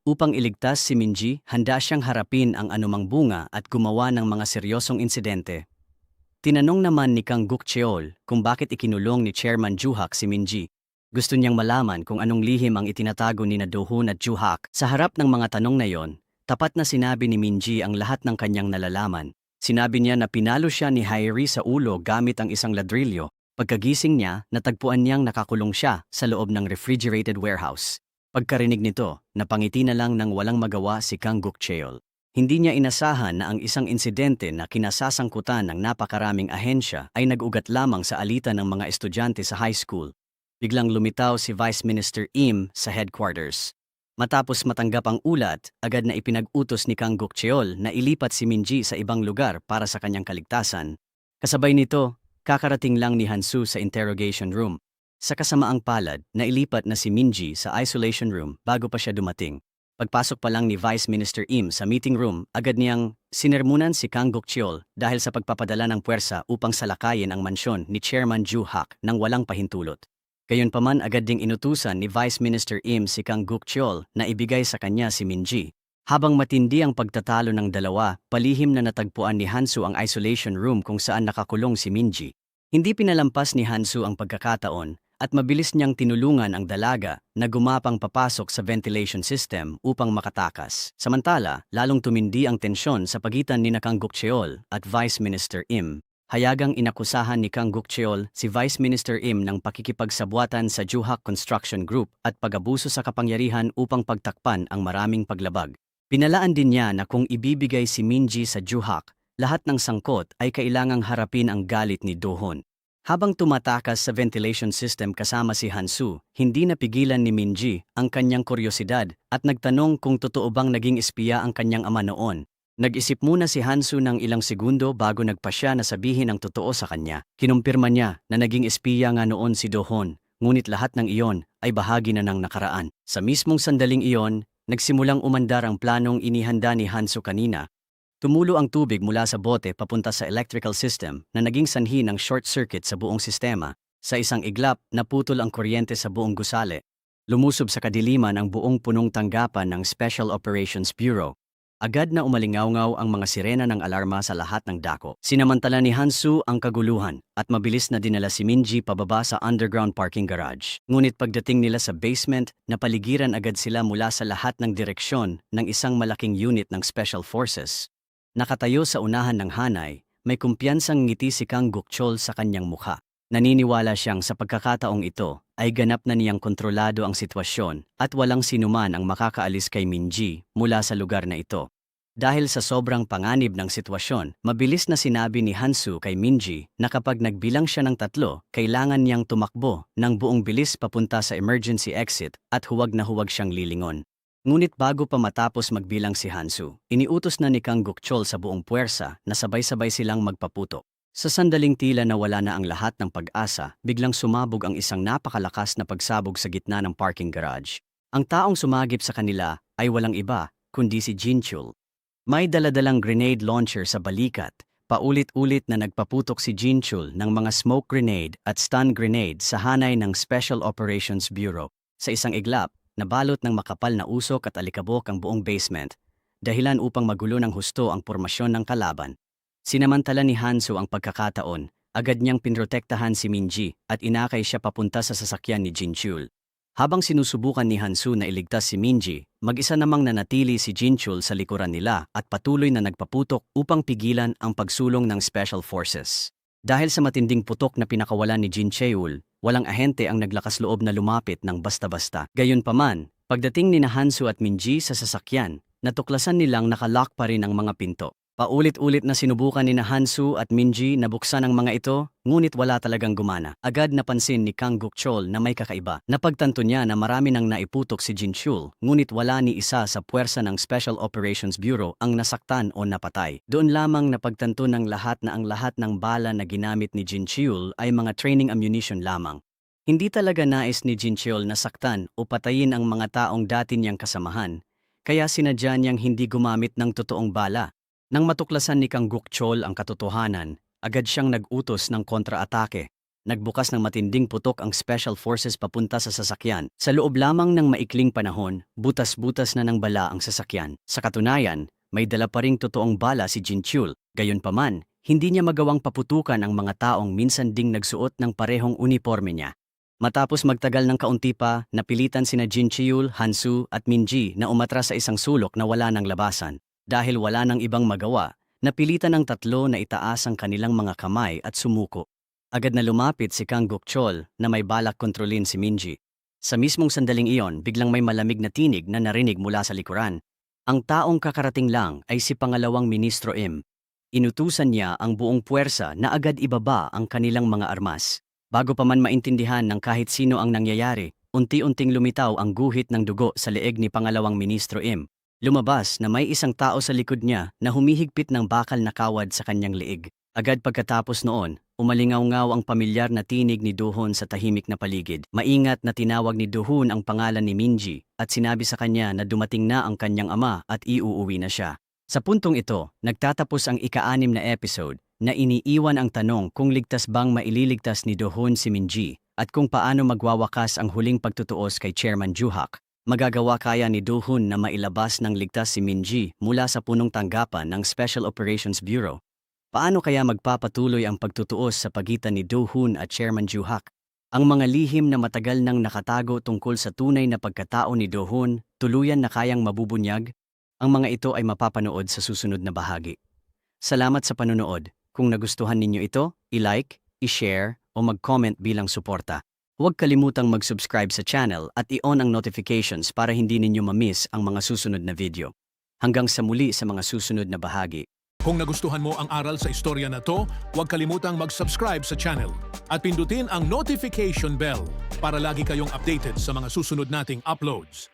Upang iligtas si Minji, handa siyang harapin ang anumang bunga at gumawa ng mga seryosong insidente. Tinanong naman ni Kang Gukcheol kung bakit ikinulong ni Chairman Ju-hak si Minji. Gusto niyang malaman kung anong lihim ang itinatago ni Do-hun at Ju-hak. Sa harap ng mga tanong na yon, tapat na sinabi ni Minji ang lahat ng kanyang nalalaman. Sinabi niya na pinalo siya ni Haeri sa ulo gamit ang isang ladrilyo. Pagkagising niya, natagpuan niyang nakakulong siya sa loob ng refrigerated warehouse. Pagkarinig nito, napangiti na lang nang walang magawa si Kang Gukcheol. Hindi niya inasahan na ang isang insidente na kinasasangkutan ng napakaraming ahensya ay nag-ugat lamang sa alitan ng mga estudyante sa high school. biglang lumitaw si Vice Minister Im sa headquarters. Matapos matanggap ang ulat, agad na ipinag-utos ni Kang Gokcheol na ilipat si Minji sa ibang lugar para sa kanyang kaligtasan. Kasabay nito, kakarating lang ni Hansu sa interrogation room. Sa kasamaang palad, nailipat na si Minji sa isolation room bago pa siya dumating. Pagpasok pa lang ni Vice Minister Im sa meeting room, agad niyang sinermunan si Kang Gokcheol dahil sa pagpapadala ng puwersa upang salakayin ang mansyon ni Chairman Ju Hak nang walang pahintulot. Gayunpaman agad ding inutusan ni Vice Minister Im si Kang Gokcheol na ibigay sa kanya si Minji. Habang matindi ang pagtatalo ng dalawa, palihim na natagpuan ni Hansu ang isolation room kung saan nakakulong si Minji. Hindi pinalampas ni Hansu ang pagkakataon at mabilis niyang tinulungan ang dalaga na gumapang papasok sa ventilation system upang makatakas. Samantala, lalong tumindi ang tensyon sa pagitan ni Kang Gokcheol at Vice Minister Im. Hayagang inakusahan ni Kang Gokcheol si Vice Minister Im ng pakikipagsabuatan sa Juhak Construction Group at pag-abuso sa kapangyarihan upang pagtakpan ang maraming paglabag. Pinalaan din niya na kung ibibigay si Minji sa Juhak, lahat ng sangkot ay kailangang harapin ang galit ni Dohon. Habang tumatakas sa ventilation system kasama si Hansu, hindi napigilan ni Minji ang kanyang kuryosidad at nagtanong kung totoo bang naging espiya ang kanyang ama noon. Nag-isip muna si Hansu ng ilang segundo bago nagpasya na sabihin ang totoo sa kanya. Kinumpirma niya na naging espiya nga noon si Dohon, ngunit lahat ng iyon ay bahagi na ng nakaraan. Sa mismong sandaling iyon, nagsimulang umandar ang planong inihanda ni Hansu kanina. Tumulo ang tubig mula sa bote papunta sa electrical system na naging sanhi ng short circuit sa buong sistema. Sa isang iglap, naputol ang kuryente sa buong gusali. Lumusob sa kadiliman ang buong punong tanggapan ng Special Operations Bureau. Agad na umalingawngaw ang mga sirena ng alarma sa lahat ng dako. Sinamantala ni Hansu ang kaguluhan at mabilis na dinala si Minji pababa sa underground parking garage. Ngunit pagdating nila sa basement, napaligiran agad sila mula sa lahat ng direksyon ng isang malaking unit ng Special Forces. Nakatayo sa unahan ng hanay, may kumpiyansang ngiti si Kang Gokcheol sa kanyang mukha. Naniniwala siyang sa pagkakataong ito ay ganap na niyang kontrolado ang sitwasyon at walang sinuman ang makakaalis kay Minji mula sa lugar na ito. Dahil sa sobrang panganib ng sitwasyon, mabilis na sinabi ni Hansu kay Minji na kapag nagbilang siya ng 3, kailangan niyang tumakbo ng buong bilis papunta sa emergency exit at huwag na huwag siyang lilingon. Ngunit bago pa matapos magbilang si Hansu, iniutos na ni Kang Gokcheol sa buong puwersa na sabay-sabay silang magpaputok. Sa sandaling tila na wala na ang lahat ng pag-asa, biglang sumabog ang isang napakalakas na pagsabog sa gitna ng parking garage. Ang taong sumagip sa kanila ay walang iba, kundi si Jinchul. May daladalang grenade launcher sa balikat. Paulit-ulit na nagpaputok si Jinchul ng mga smoke grenade at stun grenade sa hanay ng Special Operations Bureau. Sa isang iglap, nabalot ng makapal na usok at alikabok ang buong basement, dahilan upang magulo ng husto ang pormasyon ng kalaban. Sinamantala ni Hansu ang pagkakataon, agad niyang pinrotektahan si Minji at inakay siya papunta sa sasakyan ni Jinchul. Habang sinusubukan ni Hansu na iligtas si Minji, mag-isa namang nanatili si Jinchul sa likuran nila at patuloy na nagpaputok upang pigilan ang pagsulong ng Special Forces. Dahil sa matinding putok na pinakawalan ni Jinchul, walang ahente ang naglakas loob na lumapit ng basta-basta. Gayunpaman, pagdating ni Hansu at Minji sa sasakyan, natuklasan nilang nakalock pa rin ang mga pinto. Paulit-ulit na sinubukan ni Hansu at Minji na buksan ang mga ito, ngunit wala talagang gumana. Agad napansin ni Kang Gokcheol na may kakaiba. Napagtanto niya na marami nang naiputok si Jinchul, ngunit wala ni isa sa puwersa ng Special Operations Bureau ang nasaktan o napatay. Doon lamang napagtanto ng lahat na ang lahat ng bala na ginamit ni Jinchul ay mga training ammunition lamang. Hindi talaga nais ni Jinchul na saktan o patayin ang mga taong dati niyang kasamahan, kaya sinadya niyang hindi gumamit ng totoong bala. Nang matuklasan ni Kang Gokcheol ang katotohanan, agad siyang nag-utos ng kontra-atake. Nagbukas ng matinding putok ang Special Forces papunta sa sasakyan. Sa loob lamang ng maikling panahon, butas-butas na ng bala ang sasakyan. Sa katunayan, may dala pa ring totoong bala si Jinchul. Gayunpaman, hindi niya magawang paputukan ang mga taong minsan ding nagsuot ng parehong uniforme niya. Matapos magtagal ng kaunti pa, napilitan sina Jinchul, Hansu at Minji na umatras sa isang sulok na wala ng labasan. Dahil wala nang ibang magawa, napilitan ng 3 na itaas ang kanilang mga kamay at sumuko. Agad na lumapit si Kang Gokcheol na may balak kontrolin si Minji. Sa mismong sandaling iyon, biglang may malamig na tinig na narinig mula sa likuran. Ang taong kakarating lang ay si Pangalawang Ministro Im. Inutusan niya ang buong puwersa na agad ibaba ang kanilang mga armas. Bago pa man maintindihan ng kahit sino ang nangyayari, unti-unting lumitaw ang guhit ng dugo sa leeg ni Pangalawang Ministro Im. Lumabas na may isang tao sa likod niya na humihigpit ng bakal na kawad sa kanyang leeg. Agad pagkatapos noon, umalingaw-ngaw ang pamilyar na tinig ni Dohon sa tahimik na paligid. Maingat na tinawag ni Dohon ang pangalan ni Minji at sinabi sa kanya na dumating na ang kanyang ama at iuuwi na siya. Sa puntong ito, nagtatapos ang ika-6 na episode na iniiwan ang tanong kung ligtas bang maililigtas ni Dohon si Minji at kung paano magwawakas ang huling pagtutuos kay Chairman Juhak. Magagawa kaya ni Dohon na mailabas ng ligtas si Minji mula sa punong tanggapan ng Special Operations Bureau? Paano kaya magpapatuloy ang pagtutuos sa pagitan ni Dohon at Chairman Juhak? Ang mga lihim na matagal nang nakatago tungkol sa tunay na pagkatao ni Dohon, tuluyan na kayang mabubunyag? Ang mga ito ay mapapanood sa susunod na bahagi. Salamat sa panunood. Kung nagustuhan ninyo ito, i-like, i-share, o mag-comment bilang suporta. Huwag kalimutang mag-subscribe sa channel at i-on ang notifications para hindi ninyo ma-miss ang mga susunod na video. Hanggang sa muli sa mga susunod na bahagi. Kung nagustuhan mo ang aral sa istorya na to, huwag kalimutang mag-subscribe sa channel at pindutin ang notification bell para lagi kayong updated sa mga susunod nating uploads.